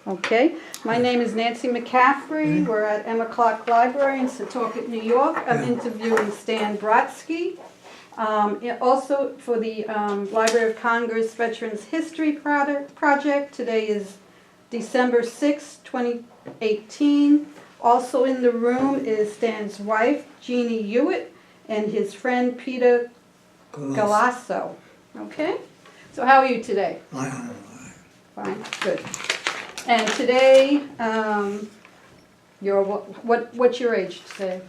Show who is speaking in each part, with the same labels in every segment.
Speaker 1: Okay, my name is Nancy McCaffrey. We're at Emma Clark Library in Setauket, New York. I'm interviewing Stan Brodsky. Also for the Library of Congress Veterans History Project. Today is December 6, 2018. Also in the room is Stan's wife, Jeannie Hewitt, and his friend Peter Galasso. Okay, so how are you today? Fine, good. And today, what's your age today?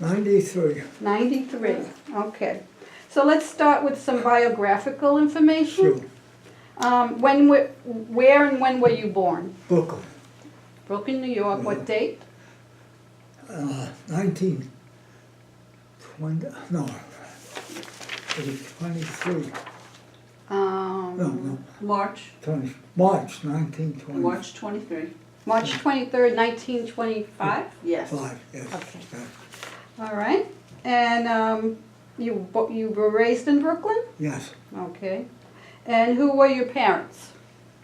Speaker 2: 93.
Speaker 1: 93, okay. So let's start with some biographical information.
Speaker 2: Sure.
Speaker 1: Where and when were you born?
Speaker 2: Brooklyn.
Speaker 1: Brooklyn, New York. What date?
Speaker 2: 1920, no, it was 23. No.
Speaker 3: March
Speaker 2: 1920.
Speaker 3: March 23.
Speaker 1: March 23rd, 1925?
Speaker 3: Yes.
Speaker 2: 5, yes.
Speaker 1: Okay.
Speaker 2: Yes.
Speaker 1: All right. And you were raised in Brooklyn?
Speaker 2: Yes.
Speaker 1: Okay. And who were your parents?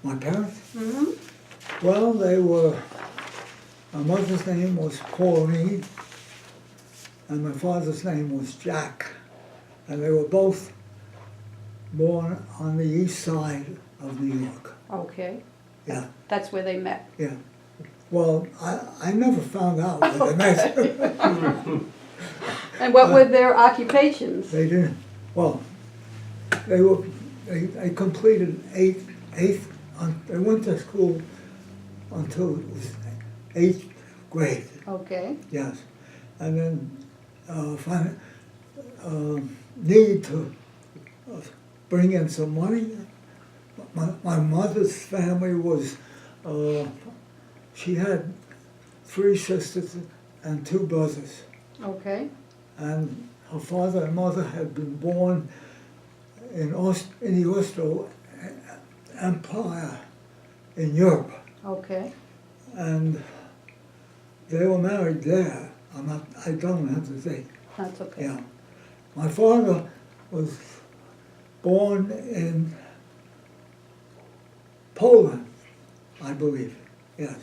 Speaker 2: My parents?
Speaker 1: Mm-hmm.
Speaker 2: Well, they were, my mother's name was Pauline, and my father's name was Jack. And they were both born on the east side of New York.
Speaker 1: Okay.
Speaker 2: Yeah.
Speaker 1: That's where they met.
Speaker 2: Yeah. Well, I never found out where they met.
Speaker 1: And what were their occupations?
Speaker 2: They didn't. Well, they completed eighth. They went to school until it was 8th grade.
Speaker 1: Okay.
Speaker 2: Yes, and then need to bring in some money. My mother's family was, she had 3 sisters and 2 brothers.
Speaker 1: Okay.
Speaker 2: And her father and mother had been born in the Austro Empire in Europe.
Speaker 1: Okay.
Speaker 2: And they were married there. I don't have to say.
Speaker 1: That's okay.
Speaker 2: Yeah. My father was born in Poland, I believe. Yes.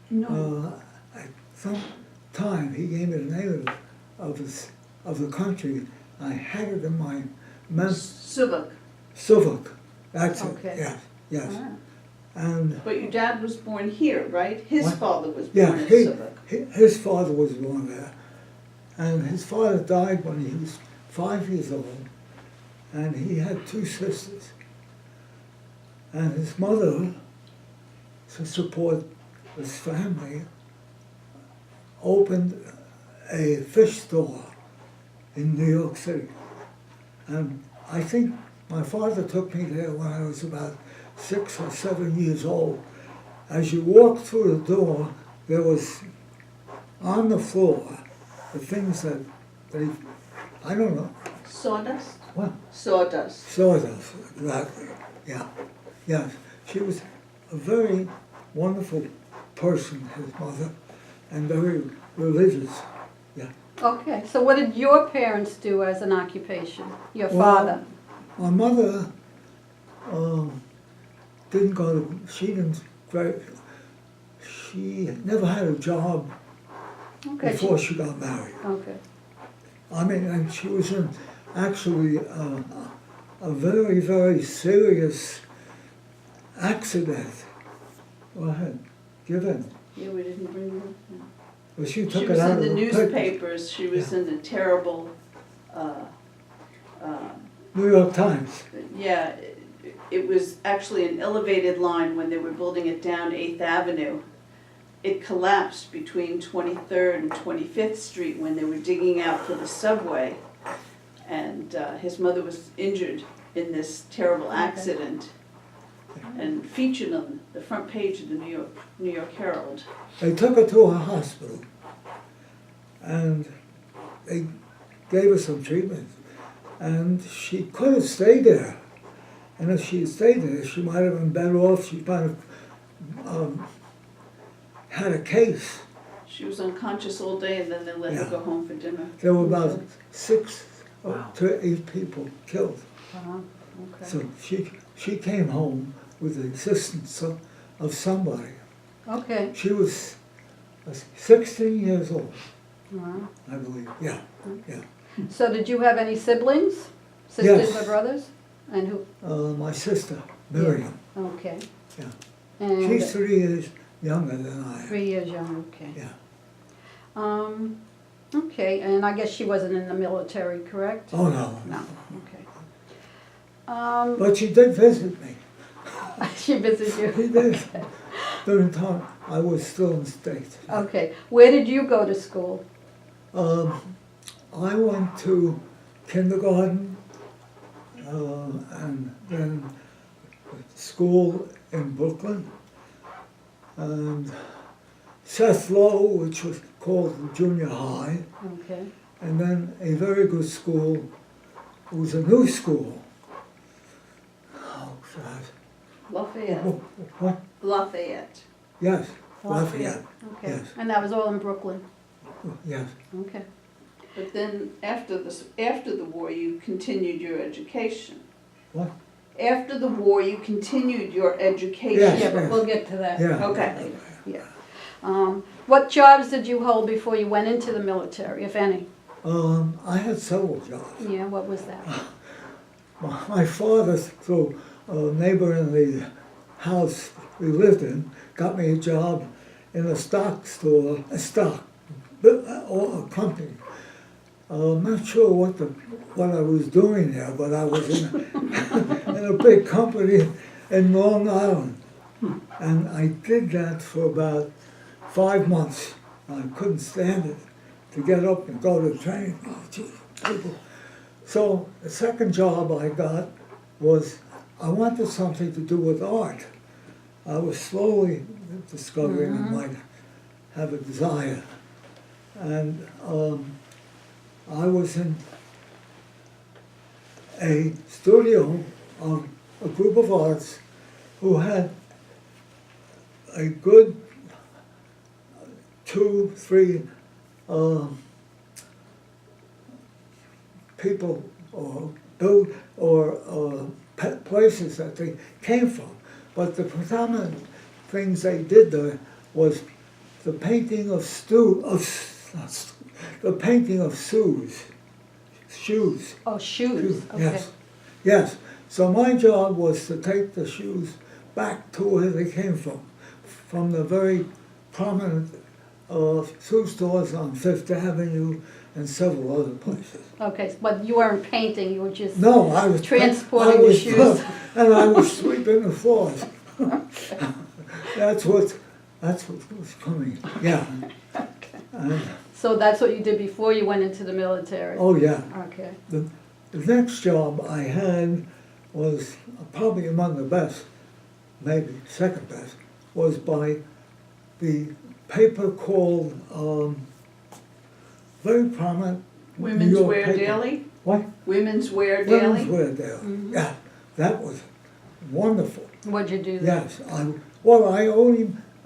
Speaker 3: No.
Speaker 2: At some time he gave me the name of the country. I had it in my memory. Suvok. That's
Speaker 1: Okay.
Speaker 2: it. Yes. Yes.
Speaker 1: Ah.
Speaker 2: And
Speaker 3: But your dad was born here, right? His
Speaker 2: What?
Speaker 3: father was
Speaker 2: yeah,
Speaker 3: born in Suvok.
Speaker 2: his father was born there, and his father died when he was 5 years old, and he had 2 sisters. And his mother, to support his family, opened a fish store in New York City. And I think my father took me there when I was about 6 or 7 years old. As you walked through the door, there was on the floor the things that I don't know.
Speaker 3: Sawdust?
Speaker 2: What?
Speaker 3: Sawdust.
Speaker 2: Sawdust, exactly. Yeah. Yes. She was a very wonderful person, his mother, and very religious. Yeah.
Speaker 1: Okay. So what did your parents do as an occupation? Your
Speaker 2: Well,
Speaker 1: father?
Speaker 2: My mother didn't go to, she never had a job
Speaker 1: Okay.
Speaker 2: before she got married.
Speaker 1: Okay.
Speaker 2: I mean, and she was in actually a very, very serious accident. Go ahead, give in.
Speaker 3: Yeah, we didn't bring her. No.
Speaker 2: Well, she
Speaker 3: She
Speaker 2: took
Speaker 3: was
Speaker 2: it out
Speaker 3: in
Speaker 2: of
Speaker 3: the
Speaker 2: paper.
Speaker 3: newspapers. She was in the terrible,
Speaker 2: New York Times.
Speaker 3: yeah, it was actually an elevated line when they were building it down 8th Avenue. It collapsed between 23rd and 25th Street when they were digging out for the subway. And his mother was injured in this terrible accident and featured on the front page of the New York Herald.
Speaker 2: They took her to a hospital, and they gave her some treatment, and she could have stayed there. And if she had stayed there, she might have been better off. She might have had a case.
Speaker 3: She was unconscious all day and then they let her
Speaker 2: Yeah.
Speaker 3: go home for dinner.
Speaker 2: There were about 6 to 8 people killed.
Speaker 1: Okay.
Speaker 2: So she came home with the assistance of somebody.
Speaker 1: Okay.
Speaker 2: She was 16 years old,
Speaker 1: Wow.
Speaker 2: I believe. Yeah, yeah.
Speaker 1: So did you have any siblings? Sisters
Speaker 2: Yes.
Speaker 1: or brothers? And who?
Speaker 2: My sister, Miriam.
Speaker 1: Okay.
Speaker 2: Yeah.
Speaker 1: And
Speaker 2: She's 3 years younger than I am.
Speaker 1: 3 years young, okay.
Speaker 2: Yeah.
Speaker 1: Okay, and I guess she wasn't in the military, correct?
Speaker 2: Oh, no.
Speaker 1: No, okay.
Speaker 2: But she did visit me.
Speaker 1: She visited you?
Speaker 2: She did. During time I was still in the States.
Speaker 1: Okay, where did you go to school?
Speaker 2: I went to kindergarten and then school in Brooklyn. And Seth Low, which was called junior high,
Speaker 1: Okay.
Speaker 2: and then a very good school. It was a new school. Oh, God.
Speaker 3: Lafayette.
Speaker 2: What?
Speaker 3: Lafayette.
Speaker 2: Yes, Lafayette.
Speaker 1: Okay,
Speaker 2: Yes,
Speaker 1: and that was all in Brooklyn?
Speaker 2: yes.
Speaker 1: Okay.
Speaker 3: But then after the war, you continued your education.
Speaker 2: What?
Speaker 3: After the war, you continued your education.
Speaker 2: Yes.
Speaker 1: Yeah, but we'll get to that.
Speaker 2: Yeah.
Speaker 3: Okay.
Speaker 1: later. Yeah. What jobs did you hold before you went into the military, if any?
Speaker 2: I had several jobs.
Speaker 1: Yeah, what was that?
Speaker 2: My father, through a neighbor in the house we lived in, got me a job in a stock store, or a company. I'm not sure what I was doing there, but I was in a big company in Long Island. And I did that for about 5 months. I couldn't stand it to get up and go to training. Oh, gee, people. So the second job I got was I wanted something to do with art. I was slowly discovering I might have a desire. And I was in a studio of a group of artists who had a good 2, 3 people or places that they came from. But the predominant things they did there was the painting of shoes.
Speaker 1: Oh, shoes, okay.
Speaker 2: Yes, yes. So my job was to take the shoes back to where they came from the very prominent shoe stores on Fifth Avenue and several other places.
Speaker 1: Okay, but you weren't painting, you were just
Speaker 2: No, I was
Speaker 1: transporting the shoes.
Speaker 2: and I was sweeping the floors. That's what was coming. Yeah. And,
Speaker 1: So that's what you did before you went into the military?
Speaker 2: oh yeah.
Speaker 1: Okay.
Speaker 2: The next job I had was probably among the best, maybe second best, was by the paper called very prominent
Speaker 3: Women's
Speaker 2: New York
Speaker 3: Wear
Speaker 2: paper.
Speaker 3: Daily?
Speaker 2: What?
Speaker 3: Women's Wear Daily?
Speaker 2: Women's Wear Daily. Yeah, that was wonderful.
Speaker 1: What'd you do there?
Speaker 2: Yes, I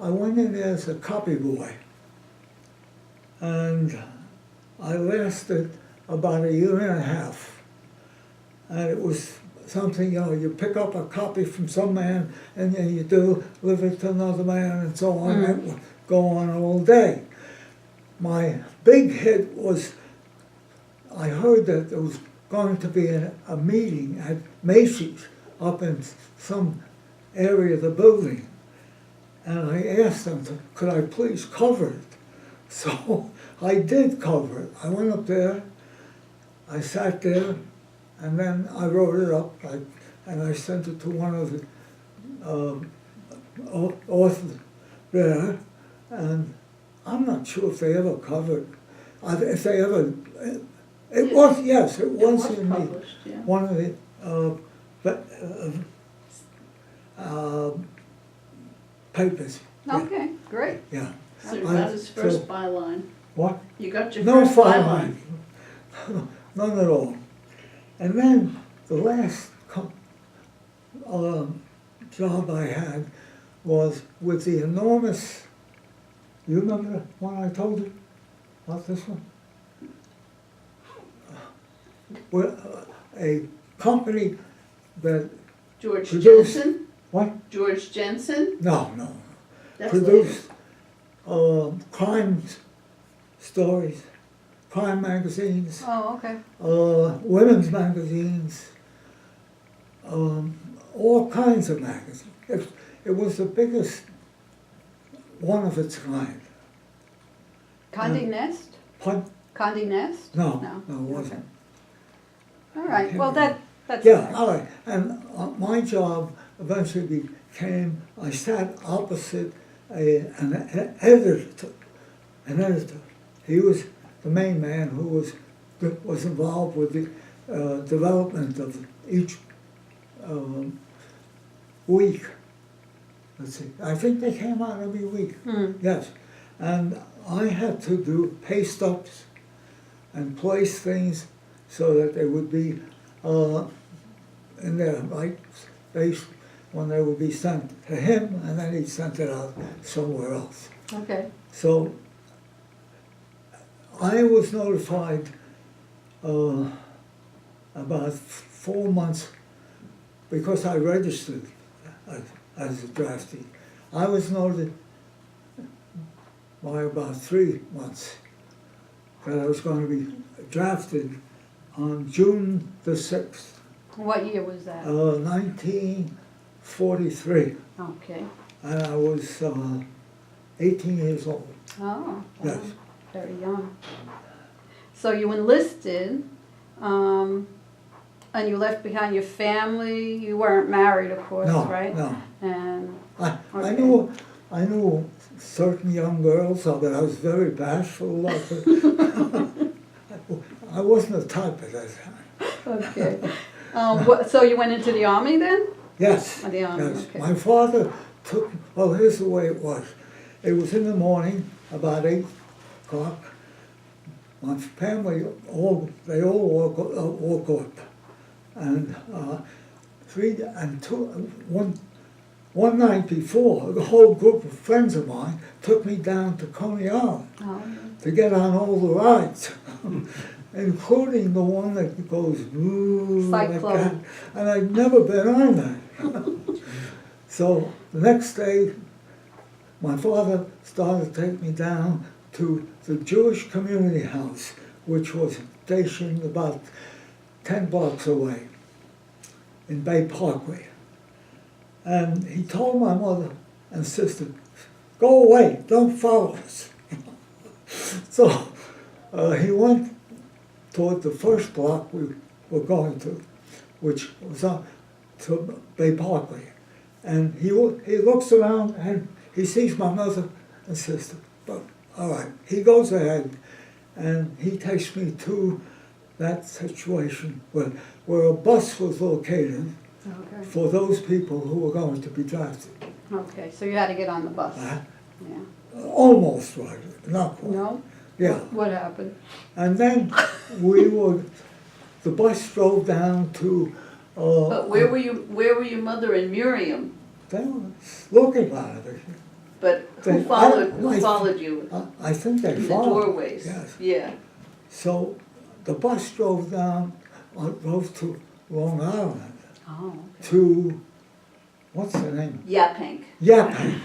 Speaker 2: went in there as a copy boy, and I lasted about 1.5 years, and it was something, you pick up a copy from some man, and then you deliver it to another man, and so on. That would go on all day. My big hit was, I heard that there was going to be a meeting at Macy's up in some area of the building. And I asked them, could I please cover it? So I did cover it. I went up there, I sat there, and then I wrote it up, and I sent it to one of the authors there, and I'm not sure if they ever covered, if they ever, it was, yes, it was in
Speaker 3: published, yeah.
Speaker 2: one of the papers.
Speaker 1: Okay, great.
Speaker 2: Yeah.
Speaker 3: So you got his first byline.
Speaker 2: What?
Speaker 3: You got your
Speaker 2: No
Speaker 3: first
Speaker 2: byline.
Speaker 3: byline.
Speaker 2: None at all. And then the last job I had was with the enormous, you remember the one I told you about this one? A company that
Speaker 3: George
Speaker 2: Produced-
Speaker 3: Jensen?
Speaker 2: what?
Speaker 3: George Jensen?
Speaker 2: No.
Speaker 3: That's
Speaker 2: produced crime stories, crime magazines,
Speaker 1: Oh, okay.
Speaker 2: women's magazines, all kinds of magazines. It was the biggest one of its kind.
Speaker 1: Condé Nast?
Speaker 2: Pun-
Speaker 1: Condé Nast?
Speaker 2: No,
Speaker 1: No.
Speaker 2: no, it wasn't.
Speaker 1: All right, well, that's.
Speaker 2: Yeah, all right. And my job eventually became, I sat opposite an editor. An editor. He was the main man who was involved with the development of each week. Let's see. I think they came out every week. Yes. And I had to do paste ups and place things so that they would be in their right space when they would be sent to him, and then he sent it out somewhere else.
Speaker 1: Okay.
Speaker 2: So I was notified about 4 months because I registered as a draftee. I was notified by about 3 months that I was going to be drafted on June the 6th,
Speaker 1: What year was that?
Speaker 2: 1943,
Speaker 1: Okay.
Speaker 2: and I was 18 years old.
Speaker 1: Oh,
Speaker 2: Yes.
Speaker 1: wow. Very young. So you enlisted, and you left behind your family. You weren't married, of course,
Speaker 2: No,
Speaker 1: right?
Speaker 2: no.
Speaker 1: And
Speaker 2: I
Speaker 1: Okay.
Speaker 2: knew certain young girls, but I was very bashful. I wasn't the type at that time.
Speaker 1: okay. So you went into the army then?
Speaker 2: Yes,
Speaker 1: The army,
Speaker 2: yes.
Speaker 1: okay.
Speaker 2: My father took, well, here's the way it was. It was in the morning, about 8 o'clock. My family, they all woke up. And one night before, the whole group of friends of mine took me down to Coney Island
Speaker 1: Oh,
Speaker 2: to get on all the rides, including the one that goes like that.
Speaker 1: Cyclone.
Speaker 2: And I'd never been on that. So the next day, my father started to take me down to the Jewish community house, which was stationed about 10 blocks away in Bay Parkway. And he told my mother and sister, "Go away, don't follow us." So he went toward the first block we were going to, which was up to Bay Parkway. And he looks around and he sees my mother and sister. But all right, he goes ahead and he takes me to that situation where a bus was located
Speaker 1: okay.
Speaker 2: for those people who were going to be drafted.
Speaker 1: Okay, so you had to get on the bus. Yeah.
Speaker 2: Almost right, not quite.
Speaker 1: No?
Speaker 2: Yeah.
Speaker 1: What happened?
Speaker 2: And then the bus drove down to.
Speaker 3: But where were your mother and Miriam?
Speaker 2: They were looking at it.
Speaker 3: But
Speaker 2: They-
Speaker 3: who followed you?
Speaker 2: I think they
Speaker 3: In the
Speaker 2: followed.
Speaker 3: doorways?
Speaker 2: Yes.
Speaker 3: Yeah.
Speaker 2: So the bus drove to Long Island
Speaker 1: Oh, okay.
Speaker 2: to, what's the name?
Speaker 3: Yaphank.
Speaker 2: Yaphank.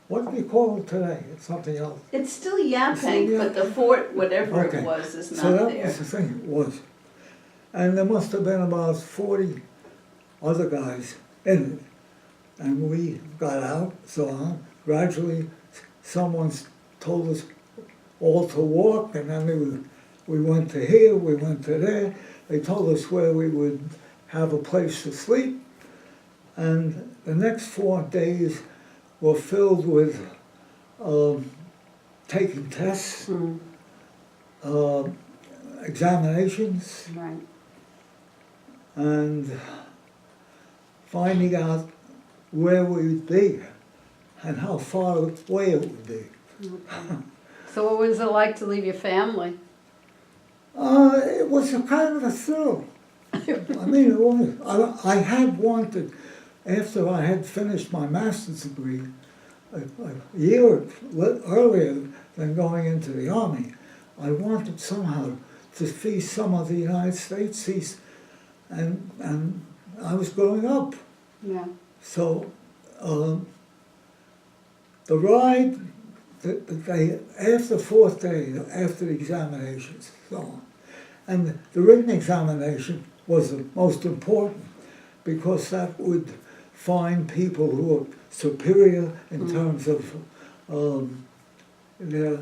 Speaker 2: What do you call it today? It's something else.
Speaker 3: It's still Yaphank,
Speaker 2: Still
Speaker 3: but the fort, whatever
Speaker 2: Okay.
Speaker 3: it was, is
Speaker 2: So
Speaker 3: not
Speaker 2: that
Speaker 3: there.
Speaker 2: was the thing, it was. And there must have been about 40 other guys in it. And we got out, so on. Gradually, someone told us all to walk, and then we went to here, we went to there. They told us where we would have a place to sleep. And the next 4 days were filled with taking tests, examinations,
Speaker 1: Right.
Speaker 2: and finding out where we'd be and how far away it would be.
Speaker 1: Okay. So what was it like to leave your family?
Speaker 2: It was a kind of a thrill. I mean, it was. I had wanted, after I had finished my master's degree, a year earlier than going into the Army, I wanted somehow to see some of the United States, and I was growing up.
Speaker 1: Yeah.
Speaker 2: So the ride, they, after the fourth day, after the examinations, so on, and the written examination was the most important because that would find people who were superior in terms of their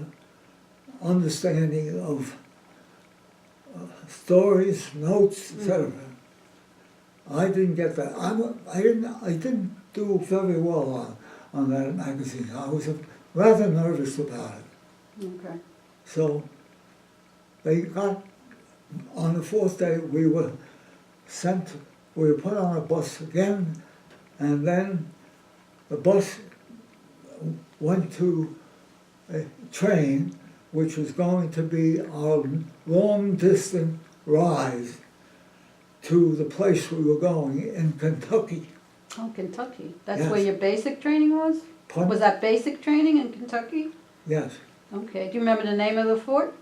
Speaker 2: understanding of stories, notes, etc. I didn't get that. I didn't do very well on that magazine. I was rather nervous about it.
Speaker 1: Okay.
Speaker 2: So they got, on the fourth day, we were put on a bus again, and then the bus went to a train which was going to be our long-distance ride to the place we were going in Kentucky.
Speaker 1: Oh, Kentucky. That's
Speaker 2: Yes.
Speaker 1: where your basic training was?
Speaker 2: Pardon?
Speaker 1: Was that basic training in Kentucky?
Speaker 2: Yes.
Speaker 1: Okay. Do you remember the name of the fort?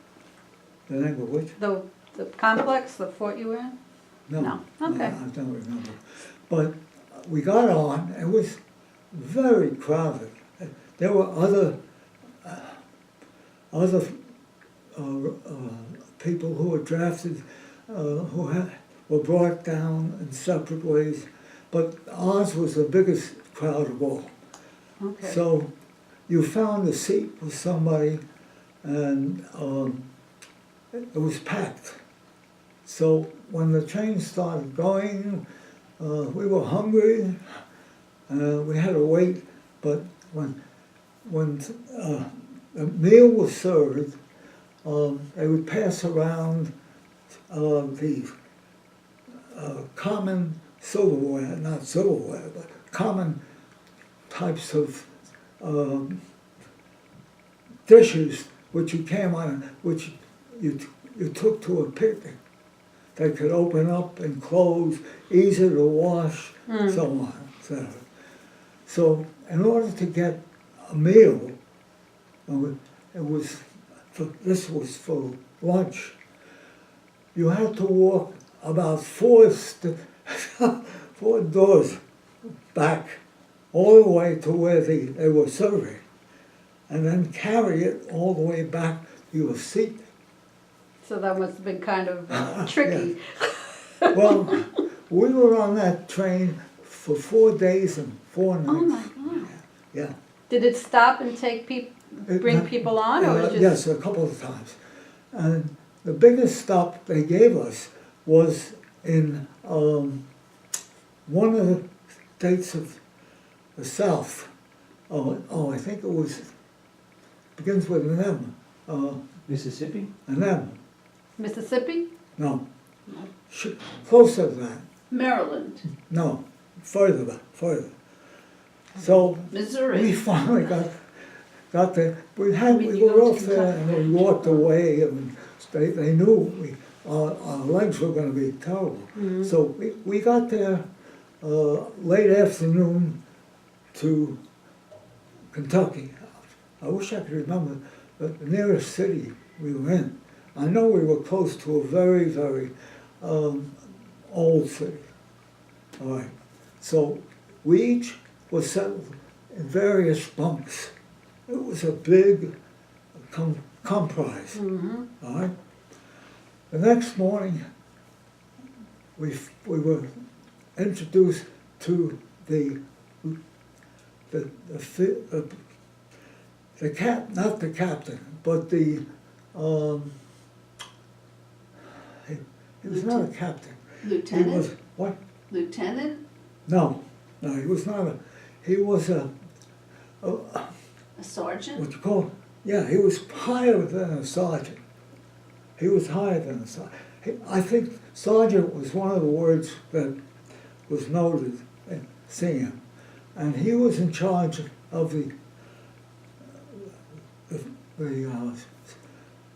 Speaker 2: The name of which?
Speaker 1: The complex, the fort you were in? No. Okay.
Speaker 2: I don't remember. But we got on. It was very crowded. There were other people who were drafted who were brought down in separate ways, but ours was the biggest crowd of all.
Speaker 1: Okay.
Speaker 2: So you found a seat with somebody, and it was packed. So when the train started going, we were hungry. We had to wait, but when the meal was served, they would pass around the common silverware, not silverware, but common types of dishes which you came on, which you took to a picnic. They could open up and close, easy to wash, so on, etc. So in order to get a meal, this was for lunch, you had to walk about four doors back all the way to where they were serving, and then carry it all the way back to your seat.
Speaker 1: So that must have been kind of tricky.
Speaker 2: Yeah. Well, we were on that train for 4 days and 4 nights.
Speaker 1: Oh my God.
Speaker 2: Yeah.
Speaker 1: Did it stop and bring people on, or was it just?
Speaker 2: Yes, a couple of times. And the biggest stop they gave us was in one of the states of the South. I think it was, begins with an M.
Speaker 4: Mississippi?
Speaker 2: An M.
Speaker 1: Mississippi?
Speaker 2: No. Closer to that.
Speaker 3: Maryland,
Speaker 2: No. Further back. Further. So we
Speaker 3: Missouri.
Speaker 2: finally got there. We
Speaker 3: you
Speaker 2: were
Speaker 3: go
Speaker 2: off
Speaker 3: to
Speaker 2: there and we walked away, and they knew our legs were going to be terrible. So we got there late afternoon to Kentucky. I wish I could remember the nearest city we were in. I know we were close to a very, very old city. All right. So we each were settled in various bunks. It was a big comprise. All right. The next morning, we were introduced to the not the captain, but the he was not a captain. He was
Speaker 3: Lieutenant?
Speaker 2: what?
Speaker 3: Lieutenant?
Speaker 2: No, he was not he was a
Speaker 3: A sergeant?
Speaker 2: what you call, yeah, he was higher than a sergeant. He was higher than a sergeant. I think sergeant was one of the words that was noted in seeing him. And he was in charge of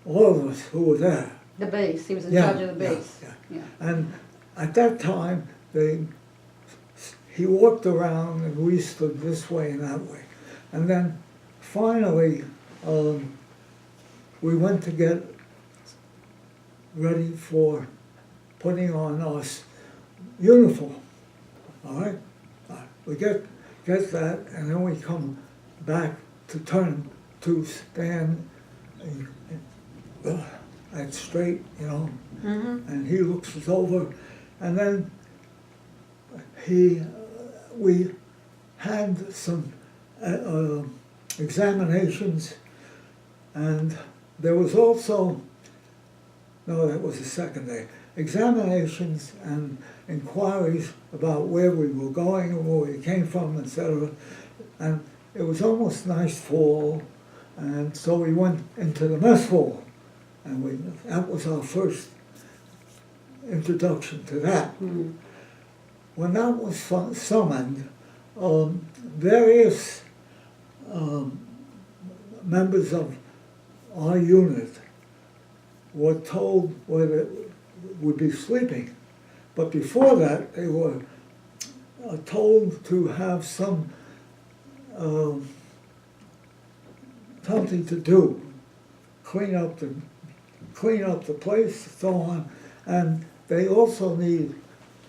Speaker 2: all of us who were there.
Speaker 1: The base. He was in
Speaker 2: Yeah,
Speaker 1: charge of the
Speaker 2: yeah,
Speaker 1: base.
Speaker 2: yeah. And at that time, he walked around and we stood this way and that way. And then finally, we went to get ready for putting on our uniform. All right? We get that, and then we come back to turn to stand at straight, you know, and he looks us over, and then we had some examinations, and there was also, no, that was the second day, examinations and inquiries about where we were going and where we came from, etc. And it was almost nice fall, and so we went into the mess hall, and that was our first introduction to that. When that was summoned, various members of our unit were told where they would be sleeping. But before that, they were told to have something to do, clean up the place, so on. And they also need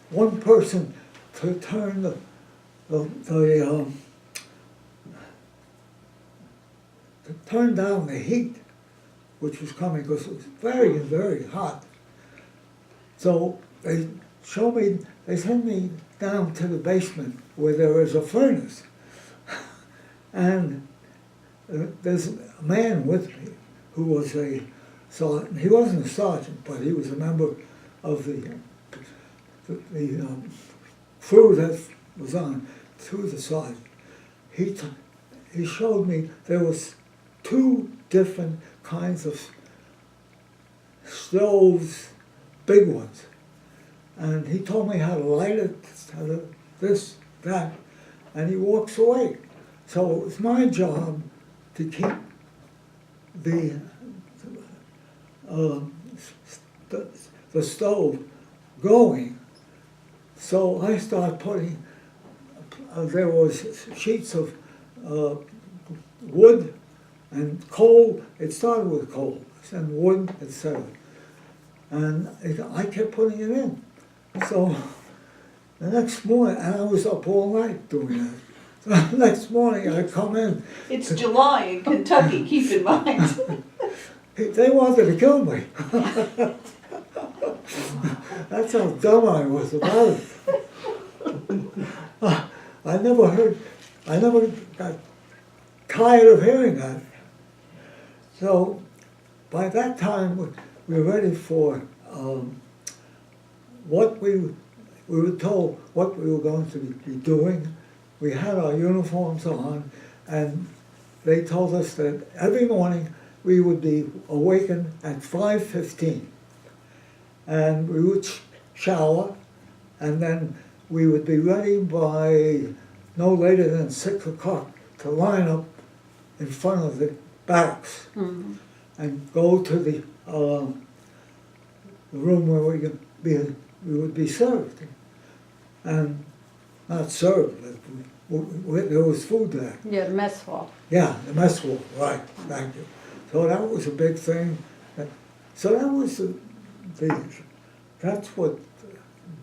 Speaker 2: one person to turn to turn down the heat, which was coming because it was very, very hot. So they sent me down to the basement where there was a furnace. And there's a man with me who was a sergeant. He wasn't a sergeant, but he was a member of the crew that was on to the sergeant. He showed me there was 2 different kinds of stoves, big ones. And he told me how to light it, how to this, that, and he walks away. So it was my job to keep the stove going. So I started putting, there was sheets of wood and coal. It started with coal and wood, etc. And I kept putting it in. So the next morning, and I was up all night doing that. So the next morning I come in.
Speaker 3: It's July in Kentucky, keep in mind.
Speaker 2: They wanted to kill me. That's how dumb I was about it. I never got tired of hearing that. So by that time we were ready for what we were told what we were going to be doing. We had our uniforms on, and they told us that every morning we would be awakened at 5:15, and we would shower, and then we would be ready by no later than 6 o'clock to line up in front of the barracks and go to the room where we would be served, and not served, but there was food there.
Speaker 1: Yeah, the mess hall.
Speaker 2: Yeah, the mess hall, right, thank you. So that was a big thing. So that was that's what,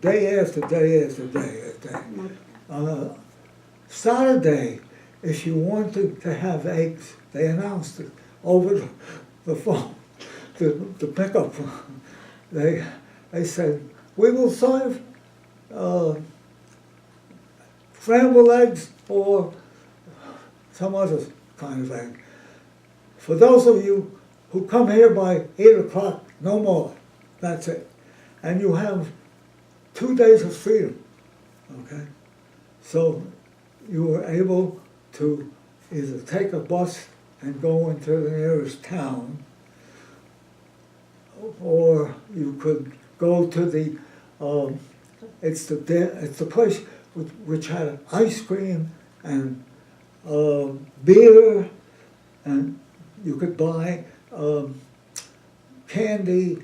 Speaker 2: day after day after day after day. Saturday, if you wanted to have eggs, they announced it over the phone, the pickup. They said, we will serve scrambled eggs or some other kind of egg. For those of you who come here by 8 o'clock, no more. That's it. And you have 2 days of freedom, okay? So you were able to either take a bus and go into the nearest town, or you could go to the, it's the place which had ice cream and beer, and you could buy candy,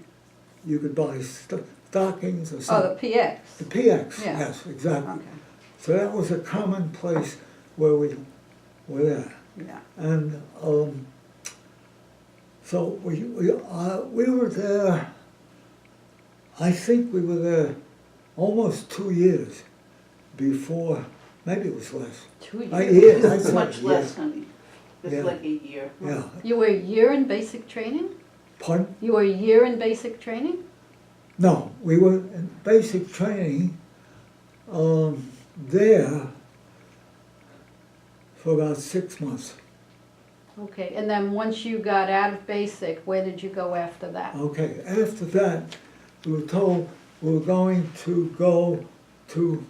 Speaker 2: you could buy stockings or something.
Speaker 1: Oh, the PX.
Speaker 2: The PX,
Speaker 1: Yeah.
Speaker 2: yes, exactly.
Speaker 1: Okay.
Speaker 2: So that was a common place where we were there.
Speaker 1: Yeah.
Speaker 2: And so we were there, I think we were there almost 2 years before, maybe it was less.
Speaker 1: 2 years.
Speaker 2: I'd say
Speaker 3: Much
Speaker 2: a
Speaker 3: less,
Speaker 2: year.
Speaker 3: honey. Just
Speaker 2: Yeah.
Speaker 3: like a year.
Speaker 2: Yeah.
Speaker 1: You were a year in basic training?
Speaker 2: Pardon?
Speaker 1: You were a year in basic training?
Speaker 2: No, we were in basic training there for about 6 months.
Speaker 1: Okay, and then once you got out of basic, where did you go after that?
Speaker 2: Okay, after that, we were told we were going to go to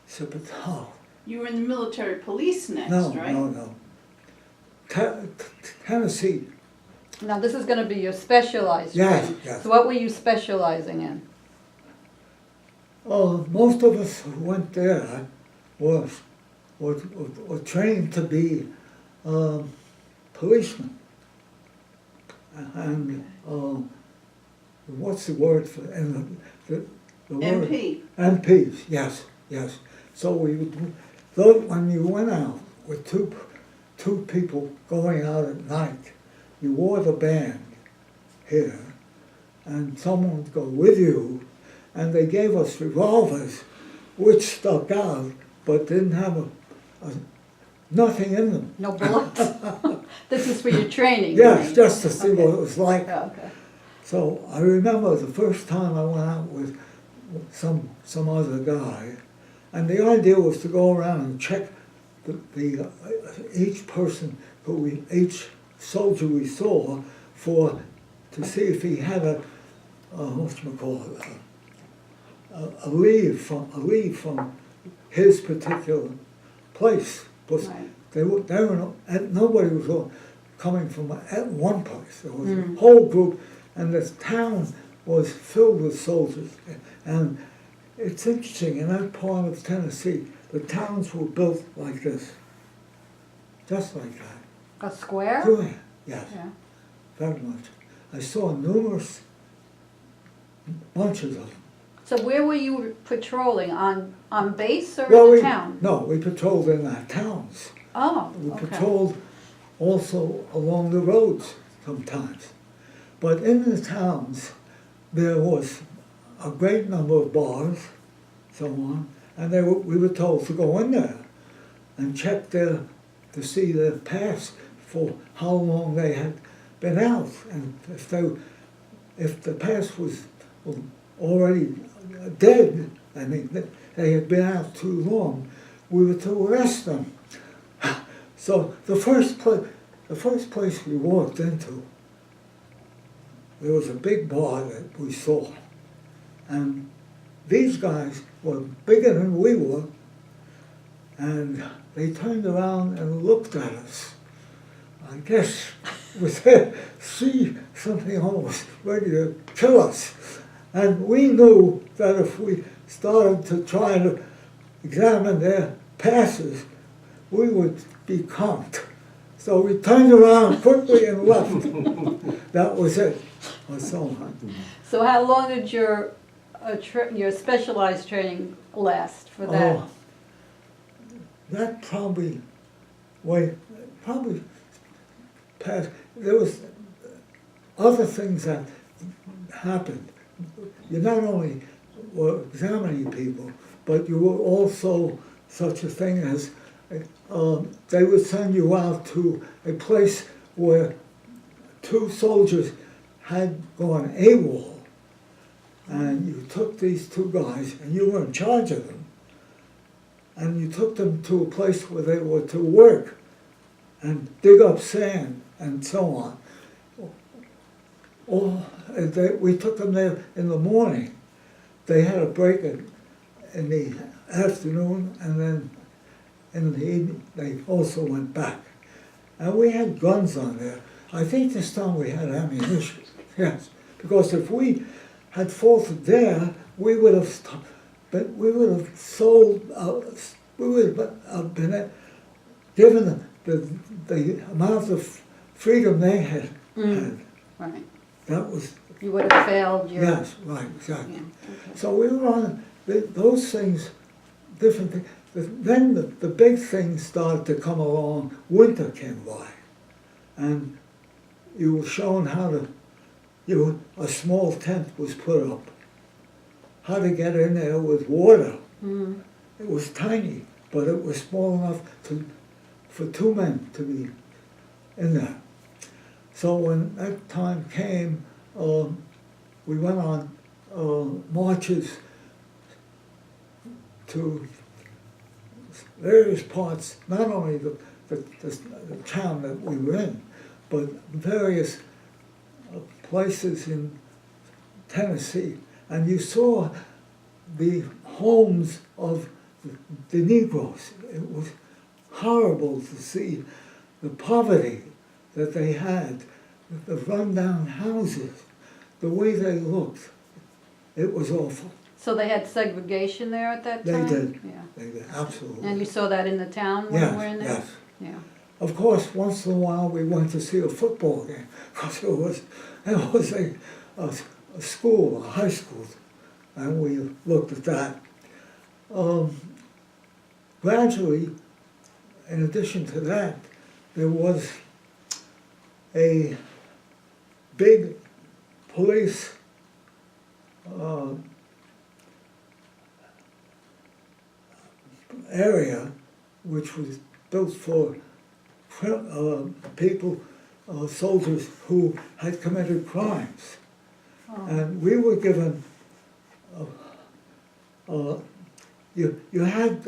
Speaker 2: Sepulveda.
Speaker 3: You were in the military police next,
Speaker 2: No,
Speaker 3: right?
Speaker 2: no. Tennessee.
Speaker 1: Now, this is gonna be your specialized
Speaker 2: Yes,
Speaker 1: training.
Speaker 2: yes.
Speaker 1: So what were you specializing in?
Speaker 2: Most of us who went there were trained to be policemen. And what's the word for and the word?
Speaker 3: MP.
Speaker 2: MPs, yes, yes. So we would, though, when you went out with two people going out at night, you wore the band here, and someone would go with you, and they gave us revolvers, which stuck out, but didn't have nothing in them.
Speaker 1: No bullets? This is for your training? you
Speaker 2: Yes,
Speaker 1: mean?
Speaker 2: just to see
Speaker 1: Okay.
Speaker 2: what it was like.
Speaker 1: Oh, okay.
Speaker 2: So I remember the first time I went out with some other guy, and the idea was to go around and check each person each soldier we saw to see if he had a leave from his particular place. Because
Speaker 1: Right.
Speaker 2: nobody was all coming from one place. There was a whole group, and the town was filled with soldiers. And it's interesting, in that part of Tennessee, the towns were built like this, just like that.
Speaker 1: A square?
Speaker 2: Yeah, yes,
Speaker 1: Yeah.
Speaker 2: very much. I saw numerous bunches of them.
Speaker 1: So where were you patrolling? On base or
Speaker 2: Well,
Speaker 1: in the town?
Speaker 2: No, we patrolled in our towns.
Speaker 1: Oh,
Speaker 2: We
Speaker 1: okay.
Speaker 2: patrolled also along the roads sometimes. But in the towns, there was a great number of bars, so on, and we were told to go in there and check to see their pass for how long they had been out. And if the pass was already dead, I mean, they had been out too long, we were to arrest them. So the first place we walked into, there was a big bar that we saw, and these guys were bigger than we were, and they turned around and looked at us. I guess with see something almost ready to kill us. And we knew that if we started to try to examine their passes, we would be conked. So we turned around quickly and left. That was it.
Speaker 1: So how long did your specialized training last for that?
Speaker 2: Oh, that probably passed. There was other things that happened. You not only were examining people, but you were also such a thing as they would send you out to a place where two soldiers had gone AWOL, and you took these two guys, and you were in charge of them, and you took them to a place where they were to work and dig up sand and so on. We took them there in the morning. They had a break in the afternoon, and then in the evening they also went back. And we had guns on there. I think this time we had ammunition, yes. Because if we had faltered there, we would have been given the amount of freedom they had.
Speaker 1: Right.
Speaker 2: That was,
Speaker 1: You would have failed your...
Speaker 2: yes, right, exactly.
Speaker 1: Yeah, okay.
Speaker 2: So we were on those things, different things. Then the big things started to come along. Winter came by, and you were shown a small tent was put up. How to get in there with water.
Speaker 1: Mm.
Speaker 2: It was tiny, but it was small enough for two men to be in there. So when that time came, we went on marches to various parts, not only the town that we were in, but various places in Tennessee, and you saw the homes of the Negroes. It was horrible to see the poverty that they had, the rundown houses, the way they looked. It was awful.
Speaker 1: So they had segregation there at that
Speaker 2: They
Speaker 1: time?
Speaker 2: did.
Speaker 1: Yeah.
Speaker 2: They did, absolutely.
Speaker 1: And you saw that in the town when you were in
Speaker 2: Yes,
Speaker 1: there?
Speaker 2: yes.
Speaker 1: Yeah.
Speaker 2: Of course, once in a while we went to see a football game, because it was a school, a high school, and we looked at that. Gradually, in addition to that, there was a big police area which was built for people, soldiers who had committed crimes.
Speaker 1: Oh.
Speaker 2: And we were given, you had,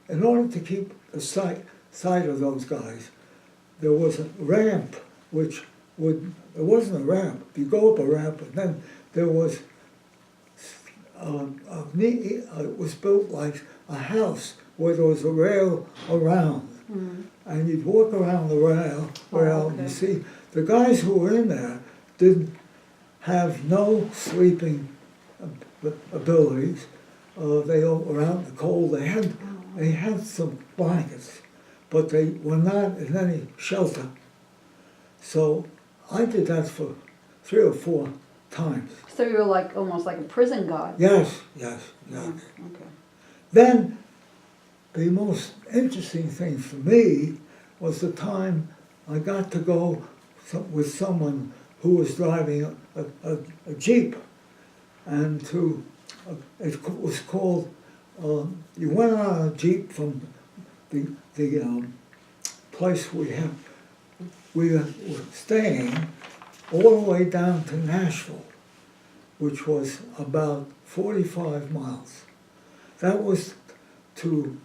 Speaker 2: in order to keep the sight of those guys, there was a ramp which would, it wasn't a ramp, you go up a ramp and then there was, it was built like a house where there was a rail around.
Speaker 1: Mm.
Speaker 2: And you'd walk around the rail, and
Speaker 1: okay.
Speaker 2: you see the guys who were in there didn't have no sleeping abilities. They all were out in the cold. They had some blankets, but they were not in any shelter. So I did that for 3 or 4 times.
Speaker 1: So you were like, almost like a prison guard?
Speaker 2: Yes.
Speaker 1: Yeah, okay.
Speaker 2: Then the most interesting thing for me was the time I got to go with someone who was driving a Jeep, and it was called, you went on a Jeep from the place we were staying all the way down to Nashville, which was about 45 miles. That was to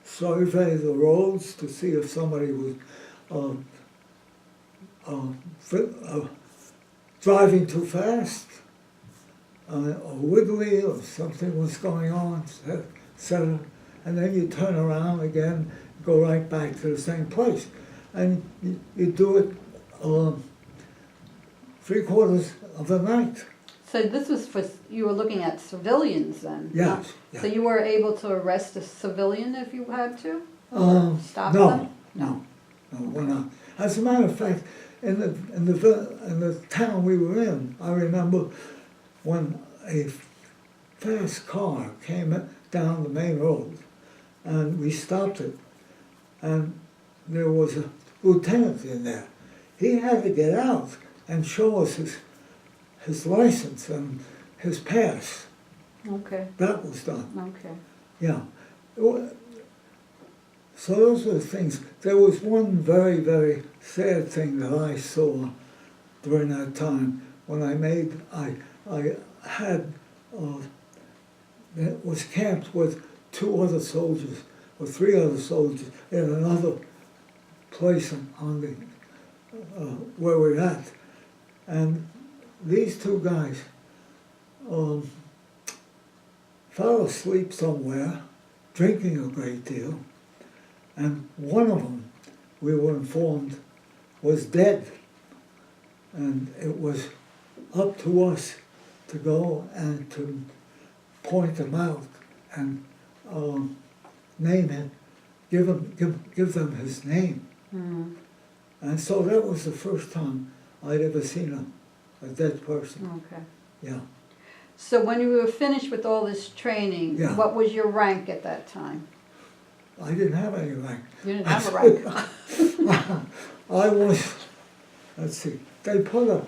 Speaker 2: survey the roads to see if somebody was driving too fast, or wiggly, or something was going on, etc. And then you turn around again, go right back to the same place. And you do it 3/4 of the night.
Speaker 1: So this was for, you were looking at civilians then?
Speaker 2: Yes.
Speaker 1: So you were able to arrest a civilian if you had to? Stop
Speaker 2: No,
Speaker 1: them?
Speaker 2: no, we're not. As a matter of fact, in the town we were in, I remember when a fast car came down the main road, and we stopped it, and there was a lieutenant in there. He had to get out and show us his license and his pass.
Speaker 1: Okay,
Speaker 2: That was done.
Speaker 1: okay.
Speaker 2: Yeah. So those were the things. There was one very, very sad thing that I saw during that time when I had, it was camped with 2 other soldiers, or 3 other soldiers in another place on the, where we're at. And these 2 guys fell asleep somewhere, drinking a great deal, and one of them, we were informed, was dead. And it was up to us to go and to point him out and name him, give them his name.
Speaker 1: Mm.
Speaker 2: And so that was the first time I'd ever seen a dead person.
Speaker 1: Okay.
Speaker 2: Yeah.
Speaker 1: So when you were finished with all this training,
Speaker 2: Yeah.
Speaker 1: what was your rank at that time?
Speaker 2: I didn't have any rank.
Speaker 1: You didn't have a rank?
Speaker 2: I was, let's see, they put a,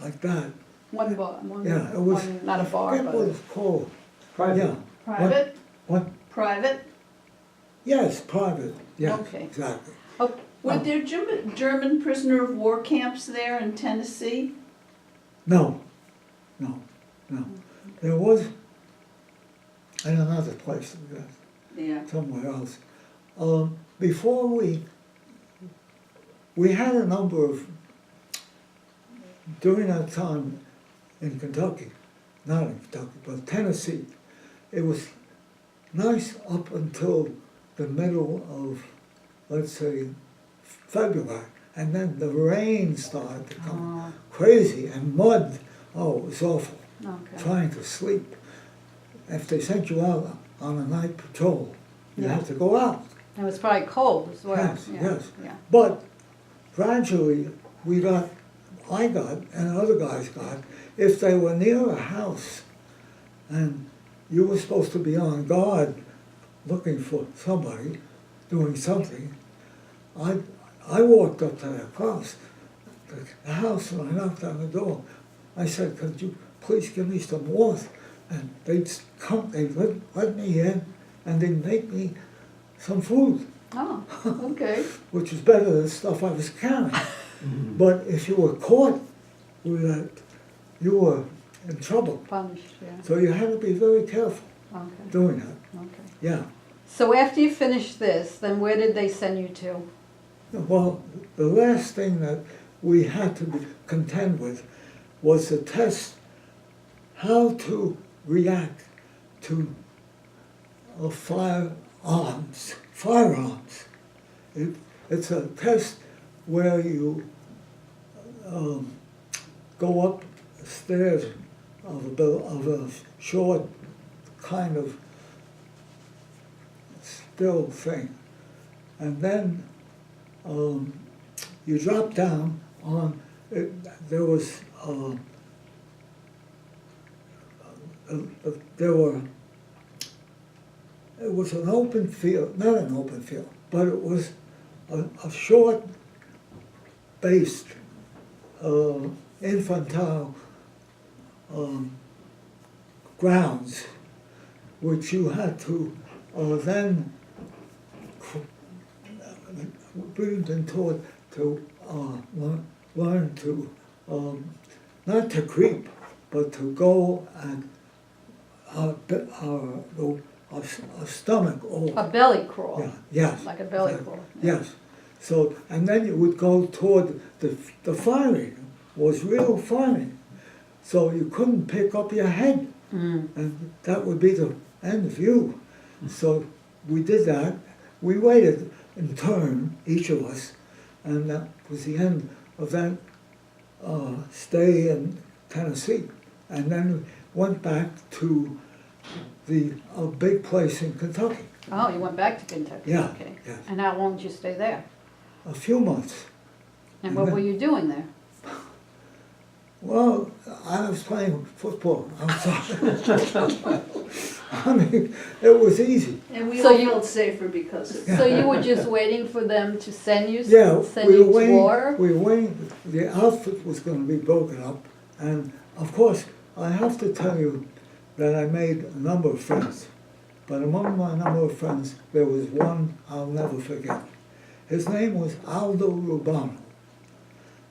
Speaker 2: like that.
Speaker 1: One bar,
Speaker 2: Yeah, it was,
Speaker 1: one, not a
Speaker 2: I
Speaker 1: bar,
Speaker 2: forget what
Speaker 1: but
Speaker 2: it's called.
Speaker 4: Private.
Speaker 2: Yeah,
Speaker 3: Private?
Speaker 2: What?
Speaker 3: Private?
Speaker 2: Yes, private, yes,
Speaker 3: Okay.
Speaker 2: exactly.
Speaker 1: Oh,
Speaker 3: Were there German prisoner of war camps there in Tennessee?
Speaker 2: No, no, no. There was in another place, yes,
Speaker 3: Yeah.
Speaker 2: somewhere else. Before we had a number of, during that time in Kentucky, not in Kentucky, but Tennessee, it was nice up until the middle of, let's say, February. And then the rain started to come crazy and mud. Oh, it was awful.
Speaker 1: okay.
Speaker 2: Trying to sleep. If they sent you out on a night patrol, you
Speaker 1: Yeah.
Speaker 2: had to go out.
Speaker 1: It was probably cold as well.
Speaker 2: Yes,
Speaker 1: Yeah,
Speaker 2: yes.
Speaker 1: Yeah.
Speaker 2: But gradually, I got, and other guys got, if they were near a house and you were supposed to be on guard looking for somebody doing something, I walked up to their house, the house, and I knocked on the door. I said, could you please give me some water? And they'd let me in, and they'd make me some food,
Speaker 1: Oh, okay.
Speaker 2: which was better than the stuff I was carrying. But if you were caught with that, you were in trouble.
Speaker 1: Punished, yeah.
Speaker 2: So you had to be very careful
Speaker 1: Okay,
Speaker 2: doing that.
Speaker 1: okay.
Speaker 2: Yeah.
Speaker 1: So after you finished this, then where did they send you to?
Speaker 2: Well, the last thing that we had to contend with was to test how to react to firearms. It's a test where you go up stairs of a short kind of still thing, and then you drop down on it. There was it was an open field, not an open field, but it was a short based infantile grounds, which you had to then being taught to learn to not to creep, but to go and a stomach or
Speaker 1: A belly crawl.
Speaker 2: yeah, yes,
Speaker 1: Like a belly
Speaker 2: exactly.
Speaker 1: crawl.
Speaker 2: Yes. So and then you would go toward the firing was real firing, so you couldn't pick up your head, and that would be the end of you. So we did that. We waited in turn, each of us, and that was the end of that stay in Tennessee. And then went back to a big place in Kentucky.
Speaker 1: Oh, you went back to Kentucky?
Speaker 2: Yeah,
Speaker 1: Okay.
Speaker 2: yes.
Speaker 1: And how long did you stay there?
Speaker 2: A few months.
Speaker 1: And what were you doing there?
Speaker 2: Well, I was playing football outside. I mean, it was easy.
Speaker 3: And we
Speaker 1: So
Speaker 3: all
Speaker 1: you-
Speaker 3: felt safer because of
Speaker 1: So you were just waiting for them to send you,
Speaker 2: Yeah,
Speaker 1: send
Speaker 2: we
Speaker 1: you
Speaker 2: were waiting.
Speaker 1: water?
Speaker 2: We were waiting. The outfit was going to be broken up, and of course, I have to tell you that I made a number of friends. But among my number of friends, there was one I'll never forget. His name was Aldo Rubano,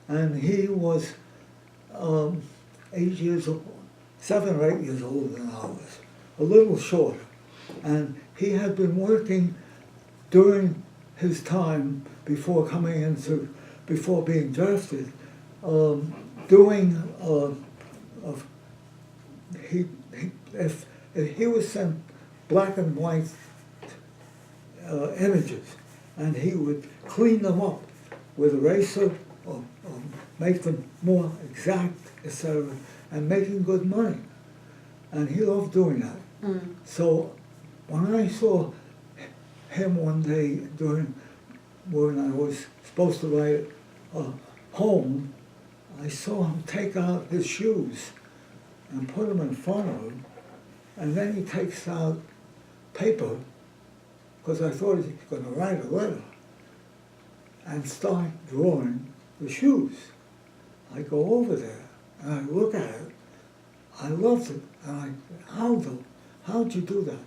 Speaker 2: and he was 8 years old, 7 or 8 years older than I was, a little shorter. And he had been working during his time before before being drafted, doing, if he was sent black and white images, and he would clean them up with a razor or make them more exact, etc., and making good money. And he loved doing that. So when I saw him one day when I was supposed to write home, I saw him take out his shoes and put them in front of him, and then he takes out paper, because I thought he was going to write a letter, and start drawing the shoes. I go over there, and I look at it. I loved it, and I, Aldo, how'd you do that?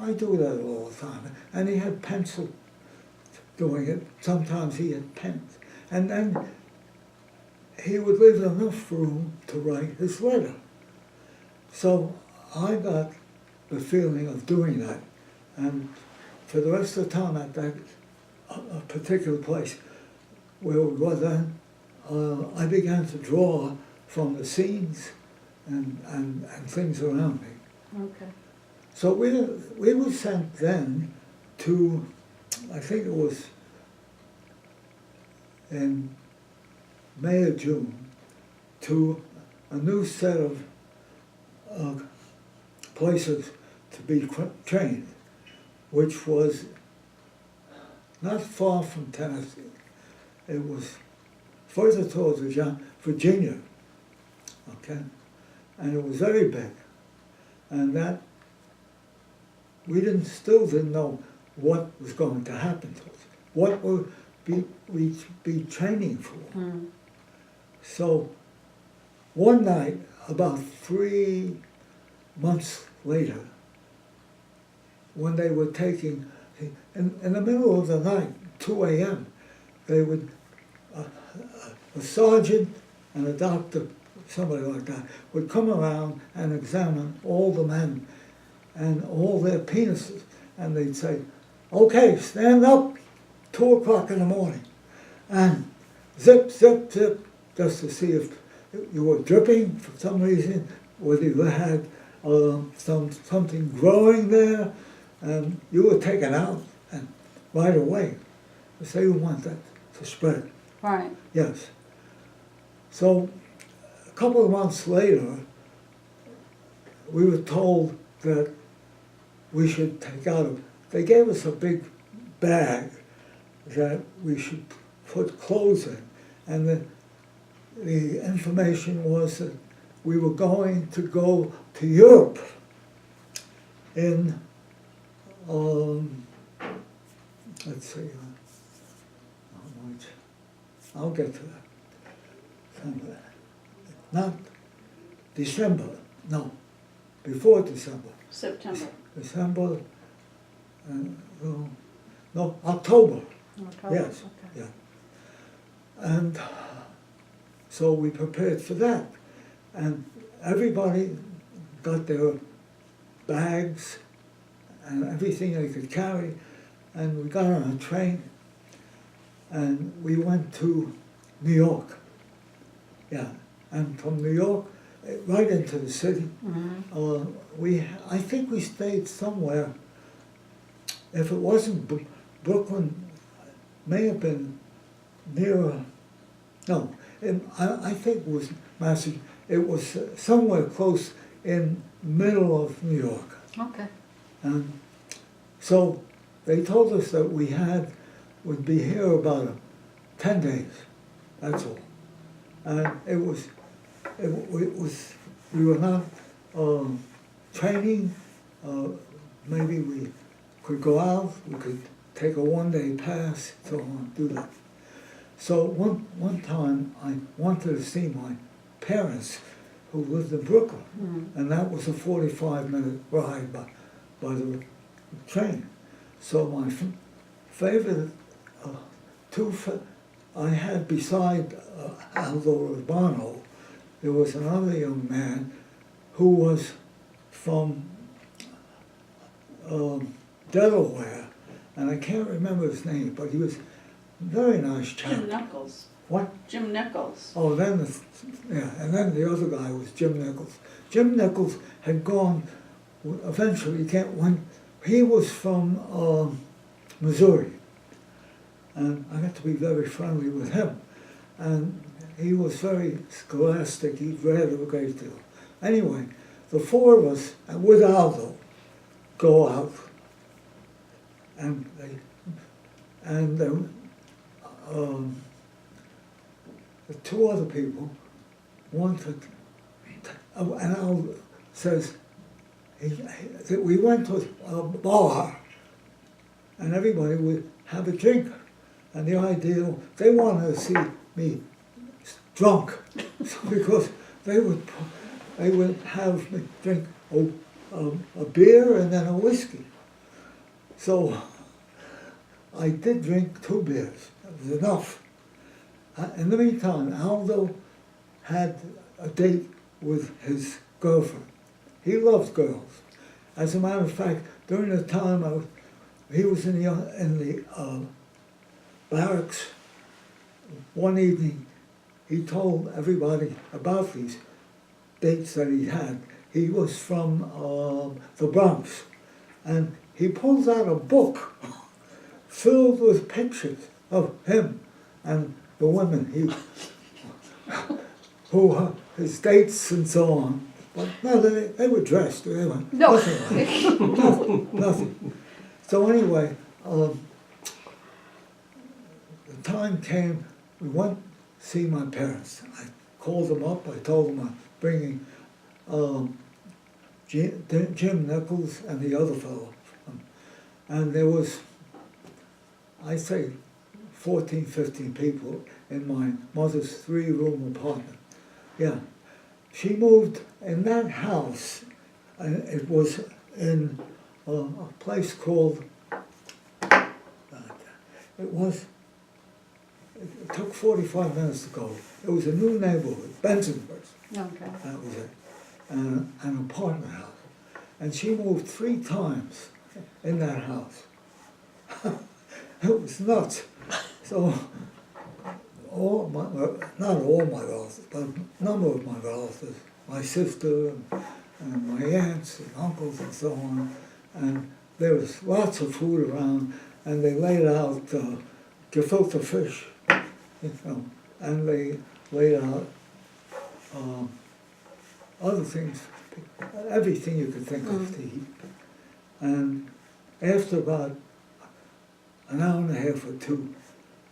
Speaker 2: I do that all the time. And he had pencil doing it. Sometimes he had pens. And then he would leave enough room to write his letter. So I got the feeling of doing that. And for the rest of the time at that a particular place where we were then, I began to draw from the scenes and things around me.
Speaker 1: Okay.
Speaker 2: So we were sent then to, I think it was in May or June, to a new set of places to be trained, which was not far from Tennessee. It was further towards Virginia, okay? And it was very big. And that, we still didn't know what was going to happen to us, what would we be training for. So one night, about 3 months later, when they were taking, in the middle of the night, 2 a.m., they would, a sergeant and a doctor, somebody like that, would come around and examine all the men and all their penises, and they'd say, okay, stand up, 2 o'clock in the morning, and zip, zip, zip, just to see if you were dripping for some reason, whether you had something growing there, and you were taken out, and right away, they say you want that to spread.
Speaker 1: Right.
Speaker 2: Yes. So a couple of months later, we were told that we should take out they gave us a big bag that we should put clothes in. And the information was that we were going to go to Europe in, let's see, how much? I'll get to that. Not December, no, before December.
Speaker 3: September.
Speaker 2: December, no, October.
Speaker 1: Okay.
Speaker 2: Yes,
Speaker 1: Okay.
Speaker 2: yeah. And so we prepared for that. And everybody got their bags and everything they could carry. And we got on a train and we went to New York. Yeah, and from New York, right into the city. I think we stayed somewhere, if it wasn't Brooklyn, may have been near, no, I think it was Massachusetts. It was somewhere close in middle of New York.
Speaker 1: Okay.
Speaker 2: And so they told us that we would be here about 10 days, that's all. And it was, we were not training, maybe we could go out, we could take a one-day pass, so on, do that. So one time I wanted to see my parents who lived in Brooklyn, and that was a 45-minute ride by the train. So my favorite I had beside Aldo Urbano, there was another young man who was from Delaware, and I can't remember his name, but he was a very nice chap.
Speaker 3: Jim Nichols.
Speaker 2: What?
Speaker 3: Jim Nichols.
Speaker 2: Oh, then and then the other guy was Jim Nichols. Jim Nichols had gone, eventually he was from Missouri, and I got to be very friendly with him, and he was very scholastic, he read a great deal. Anyway, the four of us, with Aldo, go out, and the two other people wanted, and Aldo says, that we went to a bar, and everybody would have a drink, and the idea, they wanted to see me drunk, because they would they would have me drink a beer and then a whiskey. So I did drink 2 beers. It was enough. In the meantime, Aldo had a date with his girlfriend. He loved girls. As a matter of fact, during the time he was in the barracks, one evening he told everybody about these dates that he had. He was from the Bronx, and he pulls out a book filled with pictures of him and the women who his dates and so on. But no, they were dressed. They were
Speaker 1: No.
Speaker 2: nothing. So anyway, the time came. We went to see my parents. I called them up. I told them I'm bringing Jim Nichols and the other fellow. And there was, I'd say, 14, 15 people in my mother's 3-room apartment. Yeah. She moved in that house, and it was in a place called, it took 45 minutes to go. It was a new neighborhood, Bensonhurst.
Speaker 1: Okay.
Speaker 2: That was it. An apartment house. And she moved 3 times in that house. It was nuts. So, not all my relatives, but a number of my relatives, my sister and my aunts and uncles and so on, and there was lots of food around, and they laid out gefilte fish, and they laid out other things, everything you could think of to eat. And after about an hour and a half or 2,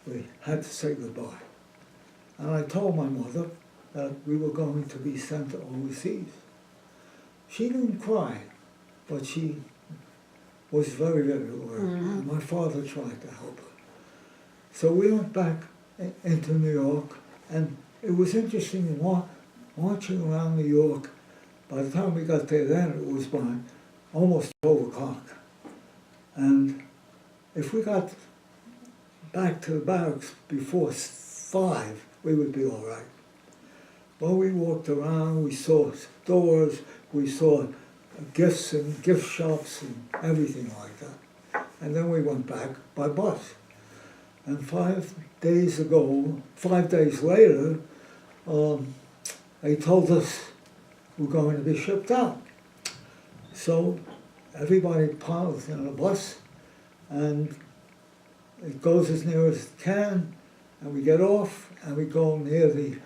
Speaker 2: we had to say goodbye. And I told my mother that we were going to be sent overseas. She didn't cry, but she was very, very worried. And my father tried to help her. So we went back into New York, and it was interesting marching around New York. By the time we got there then, it was by almost 12 o'clock. And if we got back to the barracks before 5, we would be all right. Well, we walked around, we saw stores, we saw gifts and gift shops and everything like that. And then we went back by bus. And 5 days later, they told us we're going to be shipped out. So everybody piles in a bus, and it goes as near as it can, and we get off, and we go near the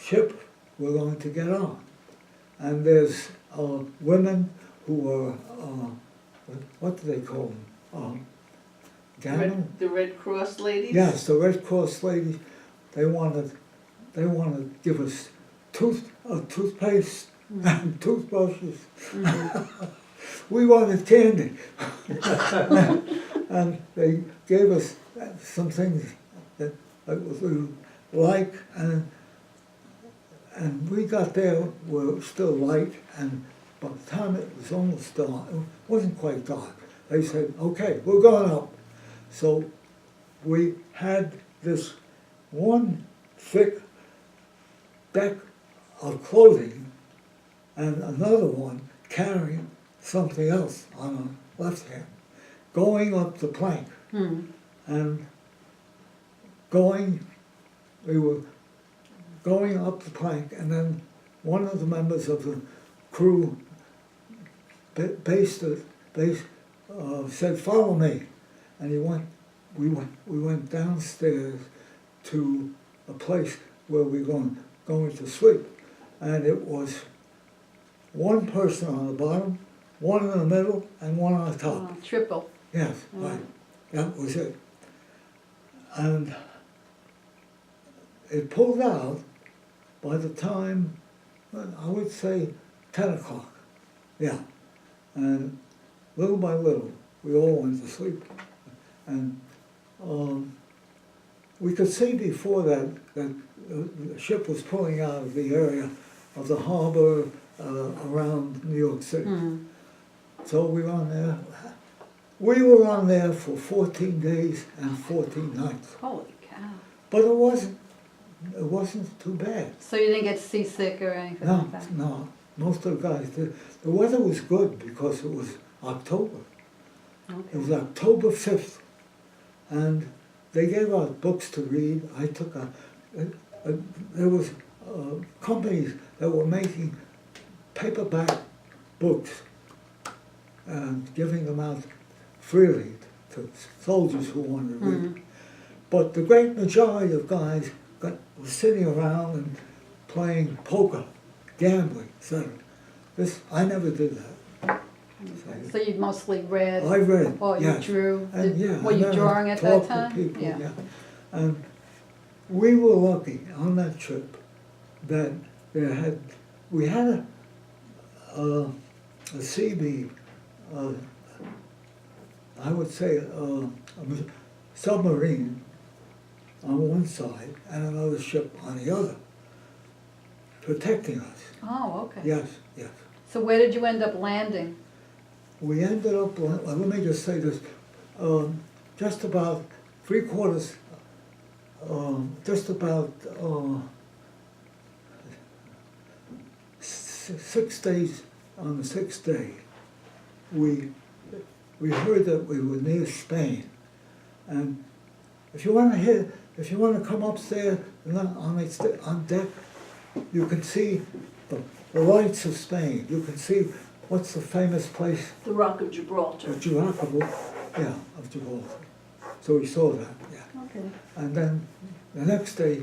Speaker 2: ship we're going to get on. And there's women who are, what do they call them?
Speaker 3: The Red Cross ladies?
Speaker 2: Yes, the Red Cross ladies. They wanted to give us toothpaste and toothbrushes. We wanted candy. And they gave us some things that we like, and we got there, we were still light, and by the time it was almost dark, it wasn't quite dark, they said, okay, we're going up. So we had this one thick deck of clothing and another one carrying something else on our left hand, going up the plank. And we were going up the plank, and then one of the members of the crew said, follow me. And we went downstairs to a place where we were going to sleep. And it was one person on the bottom, one in the middle, and one on the top.
Speaker 1: Triple.
Speaker 2: Yes, right. That was it. And it pulled out by the time, I would say, 10 o'clock. Yeah. And little by little, we all went to sleep. And we could see before that the ship was pulling out of the area of the harbor around New York City. So we were on there. We were on there for 14 days and 14 nights.
Speaker 1: Holy cow.
Speaker 2: But it wasn't too bad.
Speaker 1: So you didn't get seasick or anything
Speaker 2: No,
Speaker 1: like that?
Speaker 2: no. Most of the guys did. The weather was good because it was October. It was
Speaker 1: Okay.
Speaker 2: October 5th. And they gave out books to read. I took there was companies that were making paperback books and giving them out freely to soldiers who wanted to read. But the great majority of guys were sitting around and playing poker, gambling, etc. I never did that.
Speaker 1: So you mostly read?
Speaker 2: I read,
Speaker 1: Or you
Speaker 2: yes.
Speaker 1: drew?
Speaker 2: And, yeah,
Speaker 1: Were you
Speaker 2: and I
Speaker 1: drawing at that
Speaker 2: talked to
Speaker 1: time?
Speaker 2: people,
Speaker 1: Yeah.
Speaker 2: yeah. And we were lucky on that trip that we had a CB, I would say a submarine on one side and another ship on the other, protecting us.
Speaker 1: Oh, okay.
Speaker 2: Yes, yes.
Speaker 1: So where did you end up landing?
Speaker 2: We ended up, let me just say this, just about 3/4, just about 6 days, on the 6th day, we heard that we were near Spain. And if you want to come upstairs on deck, you can see the lights of Spain. You can see what's the famous place?
Speaker 3: The Rock of Gibraltar.
Speaker 2: Of Gibraltar. Yeah, of Gibraltar. So we saw that, yeah.
Speaker 1: Okay.
Speaker 2: And then the next day,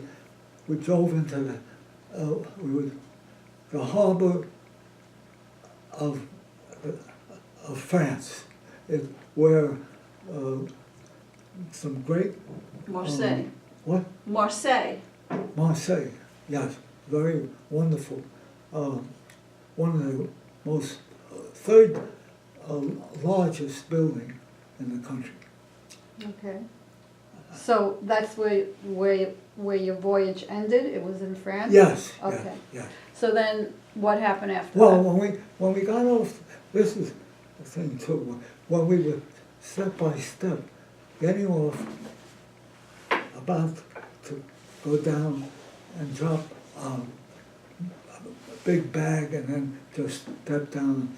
Speaker 2: we drove into the harbor of France, where some great
Speaker 3: Marseille.
Speaker 2: what?
Speaker 3: Marseille.
Speaker 2: Marseille, yes, very wonderful. One of the most third largest building in the country.
Speaker 1: Okay. So that's where your voyage ended? It was in France?
Speaker 2: Yes.
Speaker 1: Okay.
Speaker 2: Yes, yes.
Speaker 1: So then what happened after
Speaker 2: Well,
Speaker 1: that?
Speaker 2: when we got off, this is the thing too. When we were step by step getting off, about to go down and drop a big bag and then just step down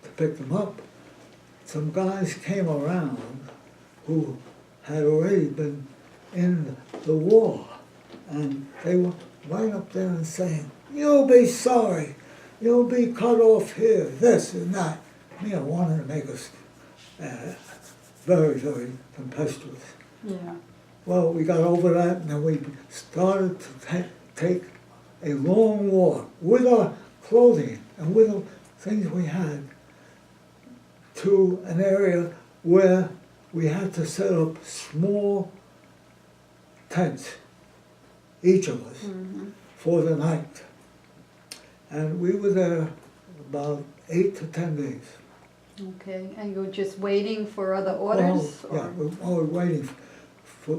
Speaker 2: to pick them up, some guys came around who had already been in the war, and they were right up there and saying, "You'll be sorry, you'll be cut off here, this and that." Wanted to make us very, very tempestuous.
Speaker 1: Yeah.
Speaker 2: Well, we got over that, and then we started to take a long walk with our clothing and with the things we had to an area where we had to set up small tents, each of us, for the night. And we were there about 8 to 10 days.
Speaker 1: Okay, and you were just waiting for other orders?
Speaker 2: Oh, yeah,
Speaker 1: or-
Speaker 2: we were waiting for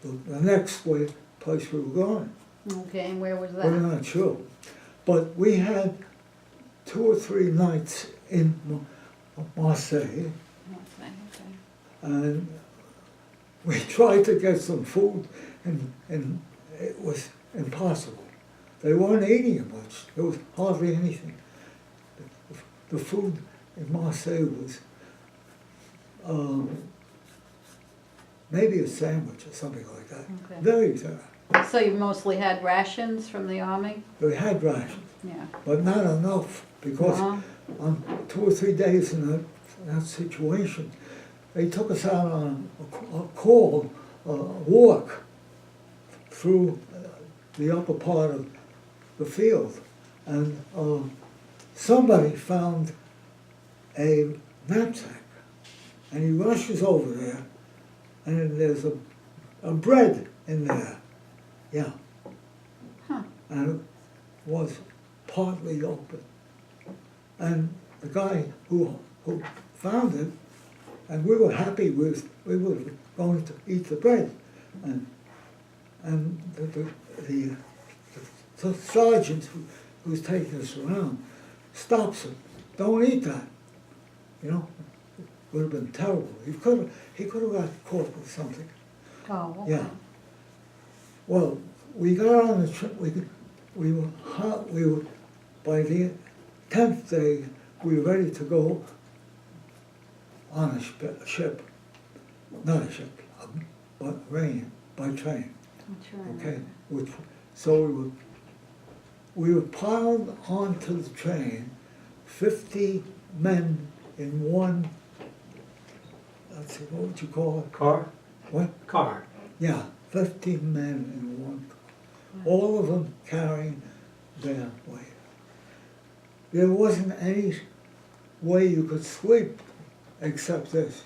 Speaker 2: the next place we were going.
Speaker 1: Okay, and where was
Speaker 2: We're
Speaker 1: that?
Speaker 2: not sure. But we had 2 or 3 nights in Marseille,
Speaker 1: Okay.
Speaker 2: and we tried to get some food, and it was impossible. They weren't eating much. There was hardly anything. The food in Marseille was maybe a sandwich or something like that.
Speaker 1: Okay.
Speaker 2: Very,
Speaker 1: So you mostly had rations from the army?
Speaker 2: we had rations,
Speaker 1: Yeah.
Speaker 2: but not enough, because
Speaker 1: Uh-huh.
Speaker 2: on 2 or 3 days in that situation, they took us out on a walk through the upper part of the field, and somebody found a knapsack, and he rushes over there, and there's a bread in there, yeah,
Speaker 1: Huh.
Speaker 2: and it was partly open. And the guy who found it, and we were happy we were going to eat the bread, and And the sergeant who's taking us around stops him. Don't eat that. You know, would have been terrible. He could have got caught with something.
Speaker 1: Oh, okay.
Speaker 2: Yeah. Well, we got on the trip. We were by the 10th day. We were ready to go on a ship, not a ship, but by train. Okay, so we were piled onto the train, 50 men in one, let's see, what would you call it?
Speaker 4: Car?
Speaker 2: What?
Speaker 4: Car.
Speaker 2: Yeah, 15 men in one car, all of them carrying their weight. There wasn't any way you could sleep except this.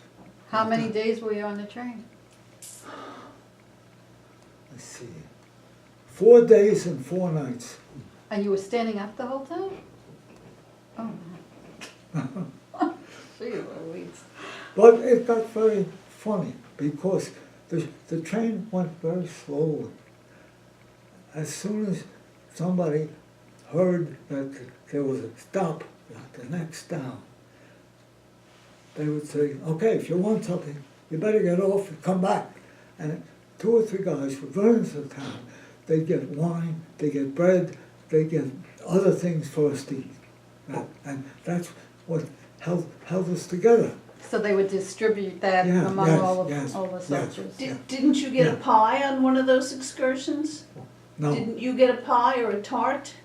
Speaker 1: How many days were you on the train?
Speaker 2: Let's see, 4 days and 4 nights.
Speaker 1: And you were standing up the whole time? Oh. Gee Louise.
Speaker 2: But it got very funny because the train went very slowly. As soon as somebody heard that there was a stop at the next town, they would say, okay, if you want something, you better get off and come back. And 2 or 3 guys would run into the town. They'd get wine, they get bread, they get other things for us to eat. And that's what held us together.
Speaker 1: So they would distribute that
Speaker 2: Yeah,
Speaker 1: among
Speaker 2: yes,
Speaker 1: all
Speaker 2: yes,
Speaker 1: the
Speaker 2: yes.
Speaker 1: soldiers?
Speaker 2: Yeah.
Speaker 3: Didn't you get
Speaker 2: Yeah.
Speaker 3: a pie on one of those excursions?
Speaker 2: No,
Speaker 3: Didn't you get a pie or a tart?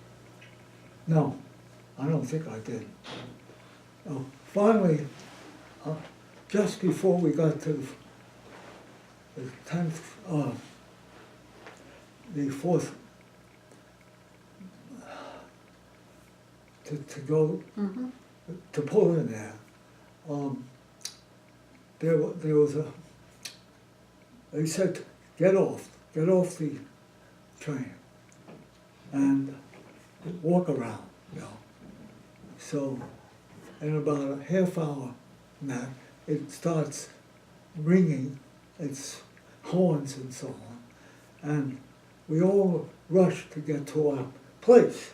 Speaker 2: no, I don't think I did. Oh, finally, just before we got to the 10th, the 4th, to go,
Speaker 1: Mhm.
Speaker 2: to pull in there, there was they said, get off the train and walk around, you know. So in about a half hour now, it starts ringing its horns and so on, and we all rushed to get to our place.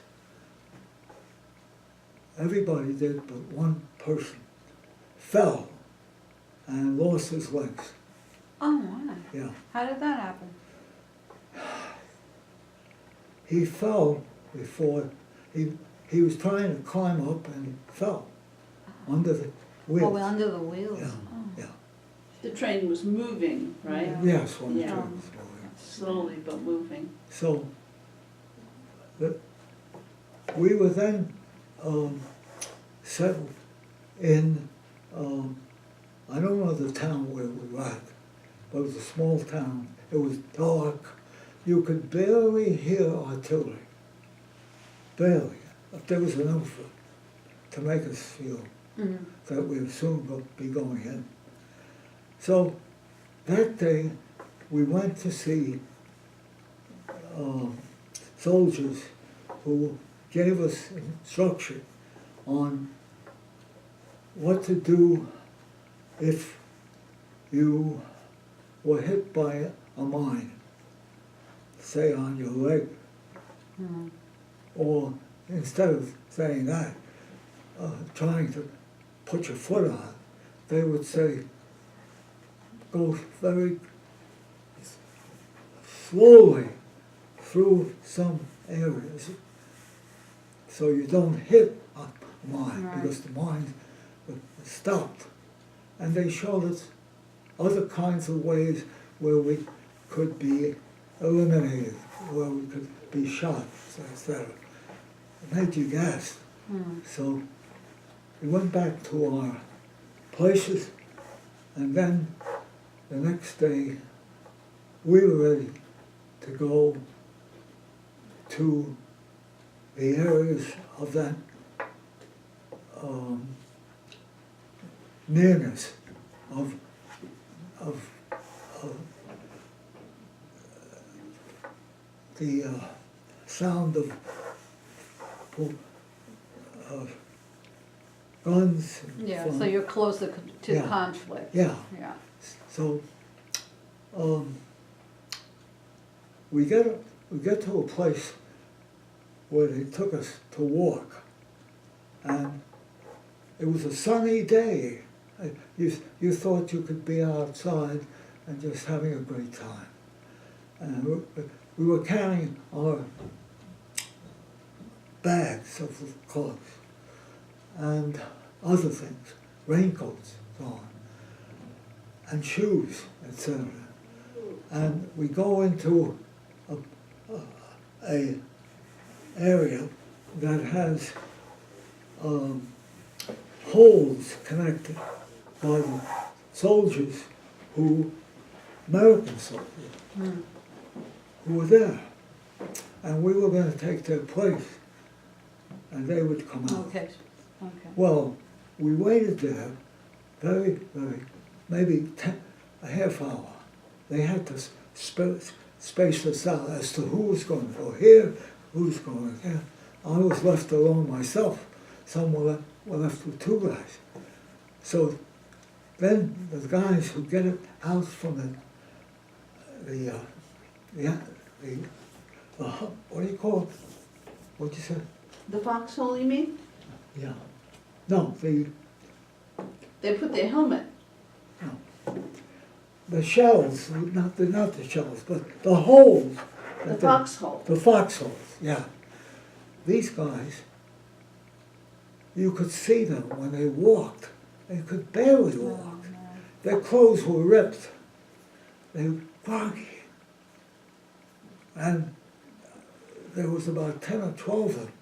Speaker 2: Everybody did, but one person fell and lost his legs.
Speaker 1: Oh, my.
Speaker 2: Yeah,
Speaker 1: How did that happen?
Speaker 2: he fell before he was trying to climb up and fell under the wheels.
Speaker 1: Oh, under the wheels.
Speaker 2: Yeah,
Speaker 1: Oh.
Speaker 2: yeah.
Speaker 3: The train was moving, right?
Speaker 1: Yeah.
Speaker 2: Yes, when the
Speaker 3: Yeah.
Speaker 2: train was moving.
Speaker 3: Slowly but moving.
Speaker 2: So we were then settled in, I don't know the town where we were at, but it was a small town. It was dark. You could barely hear artillery. Barely. But there was enough to make us feel
Speaker 1: Mhm.
Speaker 2: that we would soon be going in. So that day, we went to see soldiers who gave us instruction on what to do if you were hit by a mine, say on your leg,
Speaker 1: Mhm.
Speaker 2: or instead of saying that, trying to put your foot on it, they would say, go very slowly through some areas so you don't hit a mine,
Speaker 1: Right.
Speaker 2: because the mine stopped. And they showed us other kinds of ways where we could be eliminated, where we could be shot, etc. It made you gasp.
Speaker 1: Mhm.
Speaker 2: So we went back to our places, and then the next day we were ready to go to the areas of that nearness of the sound of guns.
Speaker 1: Yeah,
Speaker 2: from-
Speaker 1: so you're closer to the
Speaker 2: Yeah.
Speaker 1: conflict.
Speaker 2: Yeah.
Speaker 1: Yeah.
Speaker 2: So we get to a place where they took us to walk, and it was a sunny day. You thought you could be outside and just having a great time. And we were carrying our bags of clothes and other things, raincoats, so on, and shoes, etc. And we go into a area that has holes connected by the soldiers American soldiers, who were there. And we were going to take their place, and they would come out.
Speaker 1: Okay.
Speaker 2: Well, we waited there maybe a half hour. They had to space us out as to who was going to go here, who's going there. I was left alone myself. Some were left with two guys. So then the guys who get it out from the what do you call it? What'd you say?
Speaker 3: The foxhole, you mean?
Speaker 2: Yeah. No,
Speaker 3: They put their helmet.
Speaker 2: the shells, not the shells, but the holes.
Speaker 3: The foxhole.
Speaker 2: The foxholes, yeah. These guys, you could see them when they walked. They could barely walk. Their clothes were ripped. They were groggy. And there was about 10 or 12 of them.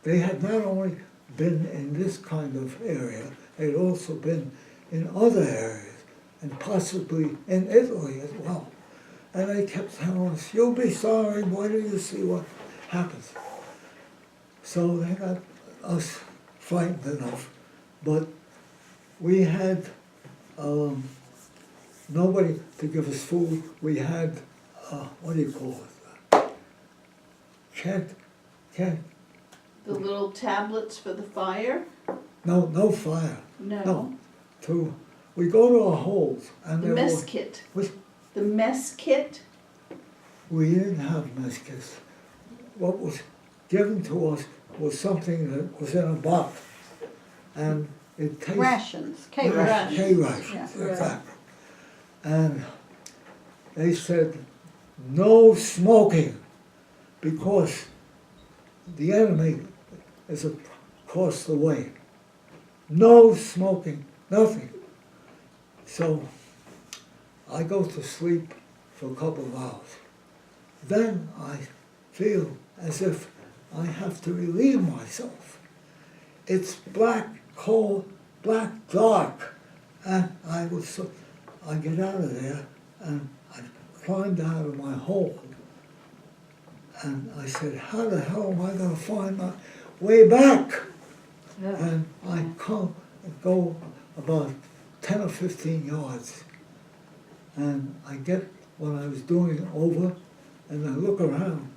Speaker 2: They had not only been in this kind of area, they'd also been in other areas, and possibly in Italy as well. And they kept telling us, "You'll be sorry, wait till you see what happens." So they got us frightened enough, but we had nobody to give us food. We had, what do you call it? Can't.
Speaker 3: The little tablets for the fire?
Speaker 2: No fire.
Speaker 3: No.
Speaker 2: We go to our holes and
Speaker 3: The
Speaker 2: there
Speaker 3: mess
Speaker 2: were,
Speaker 3: kit.
Speaker 2: we,
Speaker 3: The mess kit?
Speaker 2: we didn't have mess kits. What was given to us was something that was in a box, and it tasted
Speaker 1: Rations, K
Speaker 3: Rations.
Speaker 1: rations.
Speaker 2: K-rations,
Speaker 1: Yeah.
Speaker 2: exactly. And they said, no smoking, because the enemy is across the way. No smoking, nothing. So I go to sleep for a couple of hours. Then I feel as if I have to relieve myself. It's black, cold, black, dark. And I get out of there and I climbed out of my hole. And I said, how the hell am I going to find my way back? And I go about 10 or 15 yards. And I get what I was doing over, and I look around.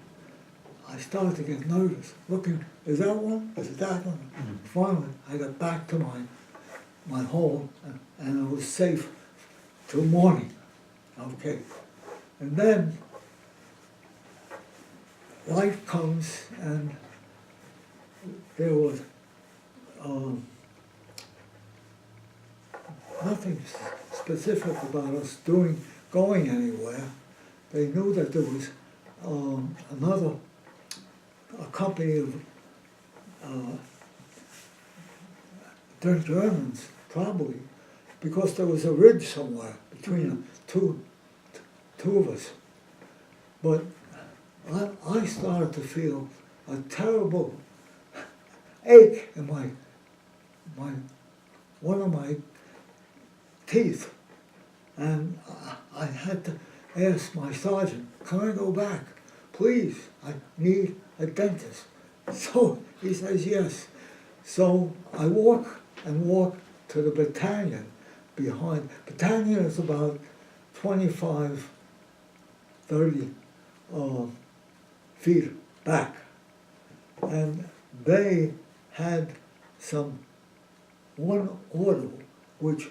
Speaker 2: I started to get nervous, looking, is that one? Is it that one? Finally, I got back to my hole, and I was safe till morning. Okay. And then light comes, and there was nothing specific about us going anywhere. They knew that there was a company of they're Germans, probably, because there was a ridge somewhere between two of us. But I started to feel a terrible ache in one of my teeth, and I had to ask my sergeant, "Can I go back? Please, I need a dentist." So he says yes. So I walk to the battalion behind. Battalion is about 25, 30 feet back. And they had one order, which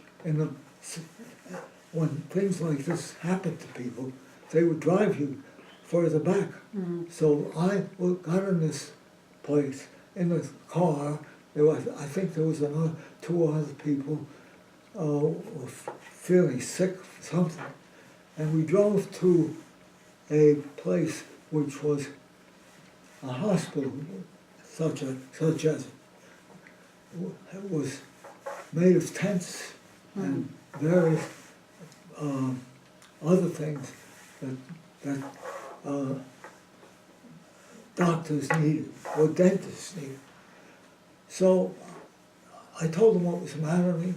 Speaker 2: when things like this happen to people, they would drive you further back. So I got in this place, in the car. There was, I think there was another 2 other people were feeling sick or something. And we drove to a place which was a hospital, such as it was made of tents and various other things that doctors needed or dentists needed. So I told them what was the matter with me.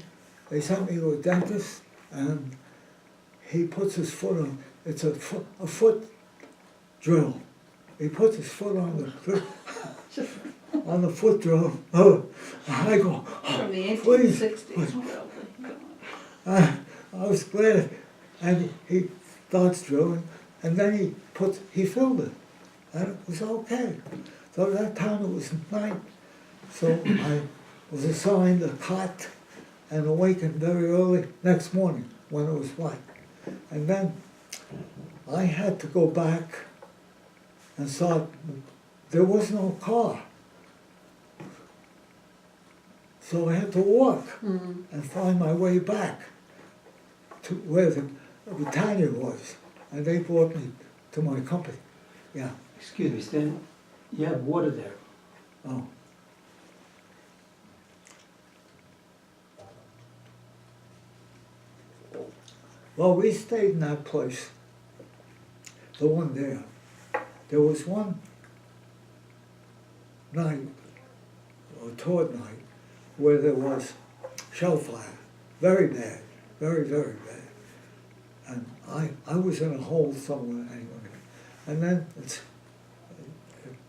Speaker 2: They sent me to a dentist, and he puts his foot on. It's a foot drill. He puts his foot on the foot drill. Oh, and I go,
Speaker 3: From the
Speaker 2: please.
Speaker 3: 1860s, probably.
Speaker 2: I was glad, and he starts drilling, and then he filled it, and it was okay. So that time it was night, so I was assigned a cot and awakened very early next morning when it was light. And then I had to go back and saw there was no car. So I had to walk and find my way back to where the battalion was. And they brought me to my company. Yeah.
Speaker 4: Excuse me, Stan, you have water there.
Speaker 2: Oh. Well, we stayed in that place, the one there. There was one night, or toward night, where there was shell fire, very bad, very, very bad. And I was in a hole somewhere anyway. And then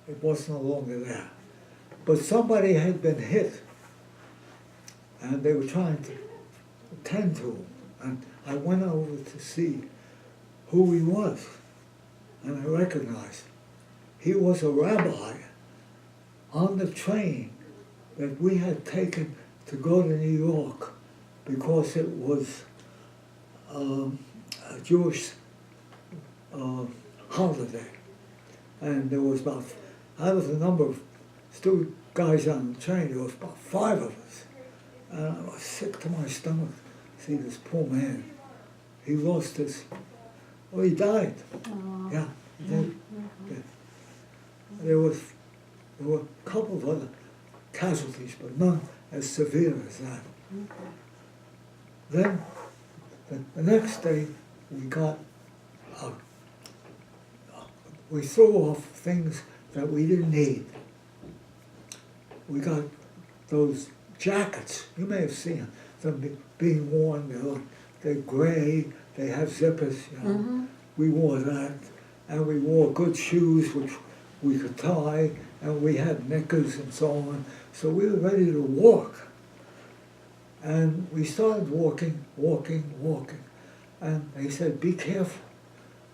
Speaker 2: it was no longer there. But somebody had been hit, and they were trying to attend to him. And I went over to see who he was, and I recognized him. He was a rabbi on the train that we had taken to go to New York because it was a Jewish holiday. And there was out of the number of student guys on the train, there was about 5 of us. And I was sick to my stomach. See this poor man. He lost his, well, he died.
Speaker 1: Aww.
Speaker 2: Yeah, he did. Yeah. There were a couple of other casualties, but none as severe as that. Then, the next day, we threw off things that we didn't need. We got those jackets, you may have seen them being worn, they're gray, they have zippers, you know. We wore that, and we wore good shoes which we could tie, and we had knickers and so on. So we were ready to walk. And we started walking. And they said, be careful,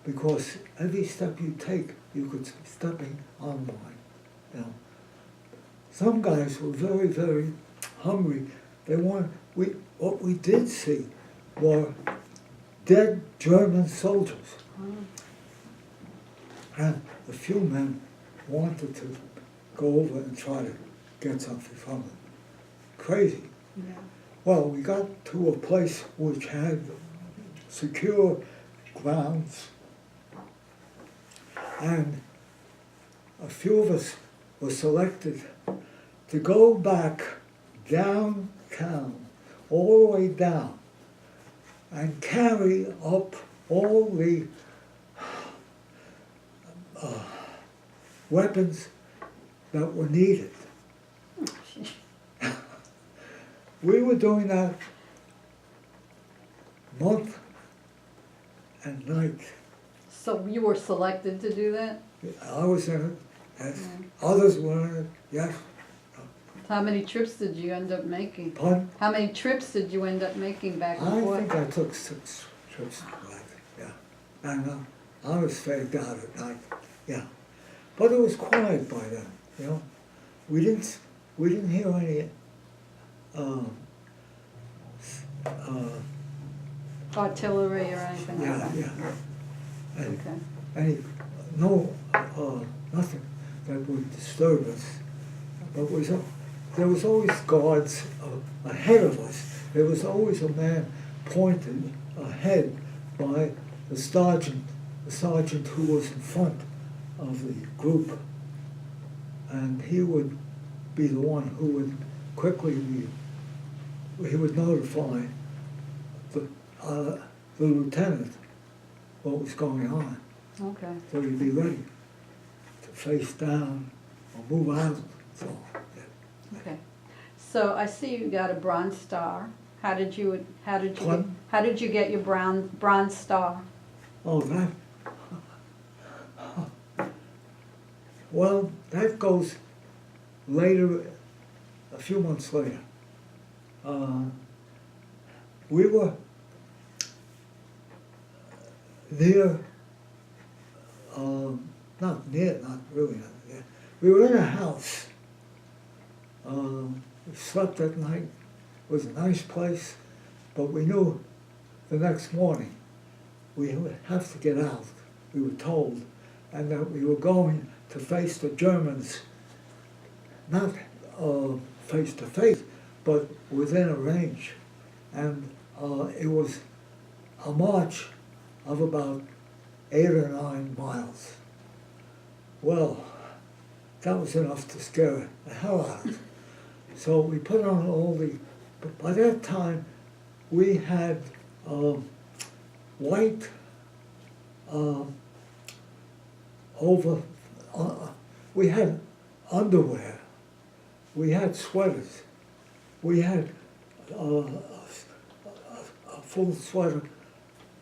Speaker 2: because every step you take, you could be stepping on one. You know. Some guys were very, very hungry. What we did see were dead German soldiers. And a few men wanted to go over and try to get something from them. Crazy.
Speaker 1: Yeah.
Speaker 2: Well, we got to a place which had secure grounds, and a few of us were selected to go back downtown, all the way down, and carry up all the weapons that were needed. We were doing that month and night.
Speaker 1: So you were selected to do that?
Speaker 2: I was in it, yes. Others were in it, yes.
Speaker 1: How many trips did you end up making?
Speaker 2: Pardon?
Speaker 1: How many trips did you end up making back and
Speaker 2: I
Speaker 1: forth?
Speaker 2: think I took 6 trips back, yeah. And I was fagged out at night, yeah. But it was quiet by then, you know. We didn't hear any
Speaker 1: Artillery or anything like
Speaker 2: yeah,
Speaker 1: that?
Speaker 2: yeah. And
Speaker 1: Okay.
Speaker 2: any nothing that would disturb us. But there was always guards ahead of us. There was always a man pointed ahead by the sergeant who was in front of the group. And he would be the one who would he would notify the lieutenant what was going on.
Speaker 1: Okay.
Speaker 2: So he'd be ready to face down or move out. So, yeah.
Speaker 1: Okay. So I see you got a Bronze Star. How did you get your Bronze Star?
Speaker 2: Oh, that. Well, that goes later, a few months later. We were near, not really near. We were in a house. We slept that night. It was a nice place, but we knew the next morning we would have to get out, we were told, and that we were going to face the Germans, not face to face, but within a range. And it was a march of about 8 or 9 miles. Well, that was enough to scare the hell out of us. So we put on all the, but by that time we had white we had underwear, we had sweaters, we had a full sweater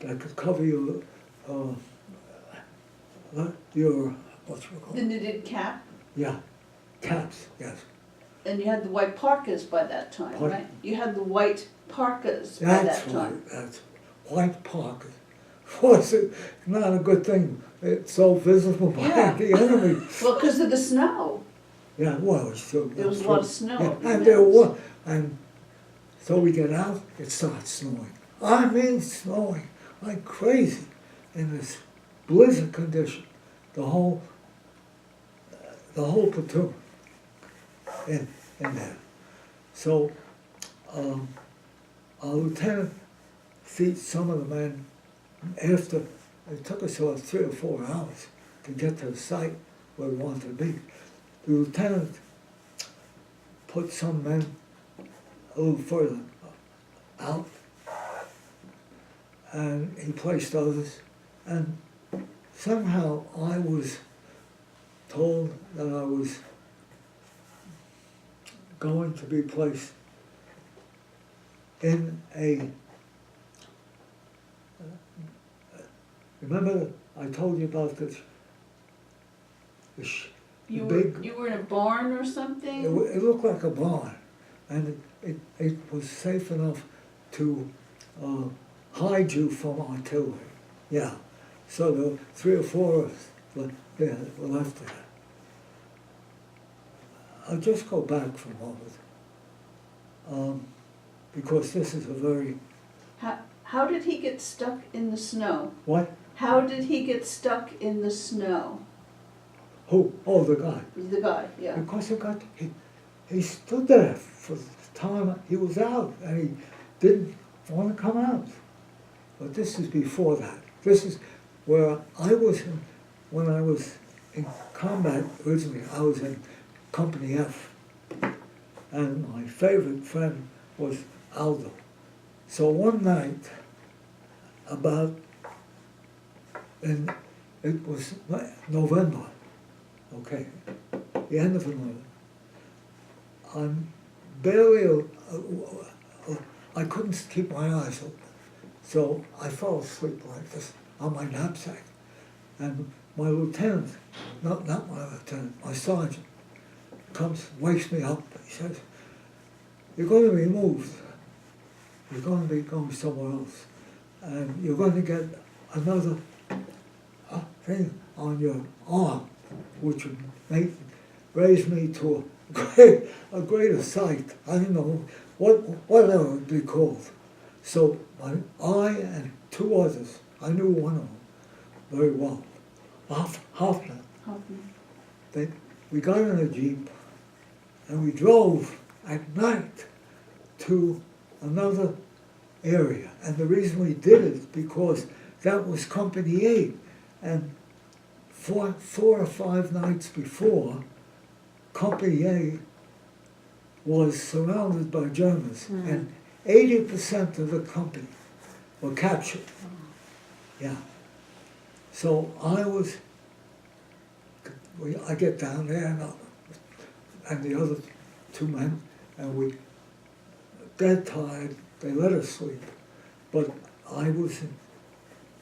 Speaker 2: that could cover your what's it called?
Speaker 3: The knitted cap,
Speaker 2: Yeah, caps, yes.
Speaker 3: and you had the white parkas by that time,
Speaker 2: Pardon?
Speaker 3: right? You had the white parkas by
Speaker 2: That's
Speaker 3: that time.
Speaker 2: right, that's white parkas. Was it not a good thing? It's so visible by
Speaker 3: Yeah.
Speaker 2: the enemy.
Speaker 3: Well, because of the snow.
Speaker 2: Yeah, well, it's still.
Speaker 3: There was a lot of snow.
Speaker 2: Yeah, and there was, and so we get out, it starts snowing. I mean snowing like crazy in this blizzard condition. The whole platoon in there. So our lieutenant sees some of the men after. It took us about 3 or 4 hours to get to the site where we wanted to be. The lieutenant put some men a little further out, and he placed others, and somehow I was told that I was going to be placed in a, remember I told you about the
Speaker 3: You
Speaker 2: big,
Speaker 3: were in a barn or something?
Speaker 2: it looked like a barn, and it was safe enough to hide you from artillery. Yeah, so there were 3 or 4 of us were left there. I'll just go back for a moment, because this is a very,
Speaker 3: How did he get stuck in the snow?
Speaker 2: what?
Speaker 3: How did he get stuck in the snow?
Speaker 2: Who? Oh, the guy.
Speaker 3: The guy, yeah.
Speaker 2: Because he stood there for the time he was out, and he didn't want to come out. But this is before that. This is where I was when I was in combat originally. I was in Company F, and my favorite friend was Aldo. So one night, it was November, okay, the end of November. I'm barely, I couldn't keep my eyes open, so I fell asleep like this on my knapsack. And my lieutenant, not my lieutenant, my sergeant, comes, wakes me up. He says, "You're going to be moved. You're going to be going somewhere else, and you're going to get another thing on your arm, which would raise me to a greater sight. I don't know whatever it would be called." So I and 2 others, I knew one of them very well, Hoffman.
Speaker 3: Hoffman.
Speaker 2: We got in a Jeep and we drove at night to another area. And the reason we did it is because that was Company A. And four or five nights before, Company A was surrounded by Germans, and 80% of the company were captured. Yeah. So I get down there and the other two men, and we dead tired. They let us sleep, but I was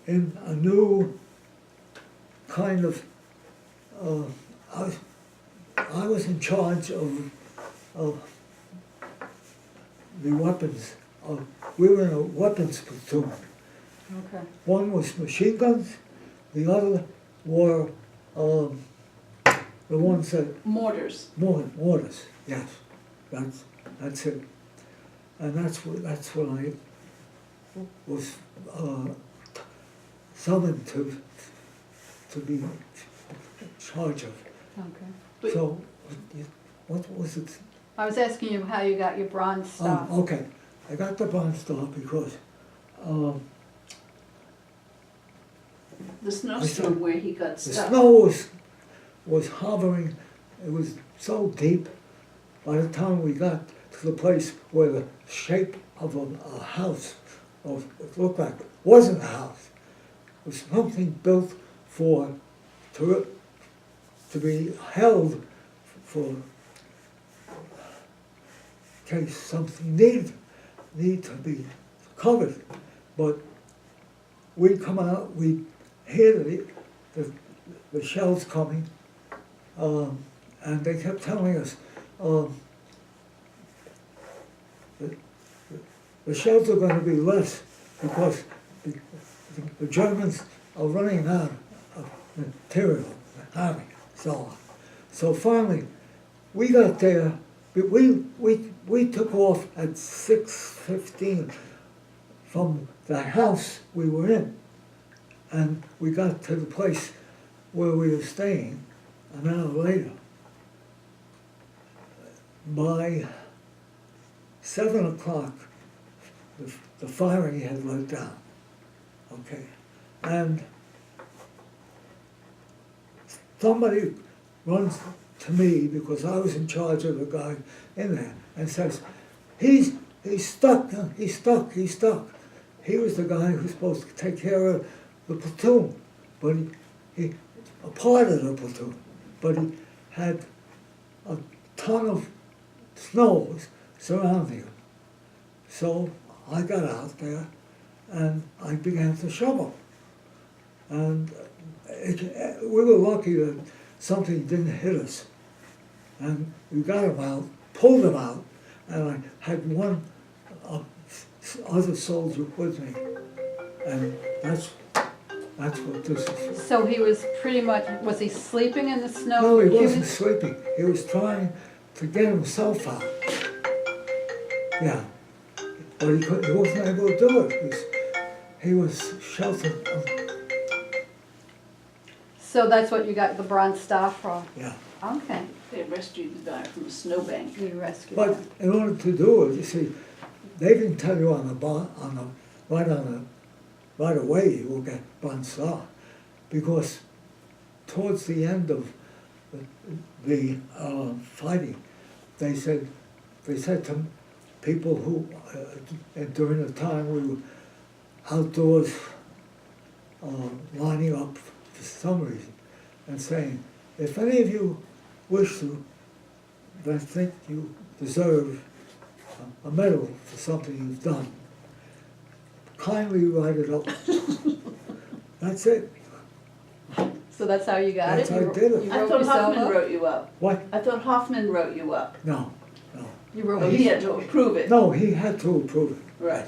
Speaker 2: in a new kind of. I was in charge of the weapons. We were in a weapons platoon.
Speaker 1: Okay.
Speaker 2: One was machine guns, the other were the ones that
Speaker 3: Mortars.
Speaker 2: mortars. Yes, that's it. And that's what I was summoned to be in charge of.
Speaker 1: Okay.
Speaker 3: But-
Speaker 2: So, what was it?
Speaker 1: I was asking you how you got your Bronze Star.
Speaker 2: Oh, okay. I got the Bronze Star because
Speaker 3: The snowstorm where he got
Speaker 2: the
Speaker 3: stuck.
Speaker 2: snow was hovering. It was so deep. By the time we got to the place where the shape of a house, or it looked like, wasn't a house. It was something built to be held for in case something need to be covered. But we come out, we hear the shells coming, and they kept telling us, the shells are going to be less because the Germans are running out of material, army, so on. So finally, we got there. We took off at 6:15 from the house we were in, and we got to the place where we were staying an hour later. By 7 o'clock, the firing had let down. Okay, and somebody runs to me because I was in charge of the guy in there and says, he's stuck, he's stuck. He was the guy who's supposed to take care of the platoon, but he a part of the platoon, but he had a ton of snows surrounding him. So I got out there and I began to shovel. And we were lucky that something didn't hit us. And we got him out, pulled him out, and I had one other soldier with me. And that's what this is.
Speaker 1: So he was pretty much, was he sleeping in the snow?
Speaker 2: No, he wasn't sleeping. He was trying to get himself out. Yeah. But he wasn't able to do it. He was sheltered.
Speaker 1: So that's what you got the Bronze Star for?
Speaker 2: Yeah.
Speaker 1: Okay.
Speaker 3: They rescued the guy from a snowbank.
Speaker 1: You rescued
Speaker 2: But
Speaker 1: him.
Speaker 2: in order to do it, you see, they didn't tell you right away you will get Bronze Star, because towards the end of the fighting, they said to people who during the time we were outdoors lining up for some reason and saying, if any of you wish to, that think you deserve a medal for something you've done, kindly write it up. That's it.
Speaker 1: So that's how you got
Speaker 2: That's
Speaker 1: it?
Speaker 2: how
Speaker 1: You
Speaker 2: I did it.
Speaker 1: You
Speaker 3: I
Speaker 1: wrote
Speaker 3: thought
Speaker 1: yourself
Speaker 3: Hoffman
Speaker 1: up?
Speaker 3: wrote you up.
Speaker 2: What?
Speaker 3: I thought Hoffman wrote you up.
Speaker 2: No.
Speaker 1: You wrote
Speaker 3: Oh, he had to approve it.
Speaker 2: No, he had to approve it.
Speaker 3: Right.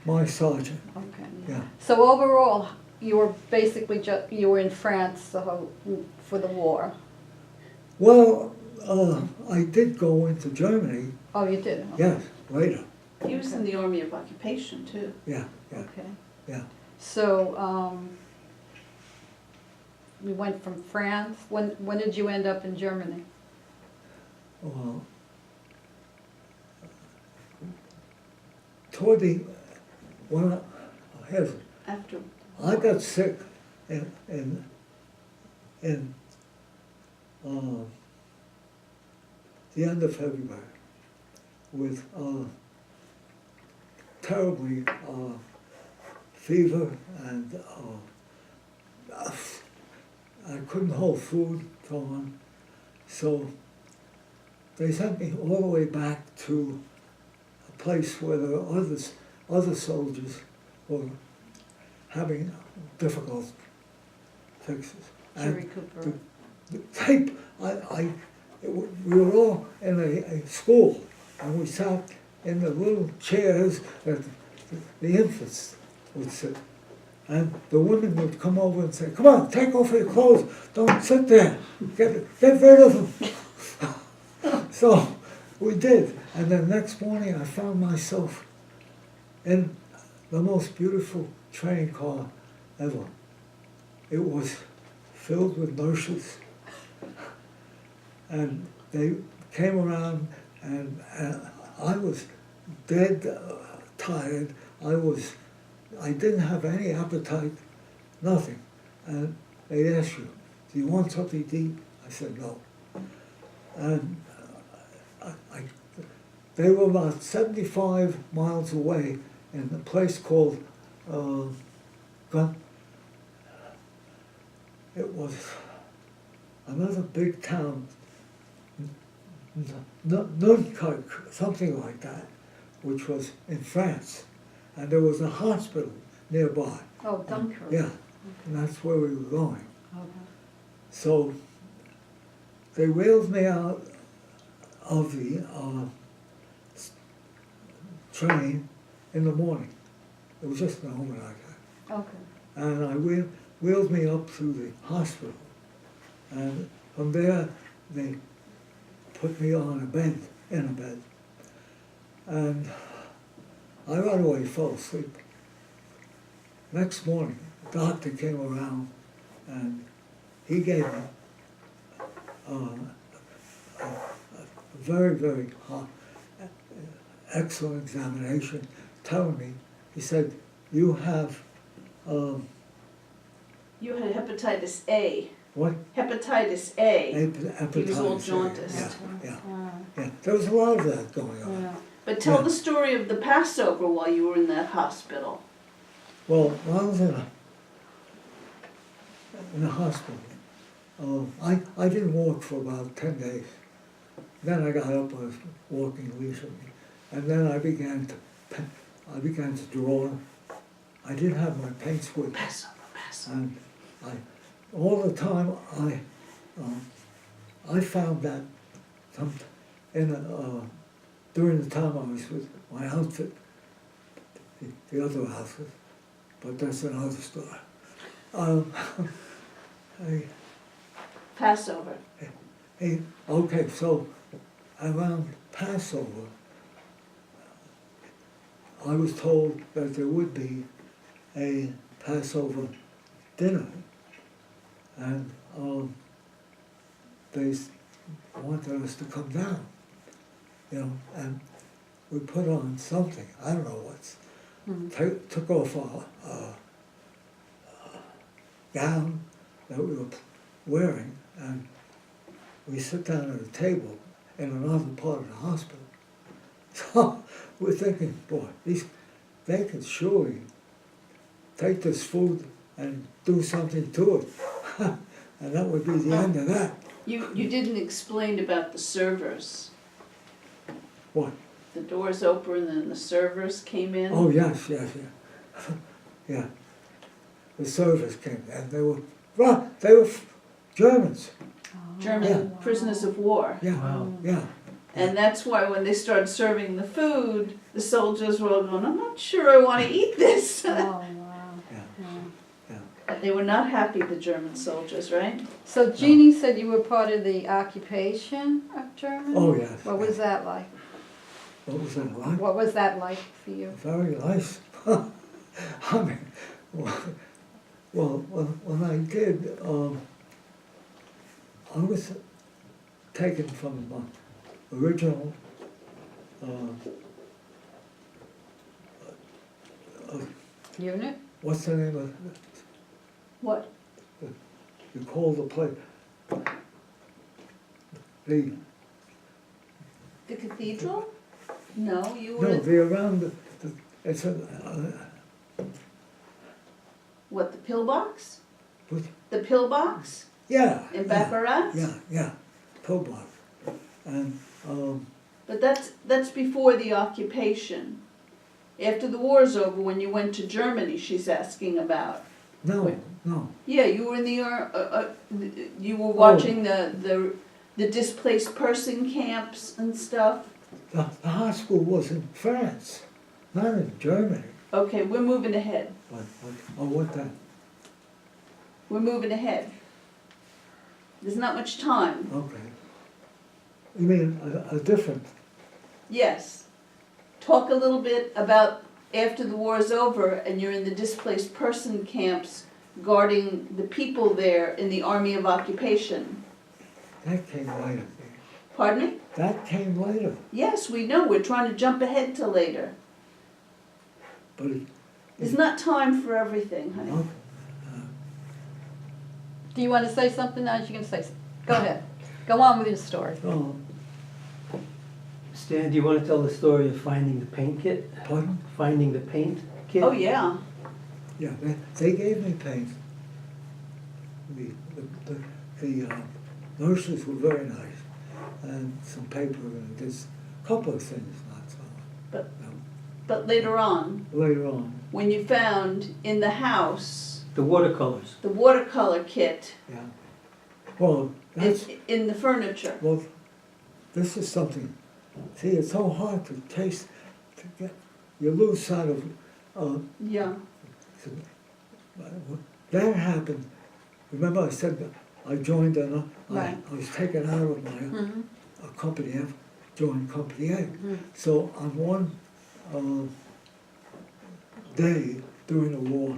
Speaker 2: My sergeant.
Speaker 1: Okay.
Speaker 2: Yeah.
Speaker 1: So overall, you were basically you were in France for the war.
Speaker 2: Well, I did go into Germany.
Speaker 1: Oh, you did?
Speaker 2: Yes, later.
Speaker 3: He was in the Army of Occupation too.
Speaker 2: Yeah.
Speaker 1: Okay.
Speaker 2: Yeah.
Speaker 1: So, we went from France. When did you end up in Germany?
Speaker 2: Well, toward the, when
Speaker 3: After,
Speaker 2: I got sick in the end of February with terribly fever, and I couldn't hold food for one, so they sent me all the way back to a place where there were other soldiers were having difficult fixes.
Speaker 1: To recuperate.
Speaker 2: We were all in a school, and we sat in the little chairs that the infants would sit. And the women would come over and say, "Come on, take off your clothes, don't sit there, get rid of them." So we did, and the next morning I found myself in the most beautiful train car ever. It was filled with nurses, and they came around, and I was dead tired. I didn't have any appetite, nothing. And they asked you, "Do you want something to eat?" I said no. And they were about 75 miles away in a place called it was another big town, Nuremberg, something like that, which was in France. And there was a hospital nearby.
Speaker 1: Oh, Dunkirk.
Speaker 2: Yeah, and that's where we were going.
Speaker 1: Okay.
Speaker 2: So they wheeled me out of the train in the morning. It was just a moment like that.
Speaker 1: Okay.
Speaker 2: And I wheeled me up to the hospital. And from there, they put me on in a bed. And I right away fell asleep. Next morning, the doctor came around, and he gave me a very, very excellent examination, telling me, he said, "You have
Speaker 3: you had hepatitis A.
Speaker 2: what?
Speaker 3: Hepatitis A.
Speaker 2: Hepatitis
Speaker 3: He was all
Speaker 2: A."
Speaker 3: jaundiced.
Speaker 2: Yeah. There was a lot of that going on.
Speaker 1: Yeah.
Speaker 3: But tell
Speaker 2: Yeah.
Speaker 3: the story of the Passover while you were in that hospital.
Speaker 2: Well, when I was in the hospital, I didn't walk for about 10 days. Then I got up, I was walking leisurely, and then I began to draw. I didn't have my paints with me,
Speaker 3: Passover.
Speaker 2: and all the time I found that during the time I was with my outfit, the other outfit, but that's another story.
Speaker 3: Passover.
Speaker 2: Okay, so around Passover, I was told that there would be a Passover dinner, and they wanted us to come down, and we put on something, I don't know what, took off our gown that we were wearing, and we sit down at a table in another part of the hospital. So we're thinking, boy, they could surely take this food and do something to it. And that would be the end of that.
Speaker 3: You didn't explain about the servers.
Speaker 2: What?
Speaker 3: The doors opened and the servers came in.
Speaker 2: Oh, yes. Yeah. The servers came, and they were Germans.
Speaker 3: German
Speaker 2: Yeah.
Speaker 3: prisoners of war.
Speaker 2: Yeah,
Speaker 4: Wow.
Speaker 2: yeah.
Speaker 3: And that's why when they started serving the food, the soldiers were all going, "I'm not sure I want to eat this."
Speaker 1: Oh, wow.
Speaker 2: Yeah.
Speaker 3: But they were not happy, the German soldiers, right?
Speaker 1: So Jeannie said you were part of the occupation of Germany?
Speaker 2: Oh, yes.
Speaker 1: What was that like?
Speaker 2: What was that like?
Speaker 1: What was that like for you?
Speaker 2: Very nice. I mean, well, when I did I was taken from my original,
Speaker 1: Unit?
Speaker 2: what's the name of,
Speaker 3: What?
Speaker 2: you call the place? The,
Speaker 3: The cathedral? No, you were,
Speaker 2: no,
Speaker 3: at-
Speaker 2: the around, it's a,
Speaker 3: what, the pillbox?
Speaker 2: what,
Speaker 3: The pillbox
Speaker 2: yeah.
Speaker 3: in
Speaker 2: yeah,
Speaker 3: Baccarat?
Speaker 2: Yeah, pillbox. And,
Speaker 3: But that's before the occupation. After the war's over, when you went to Germany, she's asking about.
Speaker 2: no, no,
Speaker 3: Yeah, you were in the, you were watching the displaced person camps and stuff.
Speaker 2: the hospital was in France, not in Germany.
Speaker 3: Okay, we're moving ahead.
Speaker 2: Oh, what that?
Speaker 3: We're moving ahead. There's not much time.
Speaker 2: Okay. You mean a different,
Speaker 3: Yes. Talk a little bit about after the war is over and you're in the displaced person camps guarding the people there in the Army of Occupation.
Speaker 2: that came later.
Speaker 3: Pardon me?
Speaker 2: That came later,
Speaker 3: Yes, we know. We're trying to jump ahead to later.
Speaker 2: but
Speaker 3: There's not time for everything, honey.
Speaker 2: okay.
Speaker 1: Do you want to say something now? You can say, go ahead. Go on with your story.
Speaker 2: Oh,
Speaker 4: Stan, do you want to tell the story of finding the paint kit?
Speaker 2: pardon?
Speaker 4: Finding the paint kit?
Speaker 3: Oh, yeah.
Speaker 2: Yeah, they gave me paint. The nurses were very nice, and some paper and just a couple of things, not so.
Speaker 3: But-
Speaker 2: No.
Speaker 3: But later on,
Speaker 2: Later on,
Speaker 3: when you found in the house
Speaker 4: The watercolors.
Speaker 3: the watercolor kit
Speaker 2: yeah. Well, that's,
Speaker 3: in the furniture.
Speaker 2: well, this is something, see, it's so hard to taste, to get, you lose sight of,
Speaker 3: Yeah.
Speaker 2: that happened, remember I said that I joined and
Speaker 1: Right.
Speaker 2: I was taken out of my
Speaker 1: Mm-hmm.
Speaker 2: Company F, joined Company A.
Speaker 1: Mhm.
Speaker 2: So on one day during the war,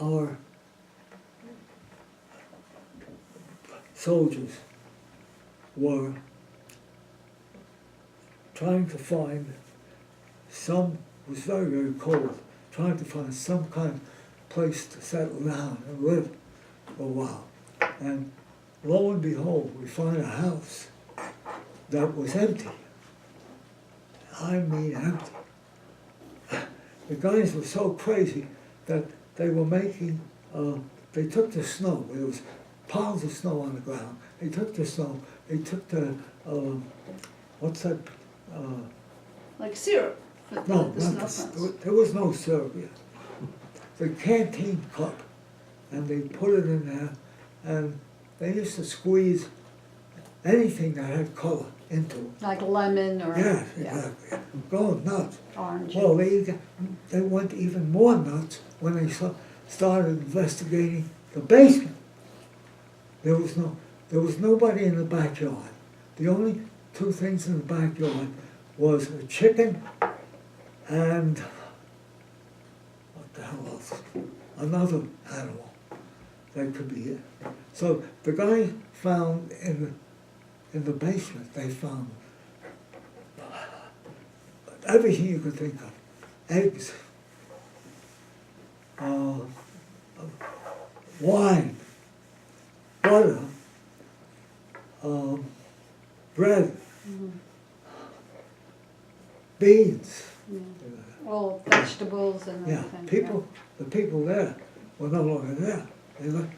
Speaker 2: our soldiers were trying to find some, it was very, very cold, trying to find some kind of place to settle down and live for a while. And lo and behold, we find a house that was empty. I mean empty. The guys were so crazy that they were making, they took the snow, there was piles of snow on the ground. They took the snow, they took the, what's that,
Speaker 3: Like syrup for
Speaker 2: no,
Speaker 3: the
Speaker 2: not
Speaker 3: snow
Speaker 2: the,
Speaker 3: fronts.
Speaker 2: there was no syrup yet. The canteen cup, and they put it in there, and they used to squeeze anything that had color into it.
Speaker 1: Like lemon or,
Speaker 2: Yeah, exactly. Going nuts.
Speaker 1: orange.
Speaker 2: Well, they went even more nuts when they started investigating the basement. There was nobody in the backyard. The only two things in the backyard was a chicken and what the hell else? Another animal that could be it. So the guy found in the basement, they found everything you could think of. Eggs, wine, butter, bread, beans.
Speaker 1: All vegetables and
Speaker 2: Yeah,
Speaker 1: everything.
Speaker 2: the people there were no longer there. They left.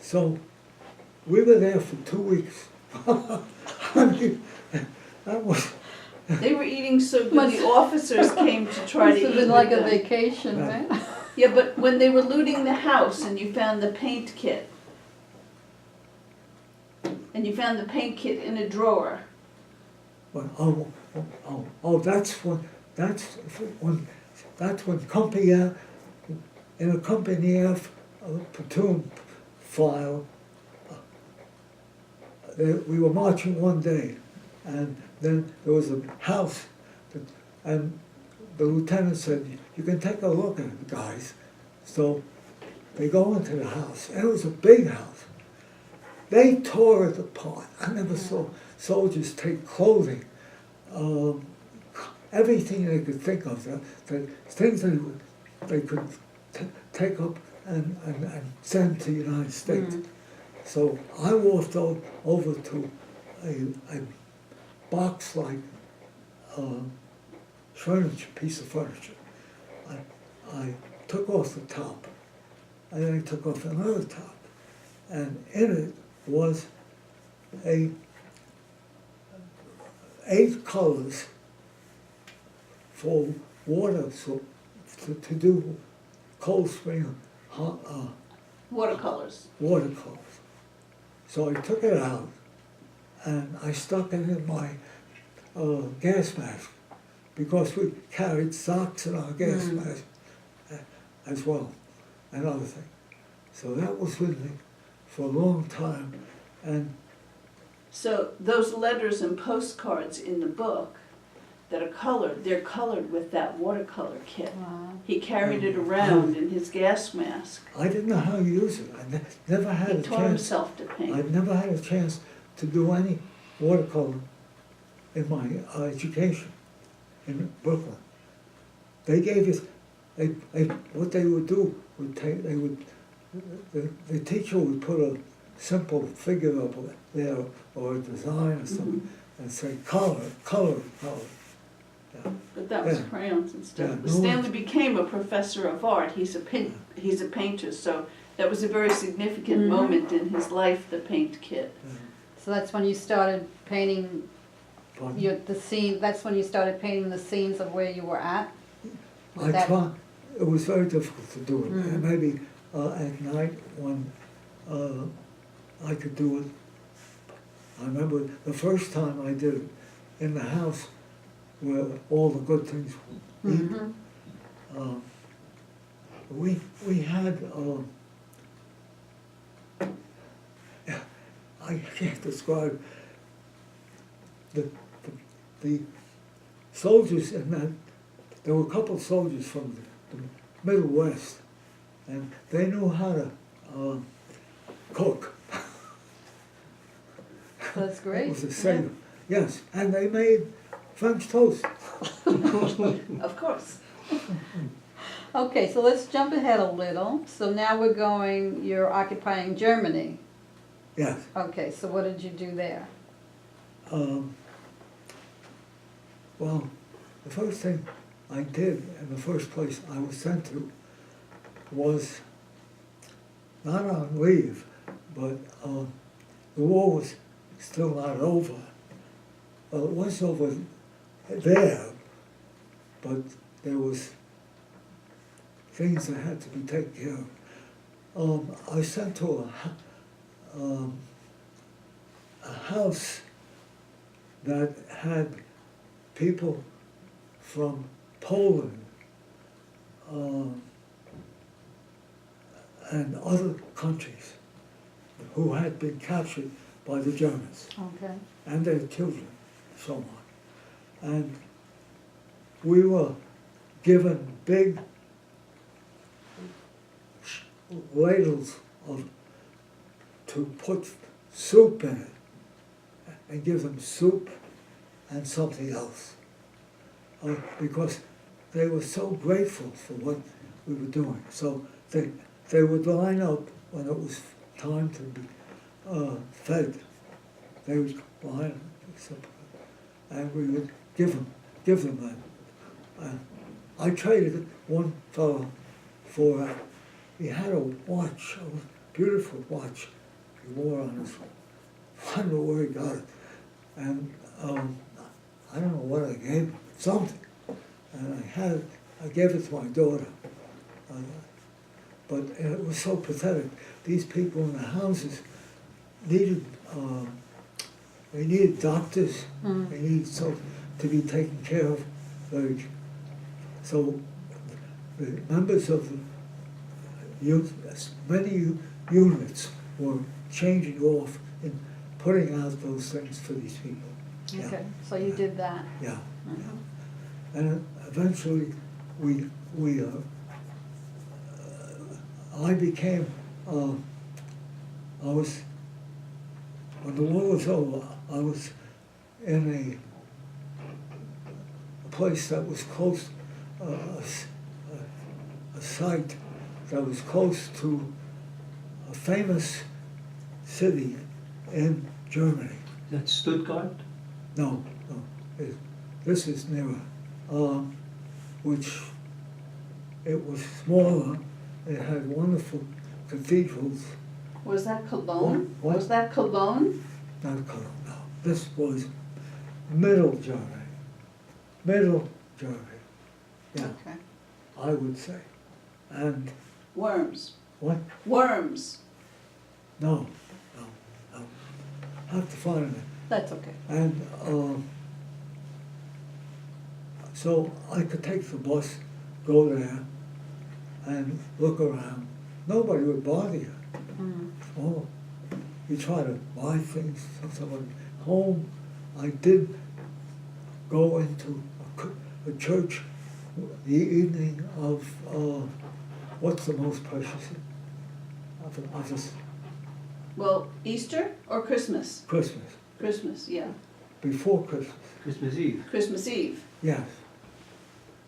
Speaker 2: So we were there for 2 weeks. I mean, that was,
Speaker 3: They were eating so good,
Speaker 1: Must-
Speaker 3: the officers came to try to
Speaker 1: Must
Speaker 3: eat
Speaker 1: have been
Speaker 3: with
Speaker 1: like a
Speaker 3: them.
Speaker 1: vacation,
Speaker 2: Right.
Speaker 1: right?
Speaker 3: Yeah, but when they were looting the house and you found the paint kit, and you found the paint kit in a drawer,
Speaker 2: that's when Company F, in a Company F platoon file, we were marching one day, and then there was a house, and the lieutenant said, "You can take a look at it, guys." So they go into the house, and it was a big house. they tore it apart. I never saw soldiers take clothing, um, everything they could think of, the things they could take up and send to the United States. So I walked over to a box-like piece of furniture. I took off the top, and then I took off another top, and in it was 8 colors for water, so to do Cold Spring
Speaker 3: Watercolors.
Speaker 2: watercolors. So I took it out and I stuck it in my gas mask, because we carried socks in our gas mask as well, and other things. So that was with me for a long time, and
Speaker 3: So those letters and postcards in the book that are colored, they're colored with that watercolor kit.
Speaker 1: Wow.
Speaker 3: He carried it around in his gas mask.
Speaker 2: I didn't know how to use it. I never had
Speaker 3: He
Speaker 2: a
Speaker 3: taught
Speaker 2: chance.
Speaker 3: himself to paint.
Speaker 2: I'd never had a chance to do any watercolor in my education in Brooklyn. They gave us, what they would do would take, the teacher would put a simple figure up there or a design or something and say color. Yeah.
Speaker 3: But that was
Speaker 2: Yeah.
Speaker 3: crayons and stuff.
Speaker 2: Yeah,
Speaker 3: But
Speaker 2: no
Speaker 3: Stanley
Speaker 2: one-
Speaker 3: became a professor of art. He's a painter, so that was a very significant moment in his life, the paint kit.
Speaker 1: So that's when you started painting
Speaker 2: Pardon?
Speaker 1: the scene, that's when you started painting the scenes of where you were at?
Speaker 2: I
Speaker 1: That-
Speaker 2: tried, it was very difficult to do it.
Speaker 1: Mm.
Speaker 2: And maybe at night when I could do it. I remember the first time I did it in the house where all the good things were eaten. We had, I can't describe the soldiers in that. There were a couple of soldiers from the Middle West, and they knew how to cook.
Speaker 1: That's
Speaker 2: It
Speaker 1: great.
Speaker 2: was a saver. Yes, and they made French toast.
Speaker 3: Of course.
Speaker 1: Okay, so let's jump ahead a little. So now you're occupying Germany.
Speaker 2: Yes.
Speaker 1: Okay, so what did you do there?
Speaker 2: Well, the first thing I did in the first place I was sent to was not on leave, but the war was still not over. Well, it was over there, but there was things that had to be taken care of. I was sent to a house that had people from Poland and other countries who had been captured by the Germans,
Speaker 1: Okay.
Speaker 2: and their children, so on. And we were given big ladles to put soup in it, and give them soup and something else. Because they were so grateful for what we were doing. So they would line up when it was time to be fed. They would line up, and we would give them that. I traded one fellow for, he had a watch, a beautiful watch he wore on his, I don't know where he got it. And I don't know what I gave him, something. And I gave it to my daughter. But it was so pathetic. These people in the houses needed, they needed doctors, they needed to be taken care of. So the members of the many units were changing off and putting out those things for these people. Yeah.
Speaker 1: Okay, so you did that.
Speaker 2: Yeah, yeah. And eventually I became, I was when the war was over, I was in a place that was close, a site that was close to a famous city in Germany.
Speaker 4: Is that Stuttgart?
Speaker 2: No, no, this is nearer, which it was smaller. It had wonderful cathedrals.
Speaker 3: Was that Cologne?
Speaker 2: What?
Speaker 3: Was that Cologne?
Speaker 2: Not Cologne, no. This was middle Germany. Middle Germany, yeah,
Speaker 3: Okay.
Speaker 2: I would say. And
Speaker 3: Worms.
Speaker 2: what?
Speaker 3: Worms.
Speaker 2: No, no, no. I have to find it.
Speaker 1: That's okay.
Speaker 2: And so I could take the bus, go there, and look around. Nobody would bother you.
Speaker 1: Mm.
Speaker 2: Oh, you try to buy things from someone home. I did go into a church the evening of what's the most precious? Of this
Speaker 3: Well, Easter or Christmas?
Speaker 2: Christmas,
Speaker 3: Christmas, yeah.
Speaker 2: before Christmas,
Speaker 4: Christmas Eve.
Speaker 3: Christmas Eve.
Speaker 2: yes.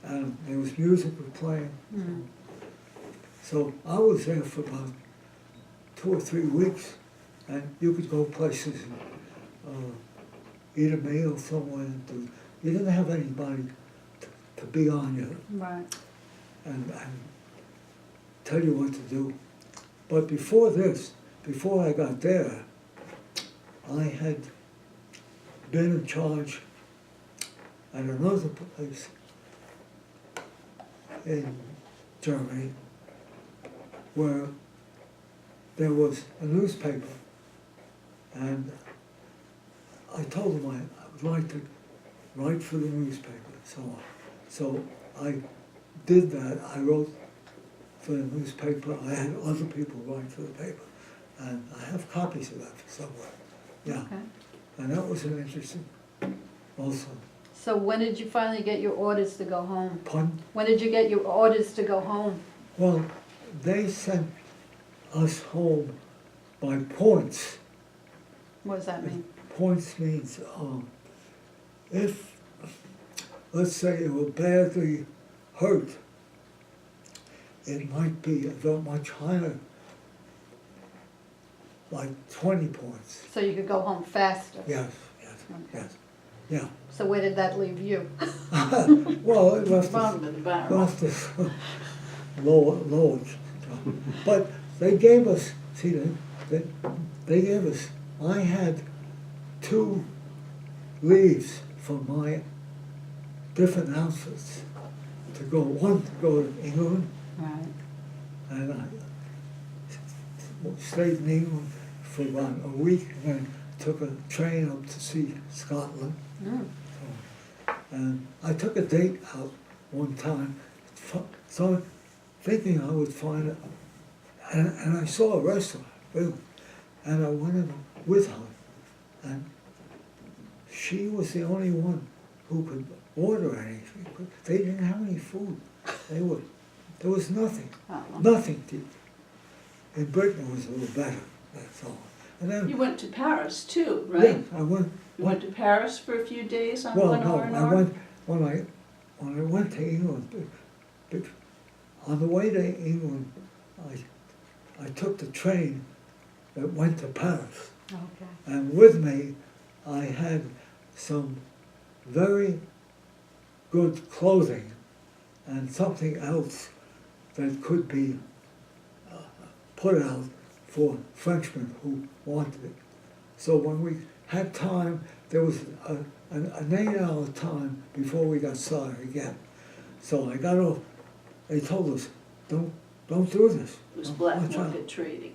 Speaker 2: And there was music playing.
Speaker 1: Mm.
Speaker 2: So I was there for about 2 or 3 weeks, and you could go places and eat a meal somewhere. You didn't have anybody to be on you
Speaker 1: Right.
Speaker 2: and tell you what to do. But before this, before I got there, I had been in charge at another place in Germany where there was a newspaper, and I told them I would like to write for the newspaper and so on. So I did that. I wrote for the newspaper. I had other people write for the paper, and I have copies of that somewhere. Yeah,
Speaker 1: Okay.
Speaker 2: and that was an interesting also.
Speaker 1: So when did you finally get your orders to go home?
Speaker 2: Pun.
Speaker 1: When did you get your orders to go home?
Speaker 2: Well, they sent us home by points.
Speaker 1: What does that mean?
Speaker 2: Points means if, let's say, you were badly hurt, it might be a much higher, like 20 points.
Speaker 1: So you could go home faster?
Speaker 2: Yes, yes,
Speaker 1: Okay.
Speaker 2: yes, yeah.
Speaker 1: So where did that leave you?
Speaker 2: Well, it left us,
Speaker 3: Bottom of the barrel.
Speaker 2: left us lower. But they gave us, see, they gave us, I had 2 leaves for my different outfits to go, one to go to England,
Speaker 1: Right.
Speaker 2: and I stayed in England for about a week, and then took a train up to see Scotland.
Speaker 1: Mm.
Speaker 2: And I took a date out one time, so thinking I would find it, and I saw a restaurant, really, and I went in with her, and she was the only one who could order anything. They didn't have any food. There was nothing,
Speaker 1: Oh.
Speaker 2: nothing to eat. In Britain it was a little better, that's all. And then,
Speaker 3: You went to Paris too,
Speaker 2: yeah,
Speaker 3: right?
Speaker 2: I went.
Speaker 3: You went to Paris for a few days on
Speaker 2: Well,
Speaker 3: one
Speaker 2: no,
Speaker 3: R&R?
Speaker 2: I went, when I went to England, on the way to England, I took the train that went to Paris.
Speaker 1: Okay.
Speaker 2: And with me, I had some very good clothing and something else that could be put out for Frenchmen who wanted it. So when we had time, there was an 8-hour time before we got started again. So I got off, they told us, don't do this.
Speaker 3: It was
Speaker 2: Don't
Speaker 3: black
Speaker 2: watch out."
Speaker 3: market trading.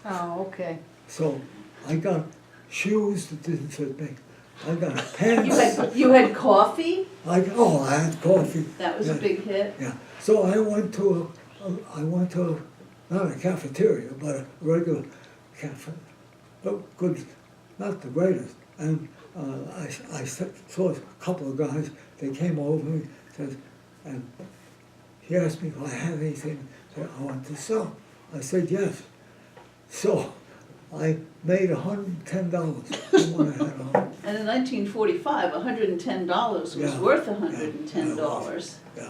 Speaker 1: Oh, okay.
Speaker 2: So I got shoes that didn't fit me. I got pants.
Speaker 3: You had coffee?
Speaker 2: I had coffee.
Speaker 3: That was a
Speaker 2: Yeah.
Speaker 3: big hit.
Speaker 2: Yeah, so I went to not a cafeteria, but a regular cafe, but good, not the greatest. And I saw a couple of guys, they came over me, said, and he asked me if I had anything that I wanted to sell. I said yes. So I made $110 when I had home.
Speaker 3: And in 1945, $110 was
Speaker 2: Yeah.
Speaker 3: worth
Speaker 2: Yeah,
Speaker 3: $110.
Speaker 2: Yeah.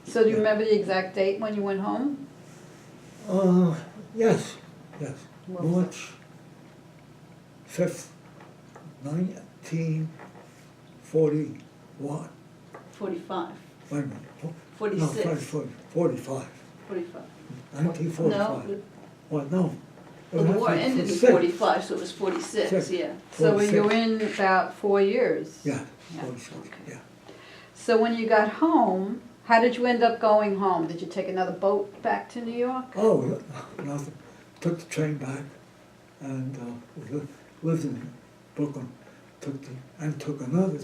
Speaker 1: So do you remember the exact date when you went home?
Speaker 2: Yes, yes.
Speaker 1: What was it?
Speaker 2: March 5th, 1941.
Speaker 3: 45,
Speaker 2: Wait a minute. No,
Speaker 3: 46,
Speaker 2: 45.
Speaker 3: 45.
Speaker 2: 1945.
Speaker 3: No,
Speaker 2: What, no.
Speaker 3: well, the war ended in 45, so it was 46,
Speaker 2: Six.
Speaker 3: yeah.
Speaker 1: So you were
Speaker 2: 46.
Speaker 1: in about 4 years?
Speaker 2: Yeah,
Speaker 1: Yeah,
Speaker 2: 46,
Speaker 1: okay.
Speaker 2: yeah.
Speaker 1: So when you got home, how did you end up going home? Did you take another boat back to New York?
Speaker 2: Oh, nothing. Took the train back and lived in Brooklyn. Took another.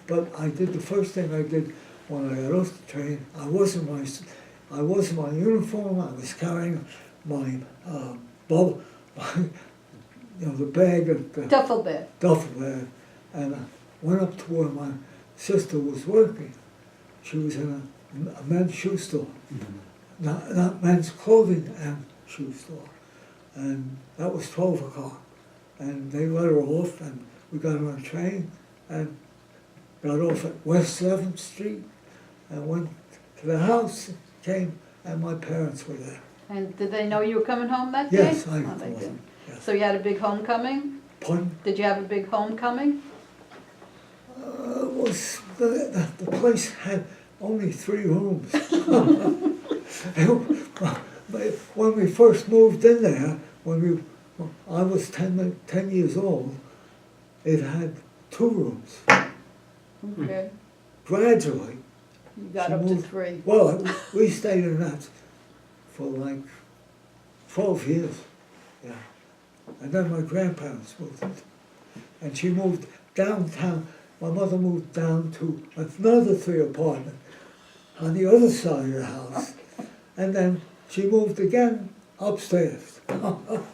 Speaker 2: But I did the first thing I did when I got off the train. I wasn't my uniform. I was carrying my bubble, the bag of the
Speaker 1: Duffel bag.
Speaker 2: duffel bag, and I went up to where my sister was working. She was in a men's shoe store, not men's clothing and shoe store. And that was 12 o'clock. And they let her off, and we got on a train and got off at West 7th Street and went to the house, came, and my parents were there.
Speaker 1: And did they know you were coming home that day?
Speaker 2: Yes, I
Speaker 1: Oh, they
Speaker 2: was.
Speaker 1: did.
Speaker 2: Yes.
Speaker 1: So you had a big homecoming?
Speaker 2: Pardon?
Speaker 1: Did you have a big homecoming?
Speaker 2: The place had only 3 rooms. When we first moved in there, I was 10 years old, it had 2 rooms.
Speaker 1: Okay.
Speaker 2: Gradually,
Speaker 1: You got
Speaker 2: She
Speaker 1: up to
Speaker 2: moved-
Speaker 1: 3.
Speaker 2: well, we stayed in that for like 12 years, yeah. And then my grandparents moved in. And she moved downtown, my mother moved down to another 3 apartment on the other side of the house. And then she moved again upstairs.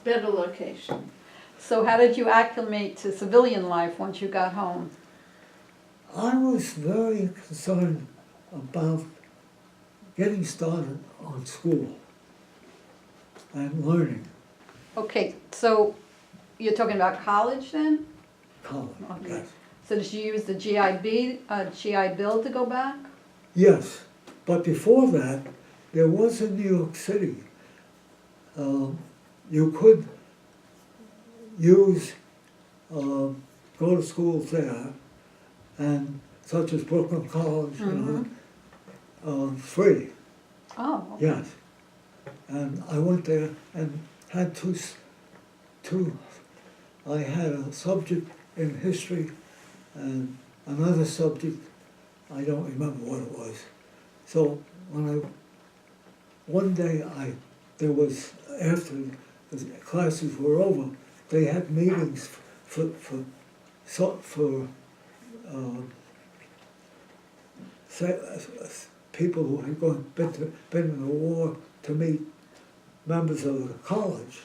Speaker 3: Better location.
Speaker 1: So how did you acclimate to civilian life once you got home?
Speaker 2: I was very concerned about getting started on school and learning
Speaker 1: Okay, so you're talking about college then?
Speaker 2: college.
Speaker 1: Okay.
Speaker 2: Yes.
Speaker 1: So did you use the GI Bill to go back?
Speaker 2: Yes, but before that, there was in New York City, you could use, go to schools there, and such as Brooklyn College, free,
Speaker 1: Oh, okay.
Speaker 2: yes. And I went there and had I had a subject in history and another subject, I don't remember what it was. So one day there was, after the classes were over, they had meetings for people who had been in the war to meet members of the college,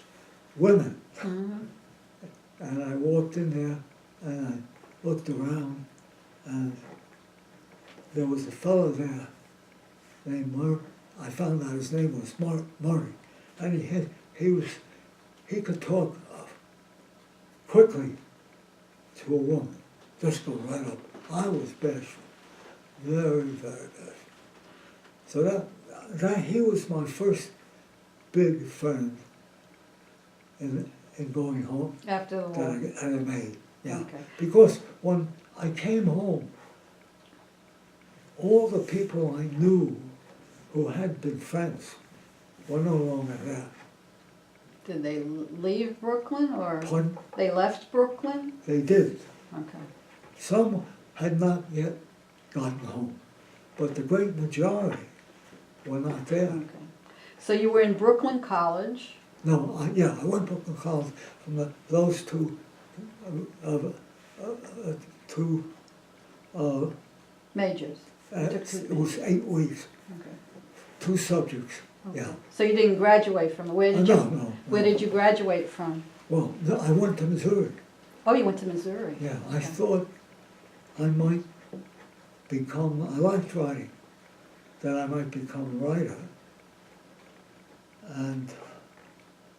Speaker 2: women.
Speaker 1: Mhm.
Speaker 2: And I walked in there and I looked around and there was a fellow there named Murray. I found out his name was Murray. And he could talk quickly to a woman, just go right up. I was bashful, very, very bashful. So that he was my first big friend in going home
Speaker 1: After the war.
Speaker 2: that I made. Yeah.
Speaker 1: Okay.
Speaker 2: Because when I came home, all the people I knew who had been friends were no longer there.
Speaker 1: Did they leave Brooklyn or
Speaker 2: Pardon?
Speaker 1: they left Brooklyn?
Speaker 2: They did.
Speaker 1: Okay.
Speaker 2: Some had not yet gotten home, but the great majority were not there.
Speaker 1: Okay. So you were in Brooklyn College.
Speaker 2: No, I went to Brooklyn College from those two
Speaker 1: Majors. You took two
Speaker 2: it was 8 weeks,
Speaker 1: Okay.
Speaker 2: 2 subjects,
Speaker 1: Okay.
Speaker 2: yeah.
Speaker 1: So you didn't graduate from it. Where did
Speaker 2: No.
Speaker 1: Where did you graduate from?
Speaker 2: Well, I went to Missouri.
Speaker 1: Oh, you went to Missouri.
Speaker 2: Yeah, I
Speaker 1: Okay.
Speaker 2: thought I might I liked writing, that I might become a writer. And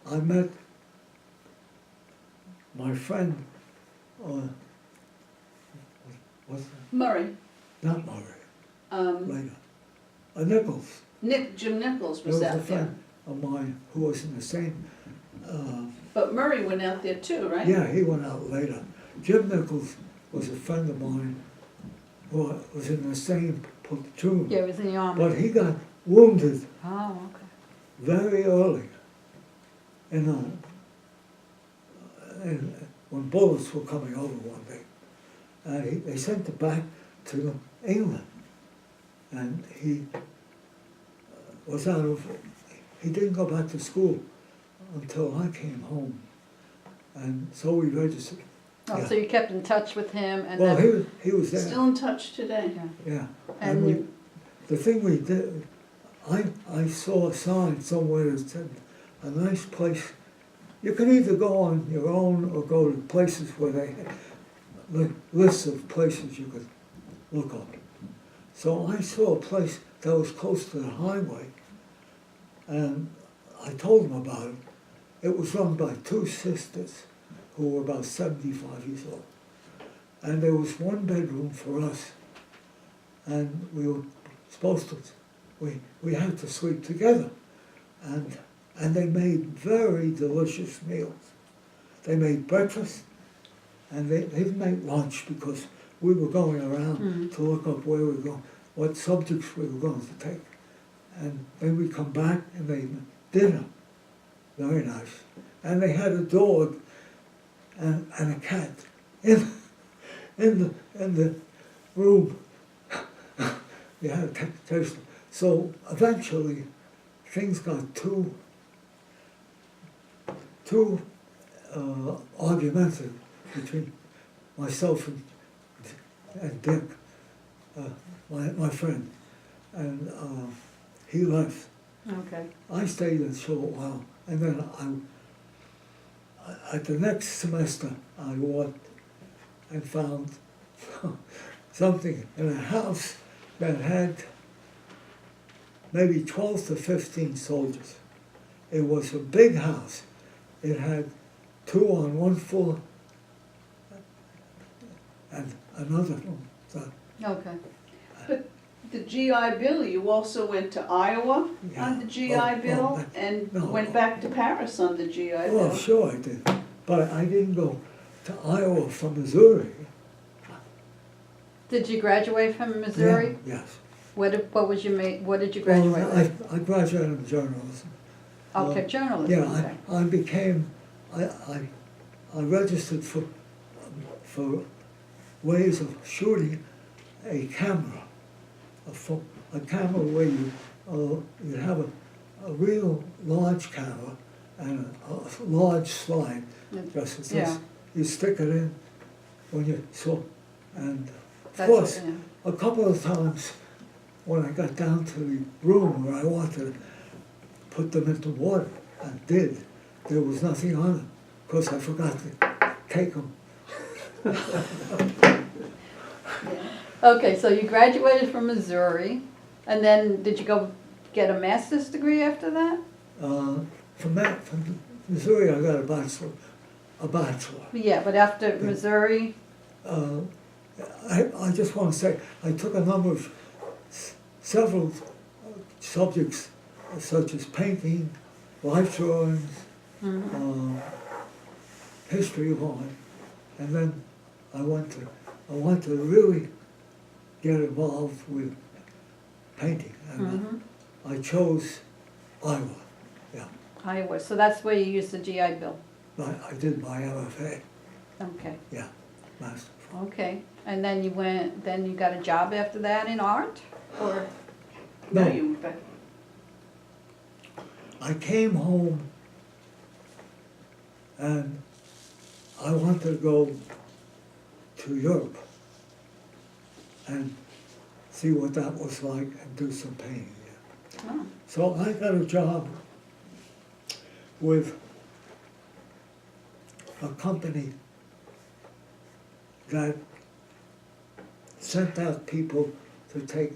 Speaker 2: I met my friend, was
Speaker 3: Murray,
Speaker 2: not Murray, later, Nichols.
Speaker 3: Jim Nichols
Speaker 2: There
Speaker 3: was
Speaker 2: was a
Speaker 3: out there.
Speaker 2: friend of mine who was in the same,
Speaker 3: But Murray went out there too, right?
Speaker 2: yeah, he went out later. Jim Nichols was a friend of mine who was in the same platoon.
Speaker 1: Yeah, it was in the army.
Speaker 2: But he got wounded
Speaker 1: Oh, okay.
Speaker 2: very early, when bullets were coming over one day. And they sent him back to England. And he was he didn't go back to school until I came home. And so we registered.
Speaker 1: Oh,
Speaker 2: Yeah.
Speaker 1: so you kept in touch with him and
Speaker 2: Well,
Speaker 1: then,
Speaker 2: he was there.
Speaker 3: Still in touch today.
Speaker 1: yeah.
Speaker 2: Yeah.
Speaker 1: And
Speaker 2: we,
Speaker 1: you-
Speaker 2: the thing we did, I saw a sign somewhere that said, a nice place. You can either go on your own or go to places where they have lists of places you could look up. So I saw a place that was close to the highway, and I told them about it. It was run by two sisters who were about 75 years old. And there was one bedroom for us, and we were supposed to, we had to sleep together. And they made very delicious meals. They made breakfast, and they didn't make lunch because we were going around to look up where we were going, what subjects we were going to take. And then we come back and they dinner, very nice. And they had a dog and a cat in the room. You had a taste. So eventually, things got too argumentative between myself and Dick, my friend, and he left.
Speaker 1: Okay.
Speaker 2: I stayed a short while, and then at the next semester, I walked and found something in a house that had maybe 12 to 15 soldiers. It was a big house. It had 2 on one floor and another room. So,
Speaker 1: Okay.
Speaker 3: But the GI Bill, you also went to Iowa
Speaker 2: Yeah.
Speaker 3: on the GI
Speaker 2: Oh,
Speaker 3: Bill
Speaker 2: oh,
Speaker 3: and
Speaker 2: no.
Speaker 3: went back to Paris on the GI
Speaker 2: well,
Speaker 3: Bill.
Speaker 2: sure I did, but I didn't go to Iowa from Missouri.
Speaker 1: Did you graduate from Missouri?
Speaker 2: Yeah, yes.
Speaker 1: What was your what did you
Speaker 2: Well,
Speaker 1: graduate with?
Speaker 2: I graduated in journalism.
Speaker 1: Okay, journalism.
Speaker 2: Yeah,
Speaker 1: Okay.
Speaker 2: I became, I registered for ways of shooting a camera, a camera where you have a real large camera and a large slide, just as
Speaker 1: Yeah.
Speaker 2: this. You stick it in when you saw, and of
Speaker 1: That's
Speaker 2: course,
Speaker 1: what- yeah.
Speaker 2: a couple of times when I got down to the room where I wanted to put them into water, I did. There was nothing on them, because I forgot to take them.
Speaker 1: Okay, so you graduated from Missouri, and then did you go get a master's degree after that?
Speaker 2: From Missouri, I got a bachelor.
Speaker 1: Yeah, but after Missouri,
Speaker 2: I just want to say, I took a number of, several subjects, such as painting, life drawings, history of art, and then I want to really get involved with painting, and I chose Iowa. Yeah,
Speaker 1: Iowa. So that's where you used the GI Bill.
Speaker 2: I did my MFA.
Speaker 1: Okay.
Speaker 2: Yeah, master.
Speaker 1: Okay. And then you went. Then you got a job after that in art, or
Speaker 3: No,
Speaker 2: No,
Speaker 3: you went back.
Speaker 2: I came home and I wanted to go to Europe and see what that was like and do some painting there.
Speaker 1: oh,
Speaker 2: So I got a job with a company that sent out people to take,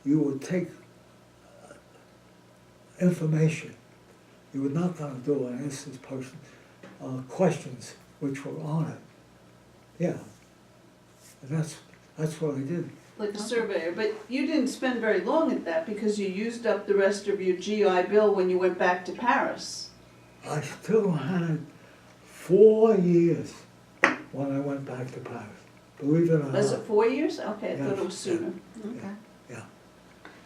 Speaker 2: you would take information. You would knock on the door and ask this person questions which were on it. Yeah. And that's what I did.
Speaker 3: Like a surveyor, but you didn't spend very long at that because you used up the rest of your GI Bill when you went back to Paris.
Speaker 2: I still had 4 years when I went back to Paris, believe it or not.
Speaker 3: Was it 4 years? Okay, I thought it
Speaker 2: Yes,
Speaker 3: was sooner.
Speaker 1: Okay.
Speaker 2: Yeah.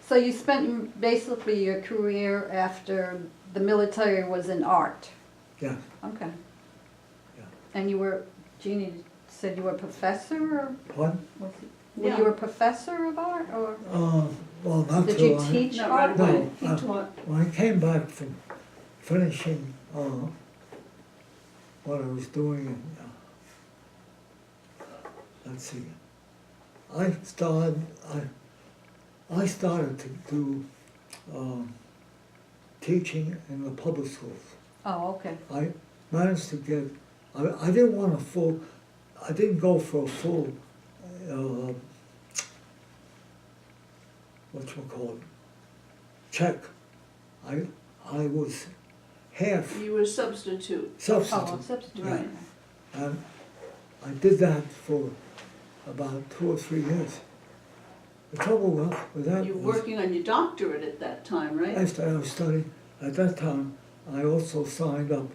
Speaker 1: So you spent basically your career after the military was in art?
Speaker 2: Yeah.
Speaker 1: Okay.
Speaker 2: Yeah.
Speaker 1: And you were, Jeannie said you were a professor, or
Speaker 2: Pardon?
Speaker 1: were you a professor of art, or
Speaker 2: Well, not
Speaker 1: did
Speaker 2: till
Speaker 1: you
Speaker 2: I-
Speaker 1: teach
Speaker 3: Not right
Speaker 1: art?
Speaker 3: away.
Speaker 2: No,
Speaker 3: He taught.
Speaker 2: when I came back from finishing what I was doing in, let's see, I started to do teaching in the public schools.
Speaker 1: Oh, okay.
Speaker 2: I managed to get, I didn't want a full, I didn't go for a full, whatchamacallit, check. I was half
Speaker 3: You were a substitute.
Speaker 2: substitute.
Speaker 1: Oh, substitute.
Speaker 3: Right.
Speaker 2: And I did that for about 2 or 3 years. The trouble with that
Speaker 3: You were
Speaker 2: was,
Speaker 3: working on your doctorate at that time, right?
Speaker 2: after I was studying, at that time, I also signed up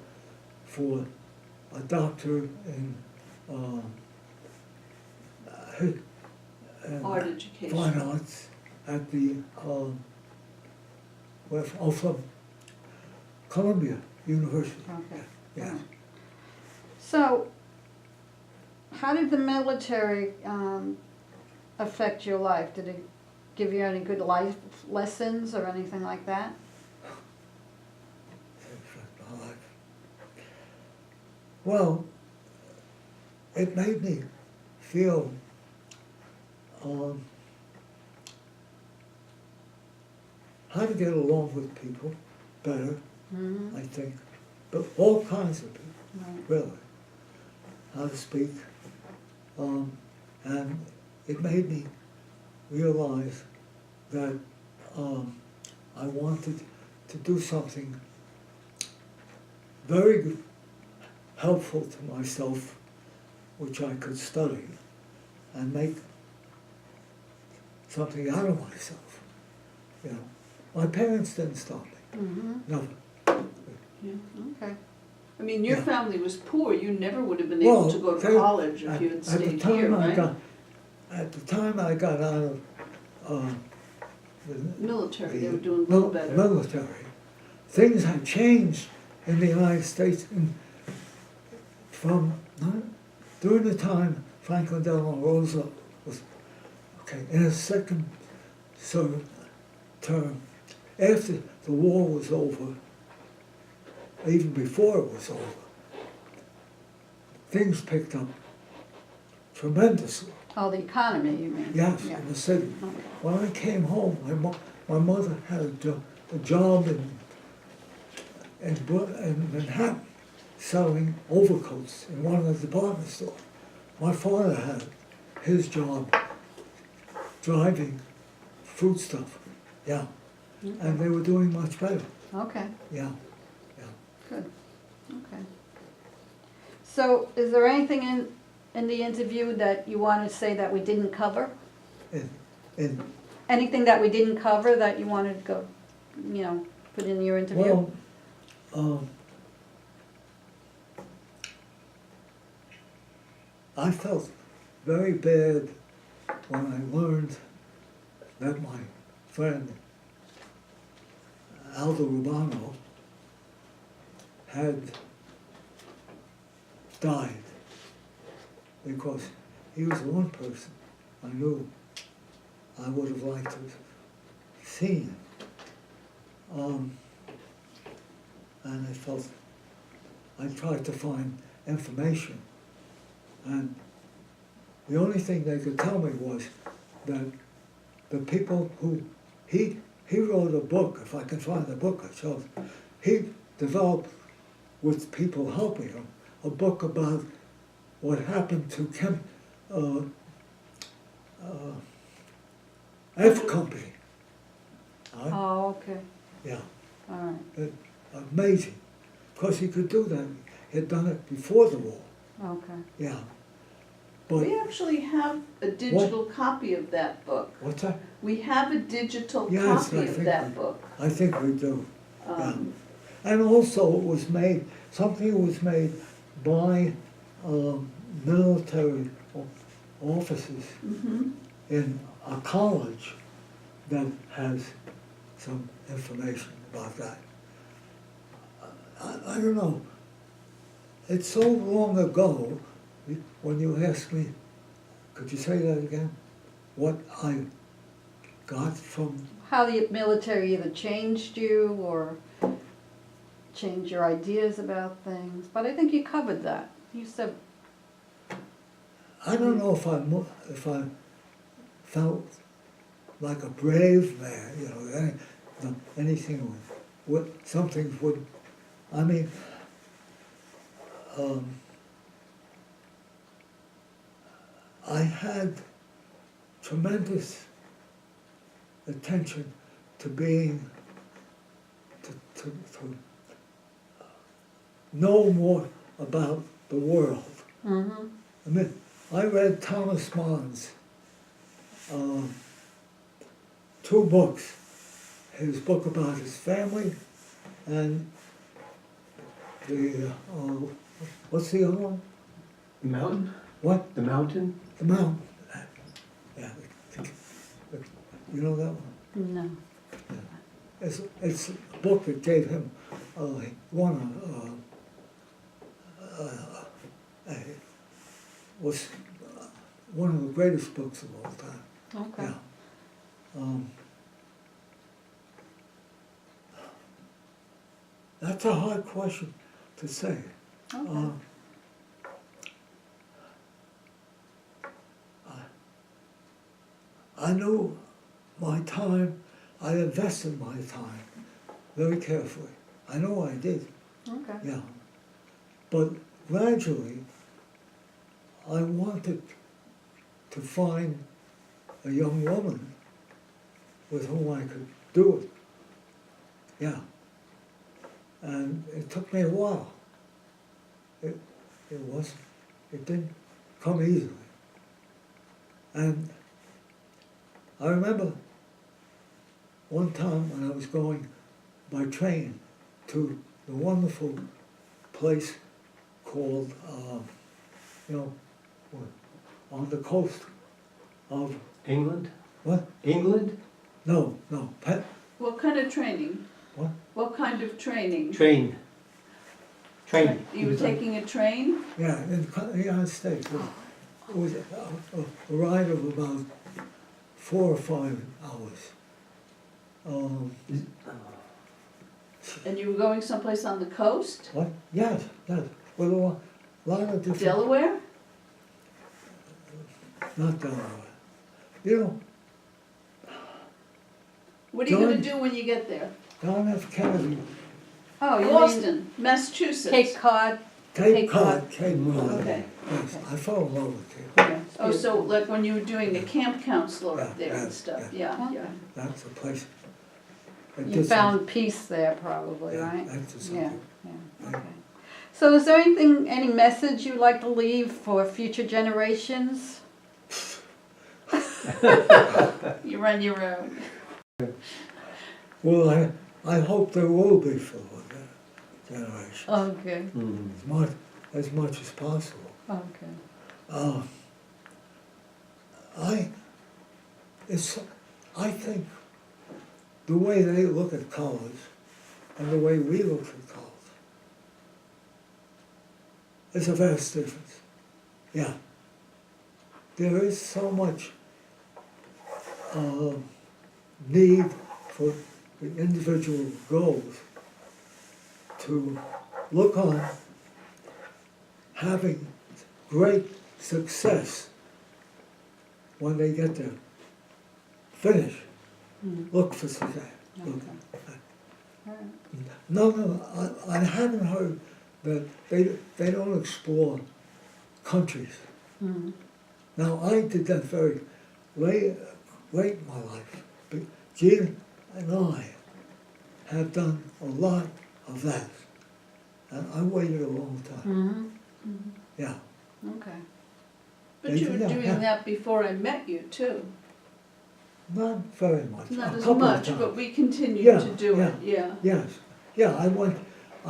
Speaker 2: for a doctor in
Speaker 3: Art education.
Speaker 2: fine arts at the from Columbia University.
Speaker 1: Okay.
Speaker 2: Yeah.
Speaker 1: So, how did the military affect your life? Did it give you any good life lessons or anything like that?
Speaker 2: My life. Well, it made me feel how to get along with people better,
Speaker 1: Mm-hmm.
Speaker 2: I think, but all kinds of people,
Speaker 1: Right.
Speaker 2: really, how to speak. And it made me realize that I wanted to do something very good, helpful to myself, which I could study and make something out of myself. You know, my parents didn't stop me.
Speaker 1: Mm-hmm.
Speaker 2: Never.
Speaker 3: Yeah.
Speaker 1: Okay.
Speaker 3: I mean, your
Speaker 2: Yeah.
Speaker 3: family was poor. You never would have been able to go to college if you had stayed here, right?
Speaker 2: At the time I got out of the
Speaker 3: Military, they were doing a little better.
Speaker 2: military, things had changed in the United States during the time Franklin Delano Roosevelt was in his second term. After the war was over, even before it was over, things picked up tremendously.
Speaker 1: Oh, the economy, you mean?
Speaker 2: Yes,
Speaker 1: Yeah.
Speaker 2: in the city.
Speaker 1: Okay.
Speaker 2: When I came home, my mother had a job in Manhattan, selling overcoats in one of the department stores. My father had his job driving foodstuff, yeah, and they were doing much better,
Speaker 1: Okay,
Speaker 2: yeah.
Speaker 1: good. Okay. So, is there anything in the interview that you want to say that we didn't cover?
Speaker 2: And
Speaker 1: Anything that we didn't cover that you wanted to go, put in your interview?
Speaker 2: well, I felt very bad when I learned that my friend Aldo Rubano had died, because he was the one person I knew I would have liked to have seen. And I tried to find information, and the only thing they could tell me was that the people who, he wrote a book, if I can find the book, I shall, he developed, with people helping him, a book about what happened to F Company.
Speaker 1: Oh, okay,
Speaker 2: Yeah.
Speaker 1: all right.
Speaker 2: Amazing, because he could do that. He had done it before the war,
Speaker 1: Okay.
Speaker 2: yeah. But,
Speaker 3: We actually have a digital copy of that book.
Speaker 2: what's that?
Speaker 3: We have a digital
Speaker 2: Yes,
Speaker 3: copy
Speaker 2: I
Speaker 3: of
Speaker 2: think
Speaker 3: that
Speaker 2: we-
Speaker 3: book.
Speaker 2: I think we do.
Speaker 3: Um,
Speaker 2: And also it was made, something was made by military officers
Speaker 3: mhm.
Speaker 2: in a college that has some information about that. I don't know. It's so long ago, when you asked me, could you say that again? What I got from,
Speaker 1: How the military either changed you or changed your ideas about things, but I think you covered that. You said,
Speaker 2: I don't know if I felt like a brave man, you know, anything would, some things would, I mean, I had tremendous attention to being, to know more about the world.
Speaker 1: mm-hmm,
Speaker 2: I mean, I read Thomas Mann's 2 books, his book about his family and the, what's the other one?
Speaker 4: The mountain?
Speaker 2: What?
Speaker 4: The mountain?
Speaker 2: The Mountain. Yeah, you know that one?
Speaker 1: no.
Speaker 2: It's a book that gave him, was one of the greatest books of all time.
Speaker 1: Okay.
Speaker 2: Yeah. That's a hard question to say.
Speaker 1: Okay.
Speaker 2: I knew my time, I invested my time very carefully. I know I did,
Speaker 1: Okay.
Speaker 2: yeah. But gradually, I wanted to find a young woman with whom I could do it. Yeah. And it took me a while. It didn't come easily. And I remember one time when I was going by train to the wonderful place called, on the coast of,
Speaker 4: England?
Speaker 2: what?
Speaker 4: England?
Speaker 2: No,
Speaker 3: What kind of training?
Speaker 2: what?
Speaker 3: What kind of training?
Speaker 4: Train. Train.
Speaker 3: You were taking a train?
Speaker 2: Yeah, in the United States. It was a ride of about 4 or 5 hours.
Speaker 3: And you were going someplace on the coast?
Speaker 2: What? Yes. With a lot of different.
Speaker 3: Delaware?
Speaker 2: Not Delaware. You know,
Speaker 3: What are you gonna
Speaker 2: John-
Speaker 3: do when you get there?
Speaker 2: John F. Kennedy,
Speaker 1: Oh, you mean
Speaker 3: Boston, Massachusetts.
Speaker 1: Cape Cod?
Speaker 2: Cape Cod.
Speaker 3: Okay.
Speaker 2: Yes, I fell in love with Cape Cod.
Speaker 1: Yeah.
Speaker 3: Oh, so like when you were doing the camp counselor up
Speaker 2: Yeah,
Speaker 3: there and
Speaker 2: yeah,
Speaker 3: stuff,
Speaker 2: yeah.
Speaker 3: yeah.
Speaker 2: That's a place. that
Speaker 1: You
Speaker 2: did some-
Speaker 1: found peace there probably,
Speaker 2: yeah,
Speaker 1: right?
Speaker 2: That's just
Speaker 1: Yeah,
Speaker 2: something.
Speaker 1: yeah, okay. So is there anything, any message you'd like to leave for future generations?
Speaker 3: You run your own.
Speaker 2: Well, I hope there will be for the generation.
Speaker 1: Okay,
Speaker 4: Mm.
Speaker 2: As much as possible.
Speaker 1: okay.
Speaker 2: I think the way they look at colors and the way we look at colors is a vast difference. Yeah. There is so much need for the individual girls to look on having great success when they get there. Finish. Look for success. Look. No, I haven't heard that they don't explore countries.
Speaker 1: Mm.
Speaker 2: Now, I did that very late in my life. But Gina and I have done a lot of that. And I waited a long time.
Speaker 1: Mhm.
Speaker 2: yeah.
Speaker 1: Okay.
Speaker 3: But you were
Speaker 2: Yeah,
Speaker 3: doing
Speaker 2: yeah.
Speaker 3: that before I met you too.
Speaker 2: Not very much.
Speaker 3: Not
Speaker 2: A
Speaker 3: as
Speaker 2: couple of
Speaker 3: much,
Speaker 2: times.
Speaker 3: but we continued
Speaker 2: Yeah,
Speaker 3: to do it, yeah.
Speaker 2: Yes, yeah, I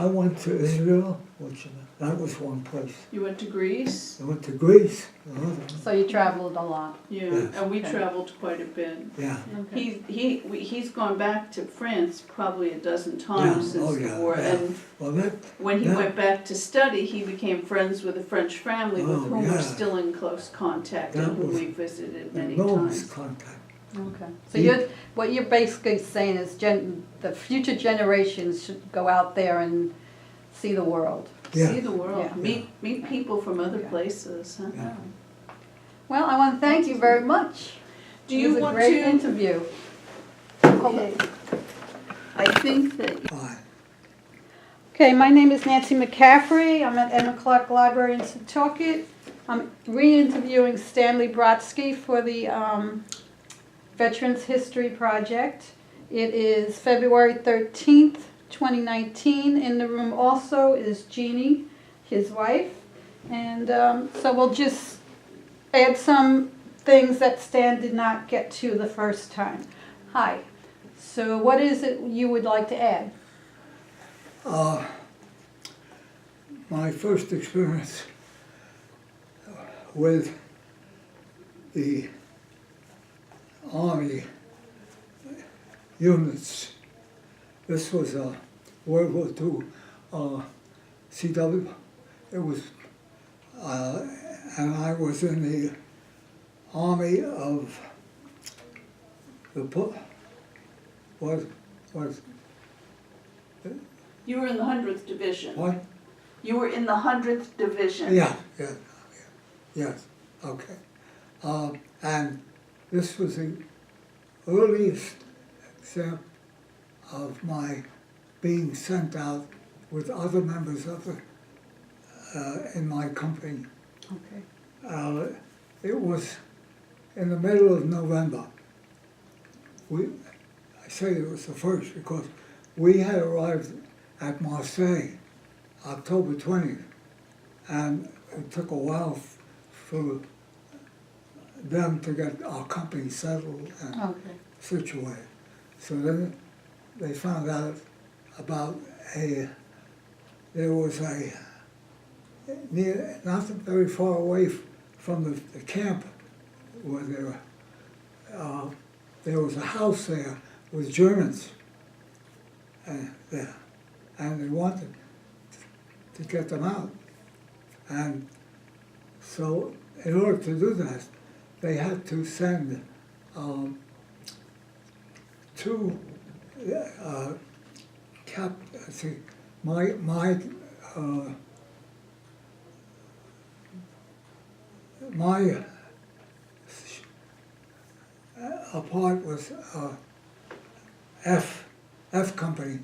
Speaker 2: went to Israel, which, that was one place.
Speaker 3: You went to Greece?
Speaker 2: I went to Greece, another one.
Speaker 1: So you traveled a lot?
Speaker 3: Yeah,
Speaker 2: Yes.
Speaker 3: and we
Speaker 1: Okay.
Speaker 3: traveled quite a bit.
Speaker 2: Yeah,
Speaker 1: Okay.
Speaker 3: He's gone back to France probably a dozen
Speaker 2: Yeah,
Speaker 3: times since
Speaker 2: oh,
Speaker 3: the
Speaker 2: yeah,
Speaker 3: war,
Speaker 2: yeah.
Speaker 3: and
Speaker 2: well, that,
Speaker 3: when he
Speaker 2: Yeah.
Speaker 3: went back to study, he became friends with a French family with
Speaker 2: Oh,
Speaker 3: whom we're
Speaker 2: yeah.
Speaker 3: still in close contact
Speaker 2: That
Speaker 3: and whom
Speaker 2: was
Speaker 3: we visited many
Speaker 2: enormous
Speaker 3: times.
Speaker 2: contact.
Speaker 1: Okay. So
Speaker 2: Yeah.
Speaker 1: what you're basically saying is the future generations should go out there and see the world.
Speaker 2: Yeah.
Speaker 3: See the world,
Speaker 1: Yeah.
Speaker 3: meet people from other
Speaker 1: Yeah.
Speaker 3: places, huh?
Speaker 2: Yeah.
Speaker 1: Well, I want to thank you very much.
Speaker 3: Do
Speaker 1: It
Speaker 3: you
Speaker 1: was a
Speaker 3: want
Speaker 1: great
Speaker 3: to,
Speaker 1: interview. Hold on.
Speaker 3: I think that,
Speaker 2: Fine.
Speaker 1: Okay, my name is Nancy McCaffrey. I'm at Emma Clark Library in Setauket. I'm re-interviewing Stanley Brodsky for the Veterans History Project. It is February 13th, 2019. In the room also is Jeannie, his wife. And so we'll just add some things that Stan did not get to the first time. Hi. So what is it you would like to add?
Speaker 2: My first experience with the Army units, this was a World War II CW. It was, and I was in the Army of the was
Speaker 3: you were in the 100th Division.
Speaker 2: what?
Speaker 3: You were in the 100th Division.
Speaker 2: Yeah, yes, okay. And this was the earliest example of my being sent out with other members of the, in my company.
Speaker 1: Okay.
Speaker 2: It was in the middle of November. I say it was the first because we had arrived at Marseille October 20th, and it took a while for them to get our company settled and
Speaker 1: Okay.
Speaker 2: situated. So then they found out about there was near, not very far away from the camp where they were, there was a house there with Germans there, and they wanted to get them out. And so in order to do that, they had to send two my part was F company,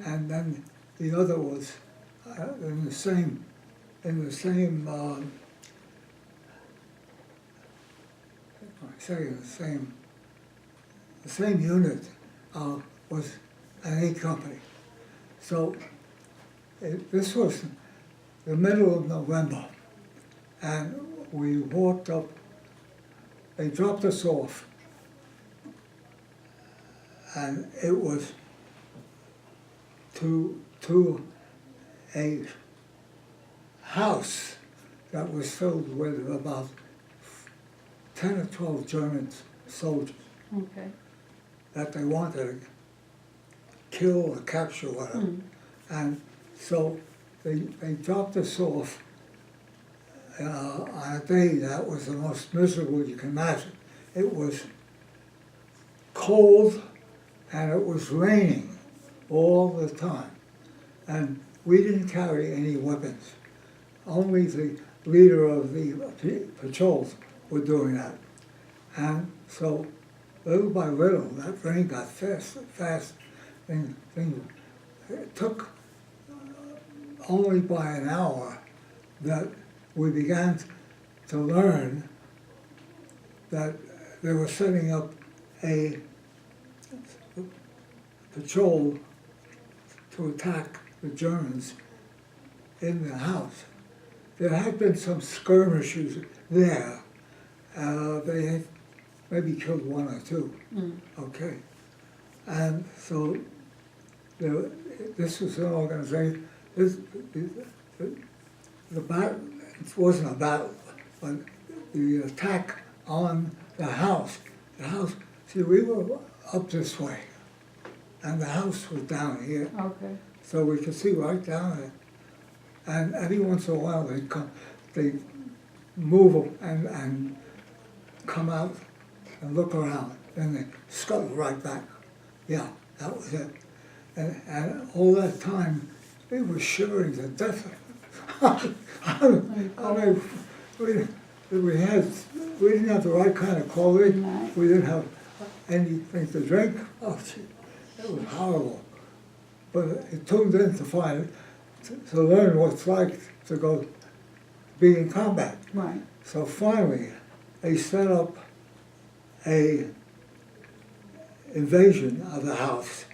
Speaker 2: and then the other was in the same the same unit was an A company. So this was the middle of November, and we walked up. They dropped us off, and it was to a house that was filled with about 10 or 12 German soldiers
Speaker 1: Okay.
Speaker 2: that they wanted to kill or capture, whatever. And so they dropped us off on a day that was the most miserable you can imagine. It was cold and it was raining all the time. And we didn't carry any weapons. Only the leader of the patrols were doing that. And so little by little, that rain got fast, and it took only by an hour that we began to learn that they were setting up a patrol to attack the Germans in the house. there had been some skirmishes there. They had maybe killed one or two. Okay. And so this was an organization, the battle, it wasn't a battle, but the attack on the house, see, we were up this way, and the house was down here,
Speaker 1: Okay.
Speaker 2: so we could see right down there. And every once in a while, they'd move and come out and look around, and they scuttled right back. Yeah, that was it. And all that time, we were shivering to death. I mean, we didn't have the right kind of clothing.
Speaker 1: No.
Speaker 2: We didn't have anything to drink. Oh, gee, it was horrible. But it tuned in to learn what it's like to be in combat.
Speaker 1: Right.
Speaker 2: So finally, they set up a invasion of the house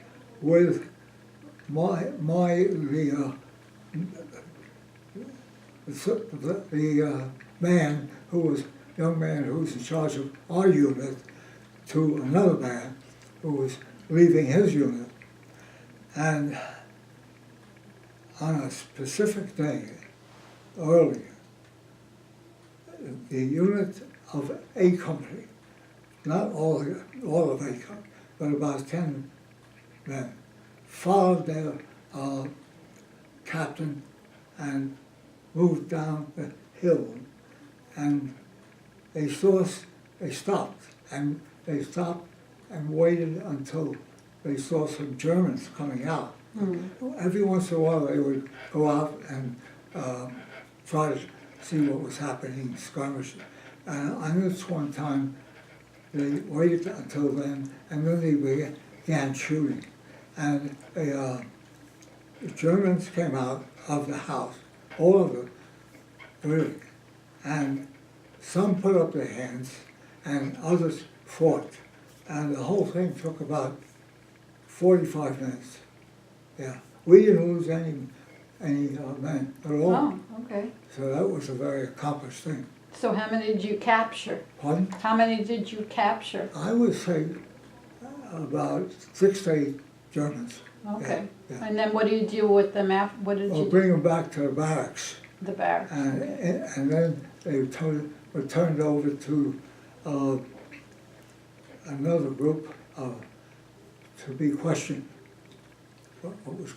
Speaker 2: with the young man who was in charge of our unit, to another man who was leaving his unit. And on a specific day, earlier, the unit of A Company, not all of A Company, but about 10 men, followed their captain and moved down the hill, and they stopped and waited until they saw some Germans coming out. Every once in a while they would go out and try to see what was happening, skirmish. And on this one time, they waited until then, and then they began shooting. And the Germans came out of the house, all of them, really. And some put up their hands, and others fought. And the whole thing took about 45 minutes. Yeah, we didn't lose any men at all.
Speaker 1: Oh, okay.
Speaker 2: So that was a very accomplished thing.
Speaker 1: So how many did you capture?
Speaker 2: Pardon?
Speaker 1: How many did you capture?
Speaker 2: I would say about 6 to 8 Germans.
Speaker 1: Okay.
Speaker 2: Yeah.
Speaker 1: And then what do you do with them after? What did
Speaker 2: Well,
Speaker 1: you
Speaker 2: bring them back to the barracks,
Speaker 1: do? The barracks.
Speaker 2: and then they were turned over to another group to be questioned. What was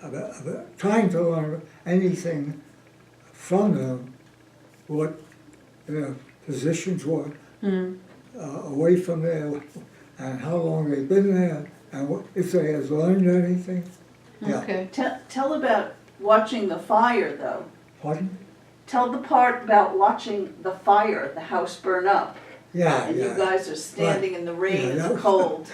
Speaker 2: about trying to learn anything from them, what their positions were away from there, and how long they've been there, and if they had learned anything. Yeah.
Speaker 1: Okay.
Speaker 3: Tell about watching the fire, though.
Speaker 2: Pardon?
Speaker 3: Tell the part about watching the fire, the house burn up.
Speaker 2: Yeah,
Speaker 3: And
Speaker 2: yeah.
Speaker 3: you guys are standing in the rain
Speaker 2: Yeah,
Speaker 3: and
Speaker 2: that
Speaker 3: the
Speaker 2: was-
Speaker 3: cold.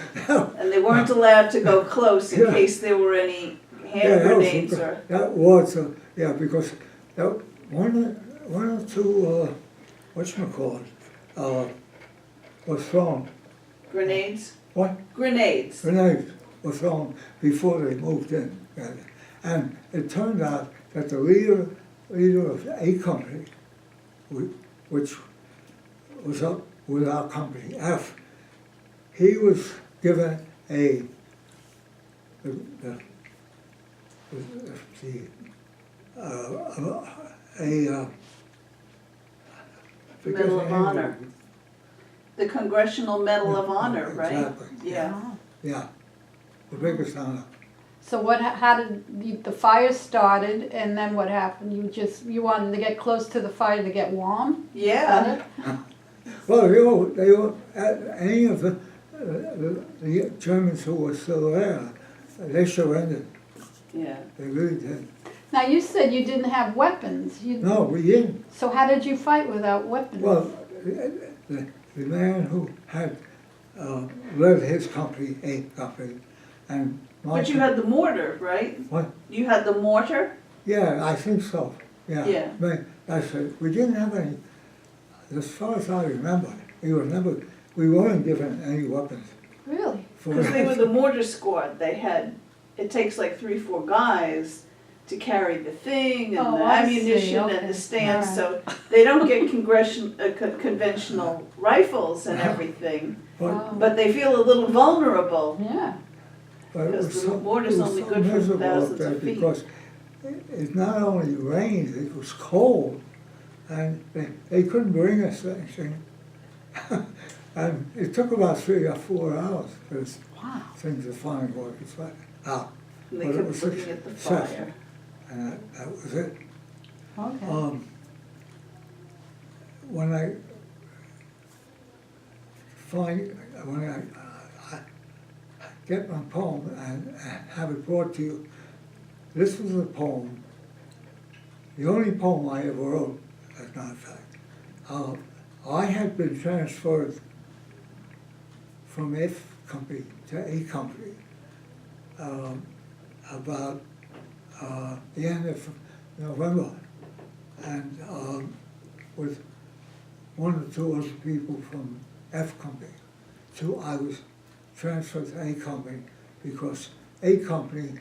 Speaker 3: And they weren't allowed to go close in
Speaker 2: Yeah.
Speaker 3: case there were any hand
Speaker 2: Yeah,
Speaker 3: grenades or...
Speaker 2: that was yeah, because that one or two whatchamacallit, was thrown.
Speaker 3: Grenades?
Speaker 2: What?
Speaker 3: Grenades.
Speaker 2: Grenades were thrown before they moved in. And it turned out that the leader of A Company, which was up with our company, F, he was given a
Speaker 3: Medal of Honor. The Congressional Medal of Honor, right?
Speaker 2: Exactly.
Speaker 3: Yeah.
Speaker 1: Oh.
Speaker 2: Yeah, the biggest honor.
Speaker 1: So how did the fire started, and then what happened? You wanted to get close to the fire to get warm?
Speaker 3: Yeah.
Speaker 2: Well, they all any of the Germans who were still there, they surrendered.
Speaker 3: Yeah.
Speaker 2: They really did.
Speaker 1: Now you said you didn't have weapons.
Speaker 2: No, we didn't.
Speaker 1: So how did you fight without weapons?
Speaker 2: Well, the man who had led his company, A Company, and my
Speaker 3: But you had the mortar, right?
Speaker 2: what?
Speaker 3: You had the mortar?
Speaker 2: Yeah, I think so. Yeah.
Speaker 3: Yeah.
Speaker 2: But that's it. We didn't have any. As far as I remember, we weren't given any weapons.
Speaker 1: Really?
Speaker 2: For
Speaker 3: Because they were the mortar squad. They had, it takes like 3-4 guys to carry the thing and
Speaker 1: Oh,
Speaker 3: the
Speaker 1: I see,
Speaker 3: ammunition and
Speaker 1: okay.
Speaker 3: the stands,
Speaker 1: Alright.
Speaker 3: so they don't get conventional rifles and everything,
Speaker 2: But,
Speaker 3: but they feel a little vulnerable.
Speaker 1: Yeah,
Speaker 2: but it
Speaker 3: Because
Speaker 2: was
Speaker 3: the
Speaker 2: so,
Speaker 3: water's
Speaker 2: it was
Speaker 3: only
Speaker 2: so
Speaker 3: good for
Speaker 2: miserable up
Speaker 3: thousands
Speaker 2: there
Speaker 3: of feet.
Speaker 2: because it not only rained, it was cold, and they couldn't bring us anything. And it took about 3 or 4 hours for this
Speaker 1: wow.
Speaker 2: thing to finally work its way out.
Speaker 3: And they
Speaker 2: But it
Speaker 3: kept
Speaker 2: was
Speaker 3: looking at the
Speaker 2: successful.
Speaker 3: fire.
Speaker 2: And that was it.
Speaker 1: Okay.
Speaker 2: When I get my poem and have it brought to you, this was a poem, the only poem I ever wrote, as a matter of fact. I had been transferred from F company to A company about the end of November, and with 1 or 2 other people from F company. I was transferred to A company because A company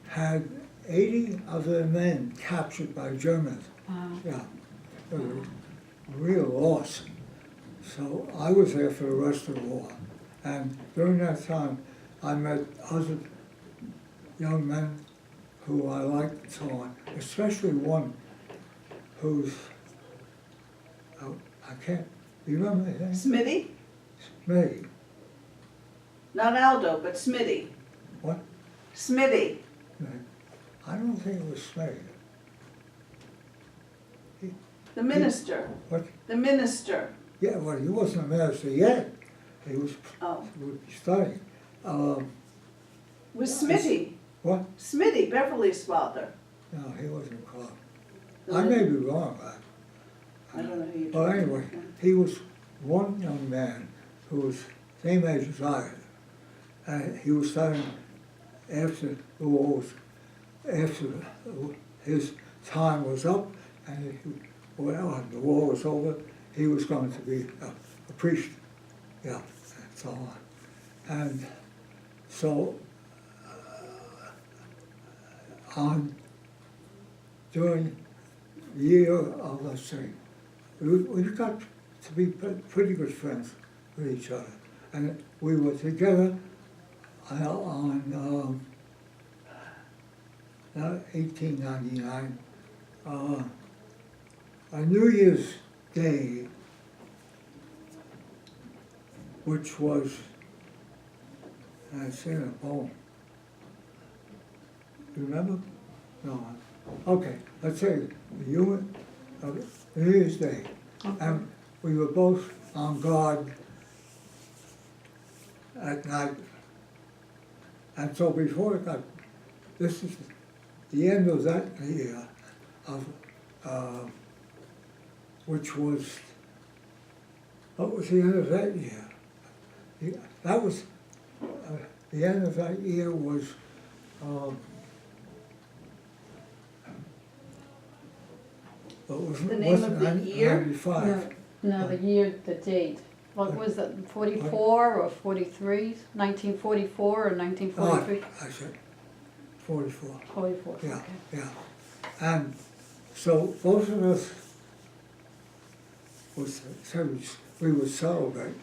Speaker 2: had 80 of their men captured by Germans.
Speaker 1: Wow.
Speaker 2: Yeah, it was a real loss. So I was there for the rest of the war. And during that time, I met other young men who I liked and so on, especially one who's, oh, I can't, you remember his name?
Speaker 3: Smitty?
Speaker 2: Smitty.
Speaker 3: Not Aldo, but Smitty.
Speaker 2: What?
Speaker 3: Smitty.
Speaker 2: I don't think it was Smitty.
Speaker 3: The minister.
Speaker 2: What?
Speaker 3: The minister.
Speaker 2: Yeah, well, he wasn't a minister yet. He was
Speaker 3: Oh.
Speaker 2: studying.
Speaker 3: Was Smitty.
Speaker 2: What?
Speaker 3: Smitty, Beverly's father.
Speaker 2: No, he wasn't called. I may be wrong.
Speaker 3: I don't know who you're
Speaker 2: Well,
Speaker 3: talking
Speaker 2: anyway,
Speaker 3: about.
Speaker 2: he was one young man who was same age as I am. And he was studying after the war was, after his time was up, and when the war was over, he was going to be a priest, yeah, and so on. And so, during the year of, let's say, we got to be pretty good friends with each other. And we were together on 1899, on New Year's Day, which was, it's in a poem. You remember? No. Okay, let's say New Year's Day. And we were both on guard at night. And so before it got, this is the end of that year, of which was, what was the end of that year? That was, the end of that year was,
Speaker 3: The name of the year?
Speaker 2: 95.
Speaker 1: No, the year, the date. What was it, 44 or 43? 1944 or 1943?
Speaker 2: I said 44.
Speaker 1: 44,
Speaker 2: Yeah,
Speaker 1: okay.
Speaker 2: yeah. And so both of us we would celebrate.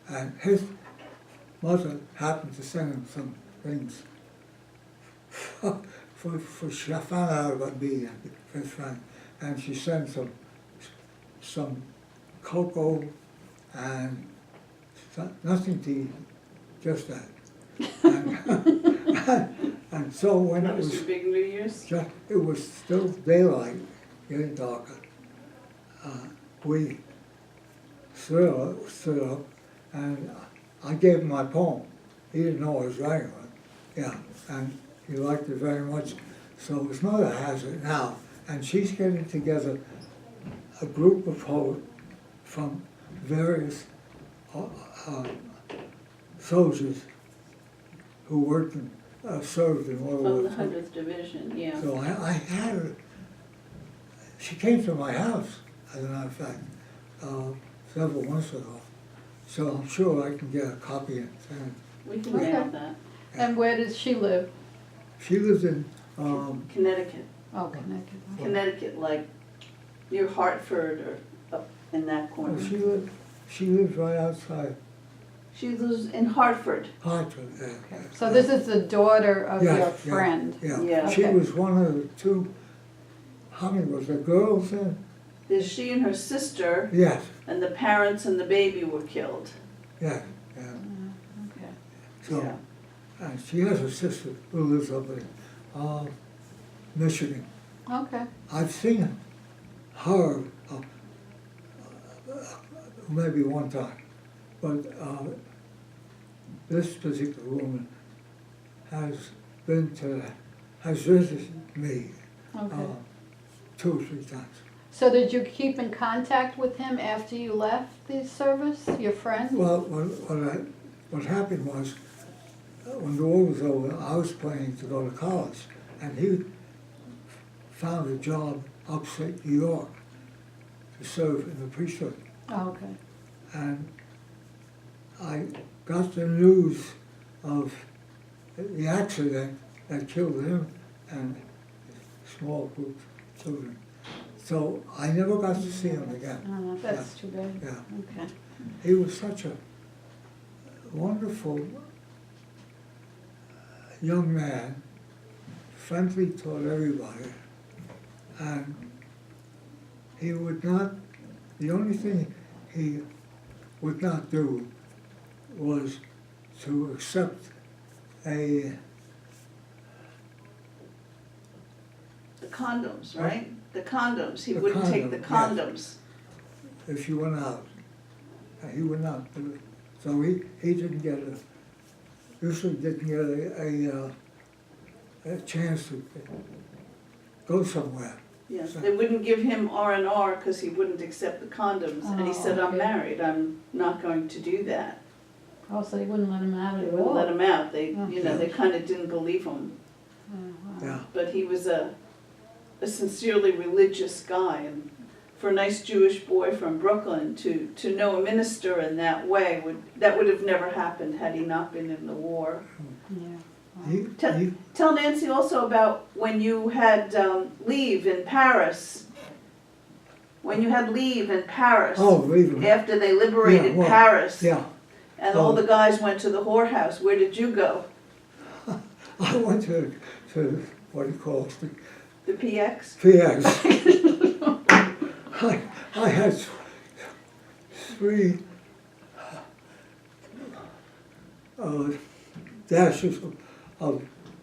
Speaker 2: And his mother happened to send him some things for she found out about me and his friend. And she sent some cocoa and nothing to eat, just that. And so when
Speaker 3: That
Speaker 2: it
Speaker 3: was
Speaker 2: was
Speaker 3: your big New Year's?
Speaker 2: it was still daylight, getting darker, we stood up, and I gave him my poem. He didn't know I was writing it. Yeah, and he liked it very much. So his mother has it now, and she's getting together a group of poets from various soldiers who worked and served in World War
Speaker 3: Of
Speaker 2: II.
Speaker 3: the 100th Division, yeah.
Speaker 2: So I had her, she came to my house, as a matter of fact, several months ago. So I'm sure I can get a copy and send it.
Speaker 3: We can
Speaker 1: Okay.
Speaker 3: mail that.
Speaker 1: And where does she live?
Speaker 2: She lives in
Speaker 3: Connecticut.
Speaker 1: Oh, Connecticut.
Speaker 3: Connecticut, like near Hartford or up in that corner.
Speaker 2: She lived right outside
Speaker 3: She lives in Hartford.
Speaker 2: Hartford.
Speaker 1: Okay. So this is the daughter of
Speaker 2: Yeah,
Speaker 1: your
Speaker 2: yeah.
Speaker 1: friend?
Speaker 2: Yeah,
Speaker 3: Yeah.
Speaker 2: she
Speaker 1: Okay.
Speaker 2: was one of the two, how many was there, girls then?
Speaker 3: There's she and her sister,
Speaker 2: Yes,
Speaker 3: and the parents and the baby were killed.
Speaker 2: yeah.
Speaker 1: Okay.
Speaker 2: So,
Speaker 3: Yeah.
Speaker 2: and she has a sister who lives up in Michigan.
Speaker 1: Okay.
Speaker 2: I've seen her maybe one time, but this particular woman has visited me
Speaker 1: Okay.
Speaker 2: 2 or 3 times.
Speaker 1: So did you keep in contact with him after you left the service, your friend?
Speaker 2: Well, what happened was, when the war was over, I was planning to go to college, and he found a job upstate New York to serve in the priesthood.
Speaker 1: Oh, okay.
Speaker 2: And I got the news of the accident that killed him and a small group of children. So I never got to see him again.
Speaker 1: Oh, that's too bad.
Speaker 2: Yeah.
Speaker 1: Okay.
Speaker 2: He was such a wonderful young man, friendly toward everybody, and he would not, the only thing he would not do was to accept
Speaker 3: The condoms, right? The condoms. He
Speaker 2: The
Speaker 3: wouldn't take the
Speaker 2: condom,
Speaker 3: condoms.
Speaker 2: if you went out. He would not do it. So he didn't get usually didn't get a chance to go somewhere.
Speaker 3: Yes, they wouldn't give him R&R because he wouldn't accept the condoms. And he
Speaker 1: Oh,
Speaker 3: said, I'm
Speaker 1: okay.
Speaker 3: married, I'm not going to do that.
Speaker 1: Oh, so they wouldn't let him out
Speaker 3: They
Speaker 1: at
Speaker 3: wouldn't
Speaker 1: all?
Speaker 3: let him out. They,
Speaker 1: Oh.
Speaker 3: they kind of didn't believe him.
Speaker 1: Oh, wow.
Speaker 2: Yeah.
Speaker 3: But he was a sincerely religious guy, and for a nice Jewish boy from Brooklyn to know a minister in that way would have never happened had he not been in the war.
Speaker 1: Yeah.
Speaker 2: He,
Speaker 3: Tell Nancy also about when you had leave in Paris. When you had leave in Paris
Speaker 2: leave him.
Speaker 3: after they liberated
Speaker 2: Yeah, well,
Speaker 3: Paris,
Speaker 2: Yeah,
Speaker 3: and all the guys went to the whorehouse. Where did you go?
Speaker 2: I went to what do you call it,
Speaker 3: The PX.
Speaker 2: PX. I had 3 dashes of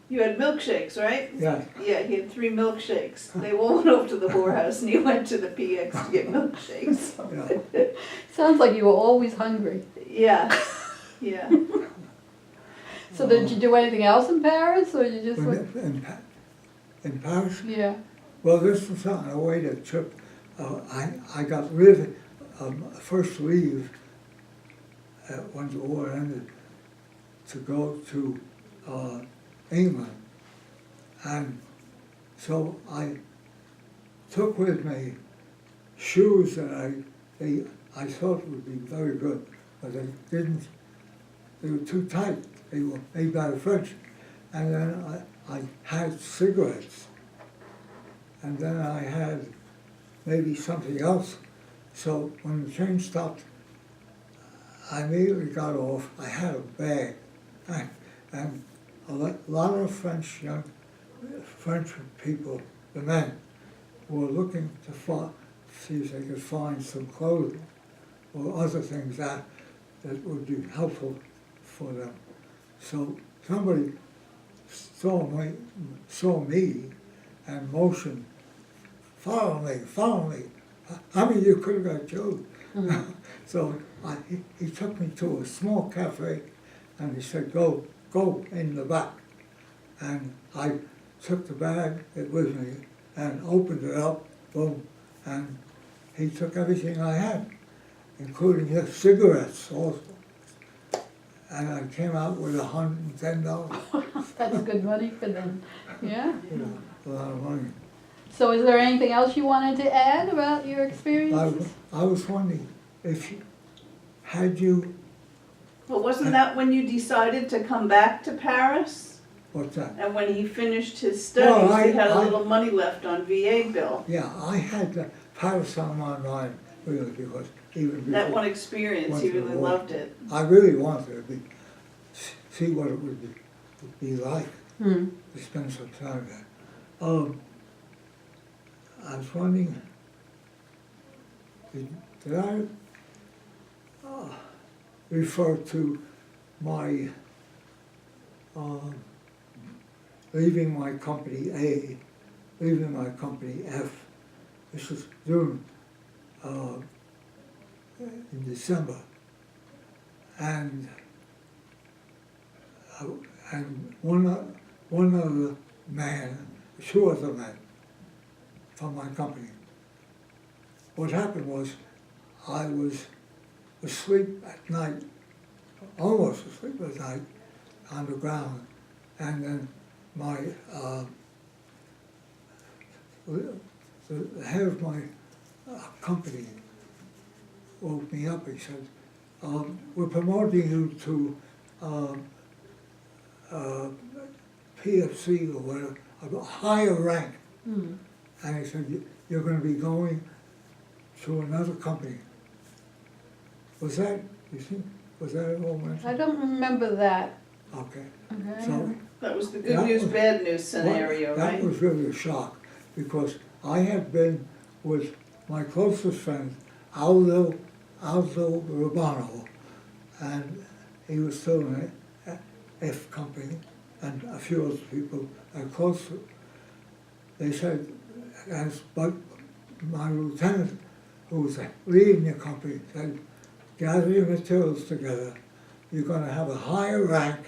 Speaker 3: You had milkshakes, right?
Speaker 2: yeah.
Speaker 3: Yeah, he had 3 milkshakes. They all went over to the whorehouse, and he went to the PX to get milkshakes.
Speaker 2: Yeah.
Speaker 1: Sounds like you were always hungry.
Speaker 3: Yeah, yeah.
Speaker 1: So did you do anything else in Paris, or you just went?
Speaker 2: In Paris?
Speaker 1: Yeah.
Speaker 2: Well, this was on a way to trip. I got rid of first leave when the war ended to go to England, and so I took with me shoes that I thought would be very good, but they didn't. They were too tight. They were made by the French, and then I had cigarettes, and then I had maybe something else. So when the train stopped, I immediately got off. I had a bag, and a lot of French people, the men, were looking to see if they could find some clothing or other things that would be helpful for them. So somebody saw me and motioned, follow me. I mean, you could have got killed.
Speaker 1: Mm-hmm.
Speaker 2: So he took me to a small cafe, and he said, go in the back. And I took the bag with me and opened it up, boom, and he took everything I had, including his cigarettes also. And I came out with $110.
Speaker 1: That's good money for them. Yeah.
Speaker 2: A lot of money.
Speaker 1: So is there anything else you wanted to add about your experiences?
Speaker 2: I was wondering if
Speaker 3: But wasn't that when you decided to come back to Paris?
Speaker 2: What's that?
Speaker 3: And when he finished his
Speaker 2: Well,
Speaker 3: studies, he had a
Speaker 2: I-
Speaker 3: little money left on VA bill.
Speaker 2: Yeah, I had to pass on my mind, really, because even before.
Speaker 3: That one experience, he
Speaker 2: Went to
Speaker 3: really
Speaker 2: the war.
Speaker 3: loved it.
Speaker 2: I really wanted to see what it would be like
Speaker 1: Hmm.
Speaker 2: to spend some time there. I was wondering, did I refer to my leaving my company A, leaving my company F? This was June, in December, and one other man, two other men from my company. What happened was, I was asleep at night, almost asleep at night, on the ground, and then my the head of my company woke me up. He said, "We're promoting you to PFC or whatever, a higher rank."
Speaker 1: Hmm.
Speaker 2: And he said, "You're going to be going to another company." Was that, you see, was that at all mentioned?
Speaker 1: I don't remember that.
Speaker 2: Okay.
Speaker 1: Okay.
Speaker 2: So
Speaker 3: That was the
Speaker 2: That
Speaker 3: good news,
Speaker 2: was-
Speaker 3: bad news scenario,
Speaker 2: that
Speaker 3: right?
Speaker 2: was really a shock, because I had been with my closest friend, Aldo Urbano, and he was still in the F company, and a few other people are close to. They said, but my lieutenant, who was leading the company, said, "Gather your materials together. You're going to have a higher rank.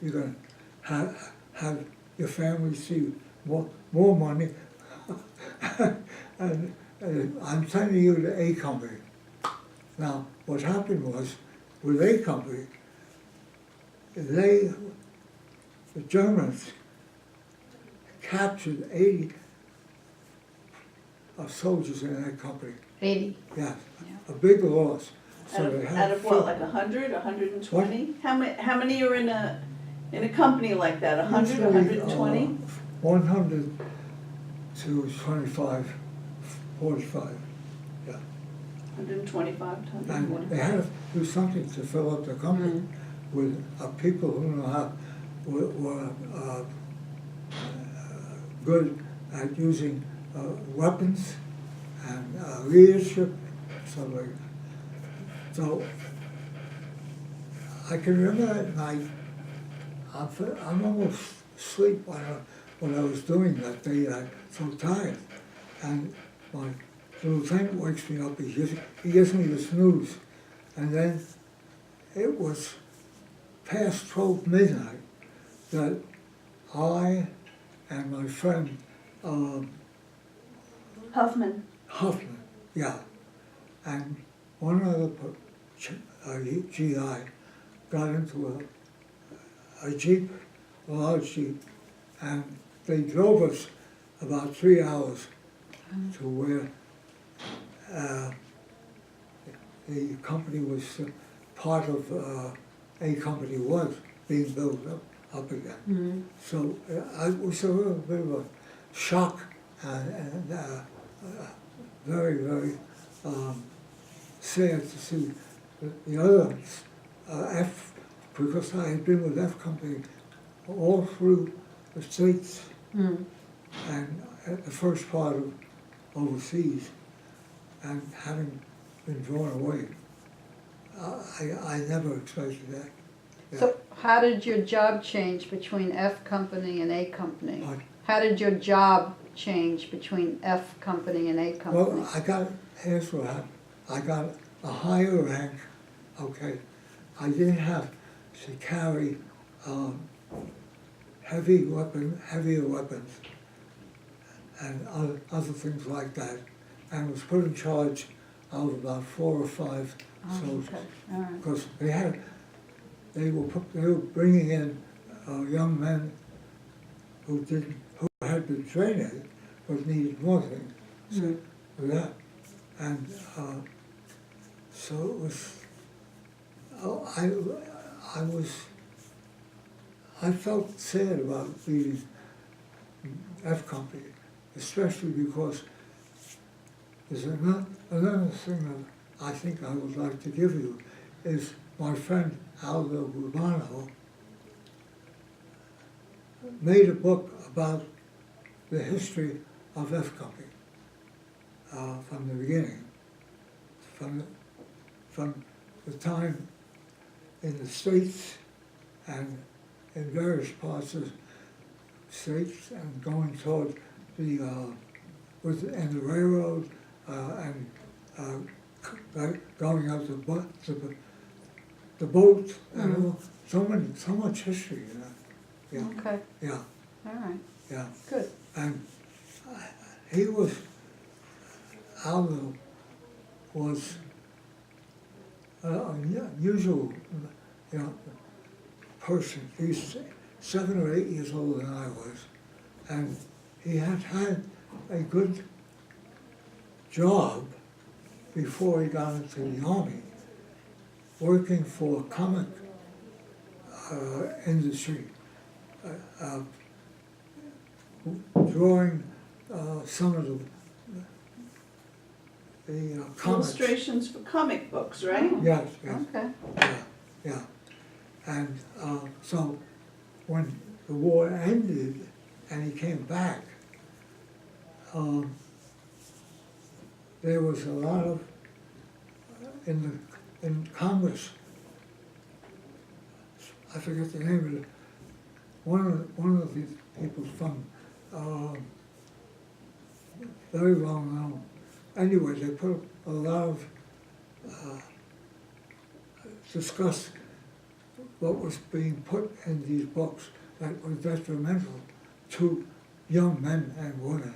Speaker 2: You're going to have your family see more money, and I'm sending you to A company." Now, what happened was, with A company, the Germans captured 80 soldiers in that company.
Speaker 1: 80.
Speaker 2: Yes,
Speaker 1: Yeah.
Speaker 2: a big loss. So
Speaker 3: Out
Speaker 2: they
Speaker 3: of,
Speaker 2: had
Speaker 3: out of what,
Speaker 2: to-
Speaker 3: like 100, 120? How many are in a company like that, 100,
Speaker 2: Usually,
Speaker 3: 120?
Speaker 2: 100 to 25, 45, yeah.
Speaker 3: 125 to
Speaker 2: And
Speaker 3: 140.
Speaker 2: they had to do something to fill up the company with people who know how, were good at using weapons and leadership, stuff like that. So I can remember that night, I'm almost asleep when I was doing that day. I'm so tired, and my lieutenant wakes me up. He gives me the snooze, and then it was past 12 midnight that I and my friend
Speaker 3: Huffman.
Speaker 2: Huffman, yeah, and one other GI got into a Jeep, a large Jeep, and they drove us about 3 hours to where the company was, part of A company was being built up again.
Speaker 1: Hmm.
Speaker 2: So it was a little bit of a shock and very, very sad to see the other F, because I had been with F company all through the States
Speaker 1: Hmm.
Speaker 2: and at the first part of overseas, and having been drawn away. I never expected that. Yeah.
Speaker 1: So how did your job change between F company and A company?
Speaker 2: What?
Speaker 1: How did your job change between F company and A company?
Speaker 2: Well, here's what happened. I got a higher rank, okay. I didn't have to carry heavier weapons and other things like that, and was put in charge of about 4 or 5
Speaker 1: Oh,
Speaker 2: soldiers.
Speaker 1: okay, all right.
Speaker 2: Because they were bringing in young men who had been trained but needed more things.
Speaker 1: Hmm.
Speaker 2: For that, and so it was. I felt sad about leaving F Company, especially because there's another thing that I think I would like to give you is my friend Aldo Rubano made a book about the history of F Company from the beginning, from the time in the States and in various parts of the States and going toward the and the railroad and going out the boat and all, so much history, you know. Yeah,
Speaker 1: Okay,
Speaker 2: yeah,
Speaker 1: all right,
Speaker 2: yeah.
Speaker 1: good.
Speaker 2: And he was, Aldo was an unusual, you know, person. He's 7 or 8 years older than I was, and he had had a good job before he got into the Army, working for a comic industry, drawing some of the comics.
Speaker 3: Illustrations for comic books, right?
Speaker 2: Yes, yes.
Speaker 1: Okay,
Speaker 2: Yeah, yeah. And so when the war ended and he came back, there was a lot of, in Congress, I forget the name of it, one of these people from, very well known. Anyway, they put a lot of, discussed what was being put in these books that was detrimental to young men and women.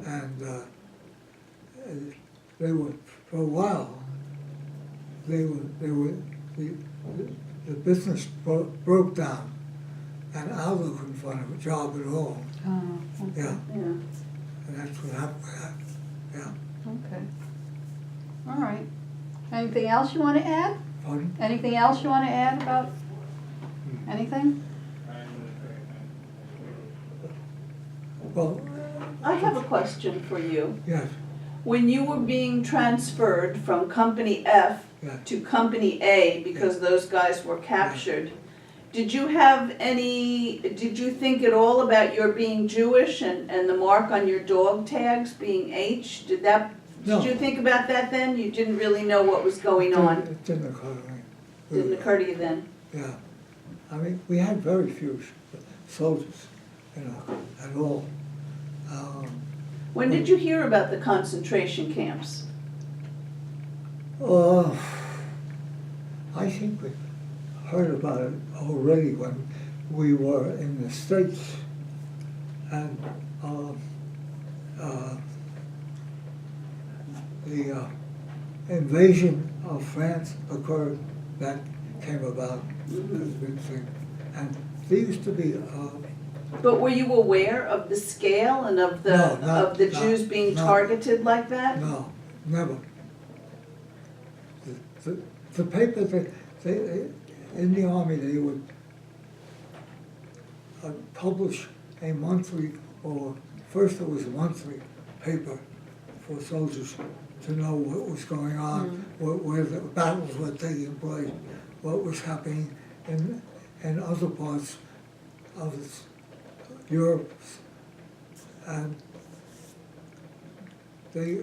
Speaker 2: And they were, for a while, the business broke down, and Aldo couldn't find a job at all.
Speaker 1: okay.
Speaker 2: Yeah,
Speaker 3: Yeah.
Speaker 2: and that's what happened. Yeah.
Speaker 1: Okay. All right. Anything else you want to add?
Speaker 2: Pardon?
Speaker 1: Anything else you want to add about anything?
Speaker 2: Well,
Speaker 3: I have a question for you.
Speaker 2: yes,
Speaker 3: When you were being transferred from Company F
Speaker 2: yeah.
Speaker 3: to Company A because those guys were captured, did you think at all about your being Jewish and the mark on your dog tags being H?
Speaker 2: No.
Speaker 3: Did you think about that then? You didn't really know what was going on?
Speaker 2: It didn't occur to me.
Speaker 3: Didn't occur to you then?
Speaker 2: Yeah. I mean, we had very few soldiers, you know, at all.
Speaker 3: When did you hear about the concentration camps?
Speaker 2: I think we heard about it already when we were in the States, and the invasion of France occurred. That came about as a big thing, and there used to be.
Speaker 3: But were you aware of the scale and of the Jews being targeted like that?
Speaker 2: No, never. The paper they in the army they would publish a monthly, or first it was a monthly paper for soldiers to know what was going on, where the battles were taking place, what was happening in other parts of Europe, and they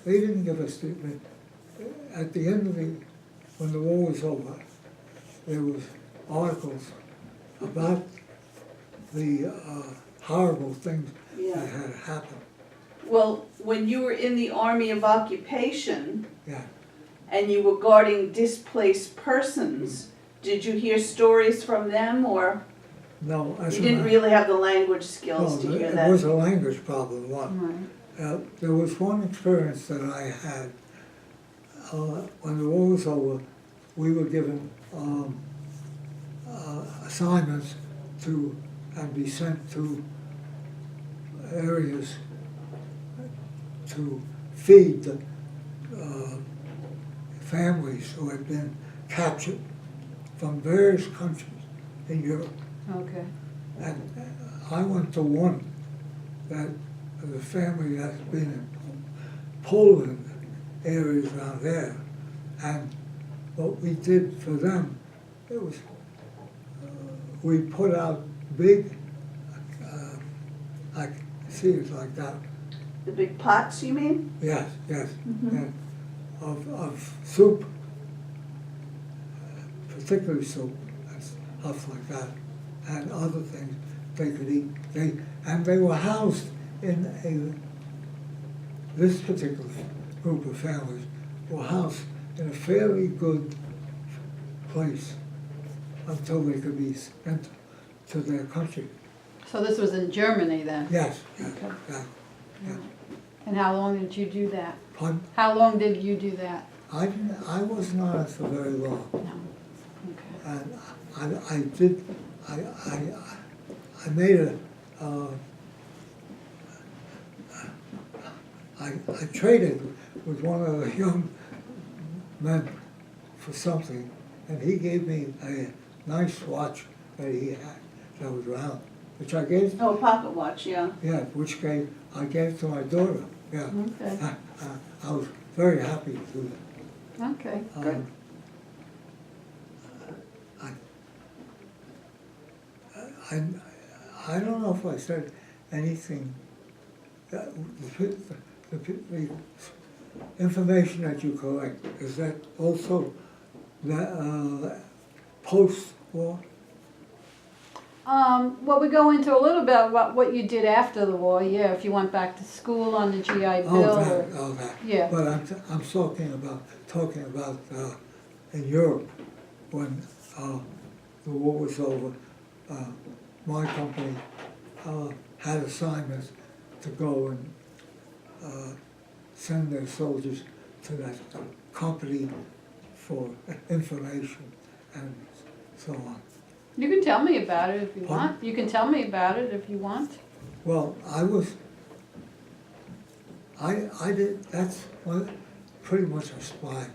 Speaker 2: didn't give us at the end of when the war was over, there was articles about the horrible things that had happened.
Speaker 3: Well, when you were in the Army of Occupation
Speaker 2: Yeah.
Speaker 3: and you were guarding displaced persons, did you hear stories from them, or
Speaker 2: No,
Speaker 3: you didn't really have the language skills to hear
Speaker 2: it
Speaker 3: that?
Speaker 2: was a language problem. One.
Speaker 1: Right.
Speaker 2: There was one experience that I had when the war was over. We were given assignments and be sent to areas to feed the families who had been captured from various countries, in Europe.
Speaker 1: Okay.
Speaker 2: And I went to one that the family that's been in Poland, areas around there. And what we did for them, it was, we put out big, I see it like that,
Speaker 3: The big pots, you mean?
Speaker 2: yes, yes,
Speaker 3: Mhm.
Speaker 2: and of soup, particularly soup and stuff like that, and other things they could eat. They were housed in this particular group of families were housed in a fairly good place until they could be sent to their country.
Speaker 1: So this was in Germany then?
Speaker 2: Yes, yes,
Speaker 1: Okay.
Speaker 2: yeah.
Speaker 1: And how long did you do that?
Speaker 2: Pardon?
Speaker 1: How long did you do that?
Speaker 2: I wasn't on it for very long.
Speaker 1: No. Okay.
Speaker 2: And I did, I made a, I traded with one of the young men for something, and he gave me a nice watch that he had that was round, which I gave,
Speaker 3: Oh, a pocket watch, yeah.
Speaker 2: yeah, I gave to my daughter, yeah.
Speaker 1: Okay.
Speaker 2: I was very happy to do that.
Speaker 1: Okay, good.
Speaker 2: I don't know if I said anything, the information that you collect, is that also that, post-war?
Speaker 1: Well, we go into a little bit about what you did after the war, yeah, if you went back to school on the GI Bill.
Speaker 2: That.
Speaker 1: Yeah.
Speaker 2: But I'm talking about in Europe, when the war was over, my company had assignments to go and send their soldiers to that company for information and so on.
Speaker 1: You can tell me about it if you
Speaker 2: Pardon?
Speaker 1: want. You can tell me about it if you want.
Speaker 2: Well, I did, pretty much a spy,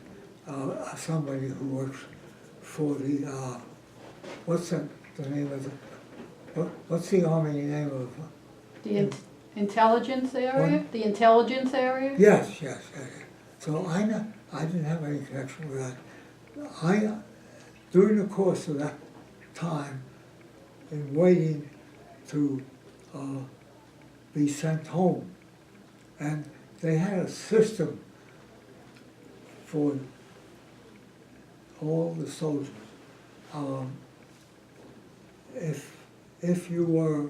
Speaker 2: somebody who works for the, what's the name of what's the army name of?
Speaker 1: The intelligence area?
Speaker 2: What?
Speaker 1: The intelligence area?
Speaker 2: Yes. So I didn't have any connection with that. During the course of that time, in waiting to be sent home, and they had a system for all the soldiers. If you were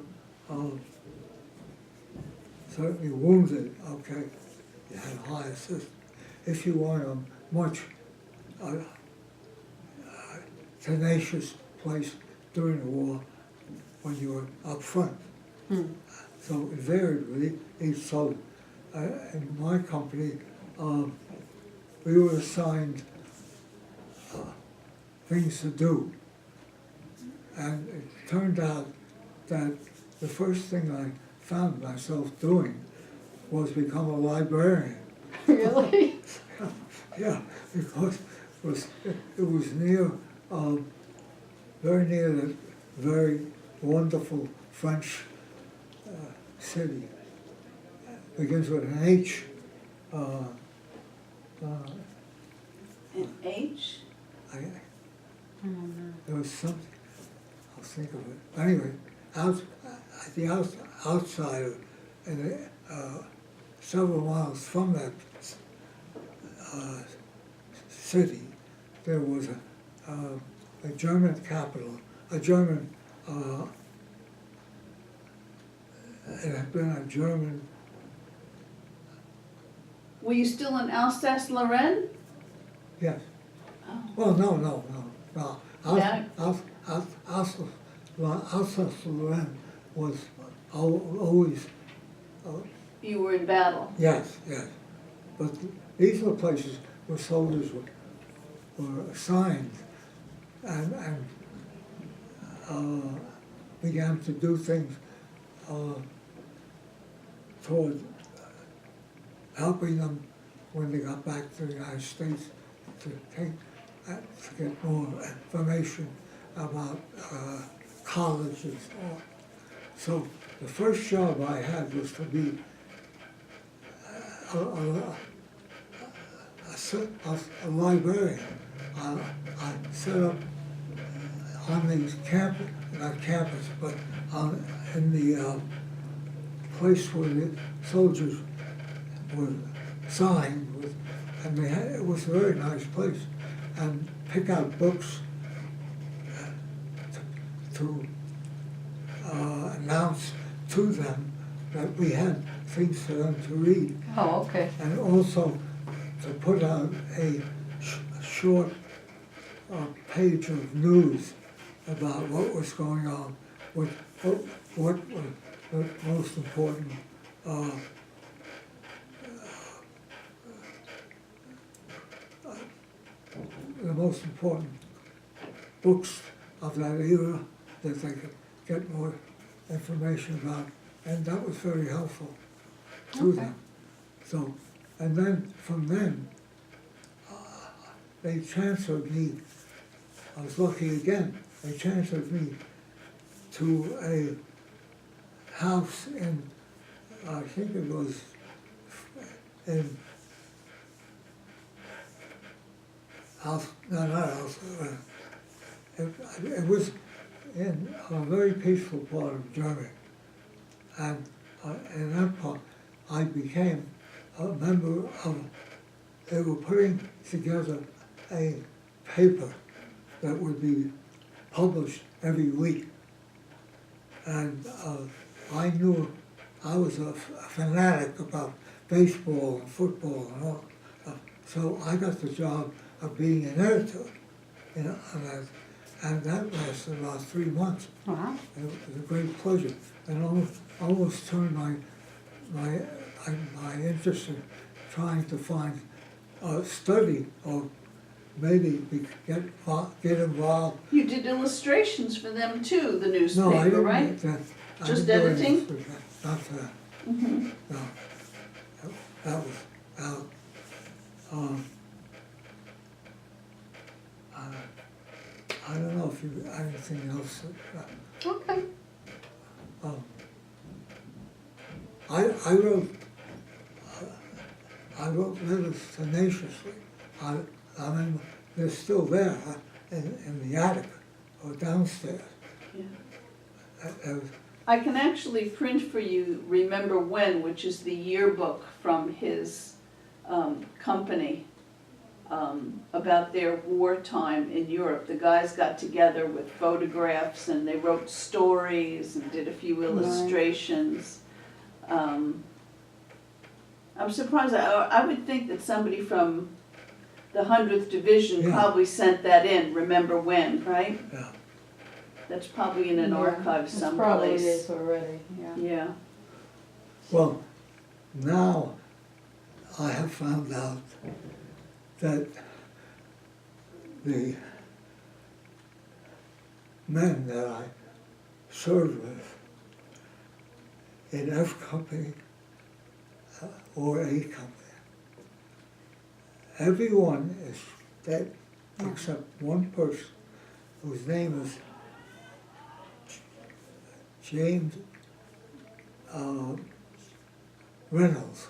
Speaker 2: certainly wounded, okay, you had a high assist. If you were in a much tenacious place during the war, when you were up front. So it varied with each soldier. In my company, we were assigned things to do. And it turned out that the first thing I found myself doing was become a librarian.
Speaker 1: Really?
Speaker 2: Yeah, because it was near, very near the very wonderful French city. Begins with an H.
Speaker 3: An H?
Speaker 2: There was something, I'll think of it. Anyway, at the outside of, and several miles from that city, there was a German capital, it had been a German.
Speaker 3: Were you still in Alsace-Lorraine?
Speaker 2: Yes.
Speaker 3: Oh.
Speaker 2: Well, no.
Speaker 3: Yeah.
Speaker 2: Alsace-Lorraine was always,
Speaker 3: You were in battle.
Speaker 2: yes. But these were places where soldiers were assigned and began to do things toward helping them when they got back to the United States to get more information about college and so on. So the first job I had was to be a librarian. I set up on the campus, not campus, but in the place where the soldiers were signed with, and it was a very nice place, and pick out books to announce to them that we had things for them to read,
Speaker 1: Oh, okay.
Speaker 2: and also to put out a short page of news about what was going on, what was the most important the most important books of that era that they could get more information about, and that was very helpful to
Speaker 1: Okay.
Speaker 2: them. So, and then from then, they transferred me, I was lucky again, they transferred me to a house in, I think it was in it was in a very peaceful part of Germany. And in that part, I became a member of, they were putting together a paper that would be published every week. And I knew I was a fanatic about baseball and football and all. So I got the job of being an editor, you know, and that lasted about 3 months.
Speaker 1: Wow.
Speaker 2: It was a great pleasure, and almost turned my interest in trying to find study or maybe get involved.
Speaker 3: You did illustrations for them too, the
Speaker 2: No, I
Speaker 3: newspaper,
Speaker 2: didn't
Speaker 3: right?
Speaker 2: get that. I
Speaker 3: Just
Speaker 2: didn't do
Speaker 3: editing?
Speaker 2: anything with that, not that.
Speaker 3: Mhm.
Speaker 2: No, that was out. I don't know if you anything else.
Speaker 1: Okay.
Speaker 2: I wrote letters tenaciously. I mean, they're still there in the attic or downstairs.
Speaker 3: Yeah. I can actually print for you Remember When, which is the yearbook from his company about their wartime in Europe. The guys got together with photographs and they wrote stories and did a few illustrations. I'm surprised. I would think that somebody from the 100th Division
Speaker 2: Yeah.
Speaker 3: probably sent that in, Remember When, right?
Speaker 2: Yeah.
Speaker 3: That's probably in an archive
Speaker 1: It probably
Speaker 3: someplace.
Speaker 1: is already, yeah.
Speaker 3: Yeah.
Speaker 2: Well, now I have found out that the men that I served with in F Company or A Company, everyone is dead except one person whose name is James Reynolds,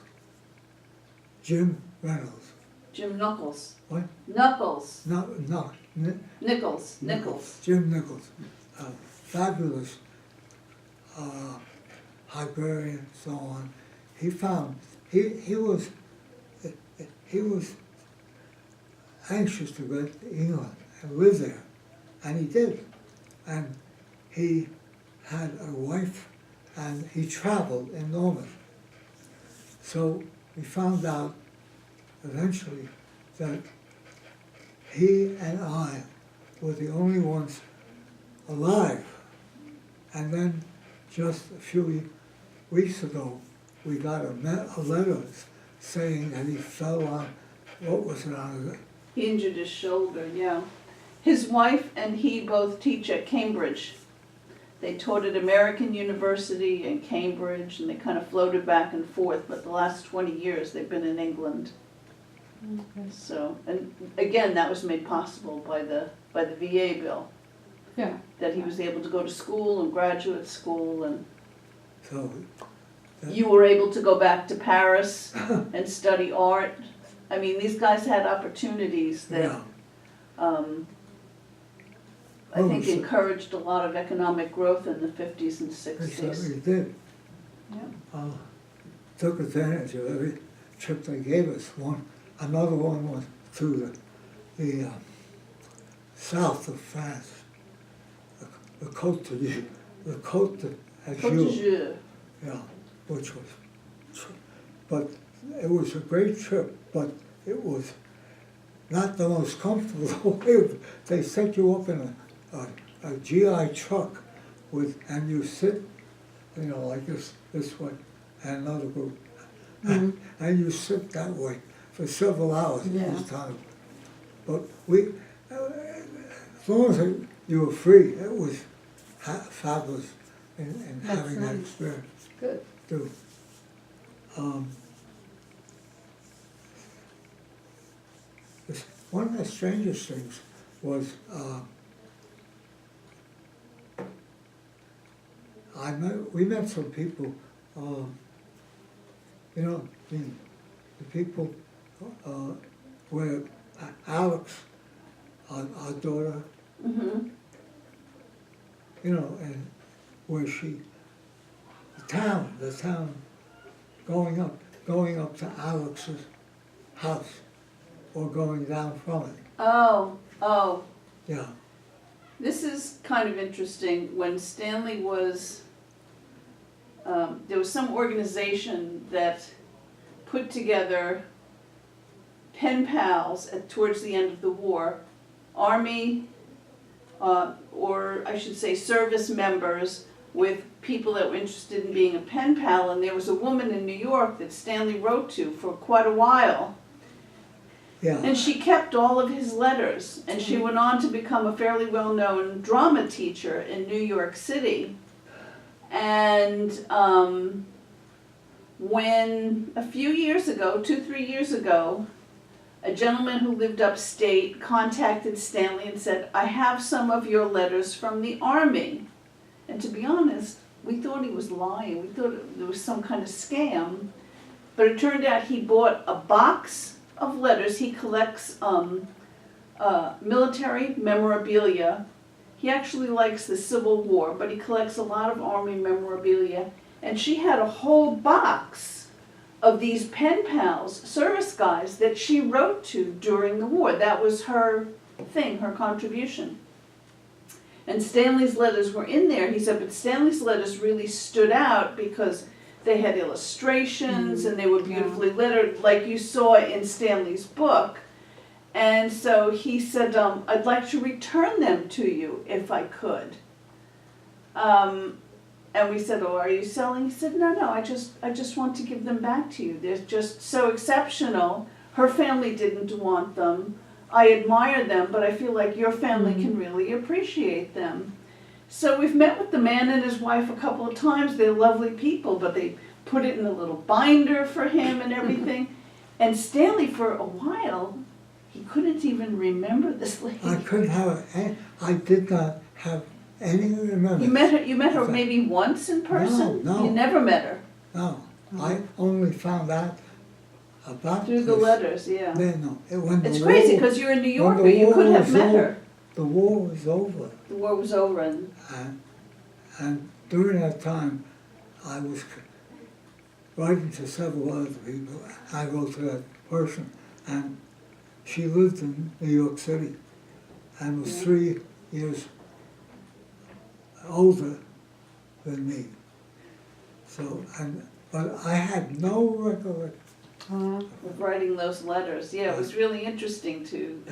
Speaker 2: Jim Reynolds.
Speaker 3: Jim Knuckles.
Speaker 2: What?
Speaker 3: Knuckles.
Speaker 2: Nichols.
Speaker 3: Nichols.
Speaker 2: Jim Nichols, fabulous librarian, so on. He found he was anxious to go to England and live there, and he did, and he had a wife, and he traveled enormously. So we found out eventually that he and I were the only ones alive. And then just a few weeks ago, we got a letter saying that he fell on, what was it, on
Speaker 3: He injured his shoulder, yeah. His wife and he both teach at Cambridge. They taught at American University and Cambridge, and they kind of floated back and forth, but the last 20 years they've been in England.
Speaker 1: Okay.
Speaker 3: So, and again, that was made possible by the VA bill.
Speaker 1: Yeah.
Speaker 3: that he was able to go to school and graduate school, and
Speaker 2: So,
Speaker 3: you were able to go back to Paris and study art. I mean, these guys had opportunities that
Speaker 2: yeah,
Speaker 3: I think
Speaker 2: Oh, so-
Speaker 3: encouraged a lot of economic growth in the 50s and
Speaker 2: they
Speaker 3: 60s.
Speaker 2: certainly did.
Speaker 3: Yeah.
Speaker 2: Took advantage of every trip they gave us. Another one was to the south of France, the Côte d'Azur,
Speaker 3: Côte d'Azur.
Speaker 2: yeah, which was, but it was a great trip, but it was not the most comfortable way. They set you up in a GI truck and you sit, like this way, and another group.
Speaker 1: Mhm.
Speaker 2: And you sit that way for several hours
Speaker 1: Yeah.
Speaker 2: each time. But as long as you were free, it was fabulous in
Speaker 1: That's
Speaker 2: having that
Speaker 1: nice.
Speaker 2: experience
Speaker 1: Good.
Speaker 2: too. One of the strangest things was we met some people, the people where Alex, our daughter,
Speaker 3: Mhm.
Speaker 2: and where the town, going up to Alex's house or going down from it,
Speaker 3: Oh,
Speaker 2: yeah.
Speaker 3: this is kind of interesting. When Stanley was, there was some organization that put together pen pals towards the end of the war, Army, or I should say service members with people that were interested in being a pen pal, and there was a woman in New York that Stanley wrote to for quite a while.
Speaker 2: Yeah,
Speaker 3: And she kept all of his letters, and she went on to become a fairly well-known drama teacher in New York City. And when a few years ago, 2-3 years ago, a gentleman who lived upstate contacted Stanley and said, "I have some of your letters from the Army." And to be honest, we thought he was lying. We thought there was some kind of scam. But it turned out he bought a box of letters. He collects military memorabilia. He actually likes the Civil War, but he collects a lot of Army memorabilia. And she had a whole box of these pen pals, service guys, that she wrote to during the war. That was her thing, her contribution. And Stanley's letters were in there. He said, but Stanley's letters really stood out because they had illustrations and they were beautifully lettered, like you saw in Stanley's book. And so he said, I'd like to return them to you if I could. And we said, oh, are you selling? He said, no, I just want to give them back to you. They're just so exceptional. Her family didn't want them. I admire them, but I feel like your family can really appreciate them. So we've met with the man and his wife a couple of times. They're lovely people, but they put it in a little binder for him and everything. And Stanley, for a while, he couldn't even remember this lady.
Speaker 2: I did not have any remembrance.
Speaker 3: You met her maybe once in person?
Speaker 2: No.
Speaker 3: You never met her?
Speaker 2: No, I only found out about
Speaker 3: Through the
Speaker 2: this.
Speaker 3: letters, yeah.
Speaker 2: It's
Speaker 3: crazy, because you're a New Yorker, you could have met her.
Speaker 2: The war was over,
Speaker 3: The war was over and,
Speaker 2: and during that time, I was writing to several other people. I wrote to that person, and she lived in New York City, and was 3 years older than me. So, but I had no recollection.
Speaker 3: of writing those letters. Yeah, it was really interesting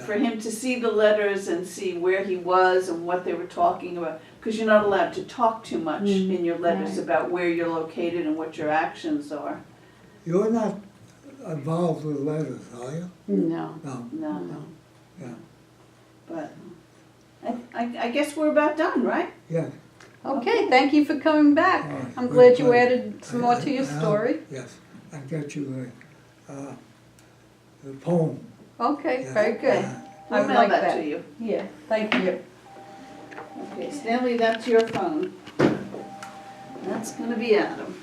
Speaker 3: for him to see the letters and see where he was and what they were talking about. Because you're not allowed to talk too much in your letters about where you're located and what your actions are.
Speaker 2: You're not involved with letters, are you?
Speaker 1: No.
Speaker 2: No.
Speaker 3: No.
Speaker 2: Yeah.
Speaker 3: But I guess we're about done, right?
Speaker 2: Yeah.
Speaker 1: Okay, thank you for coming back.
Speaker 2: All right,
Speaker 1: I'm
Speaker 2: we're
Speaker 1: glad you
Speaker 2: glad.
Speaker 1: added some more to your story.
Speaker 2: Yes, I get you the poem.
Speaker 1: Okay,
Speaker 2: Yeah.
Speaker 1: very good. I
Speaker 3: We'll
Speaker 1: would
Speaker 3: mail
Speaker 1: like
Speaker 3: that
Speaker 1: that.
Speaker 3: to you.
Speaker 1: Yeah, thank you.
Speaker 3: Okay, Stanley, that's your phone. That's gonna be Adam.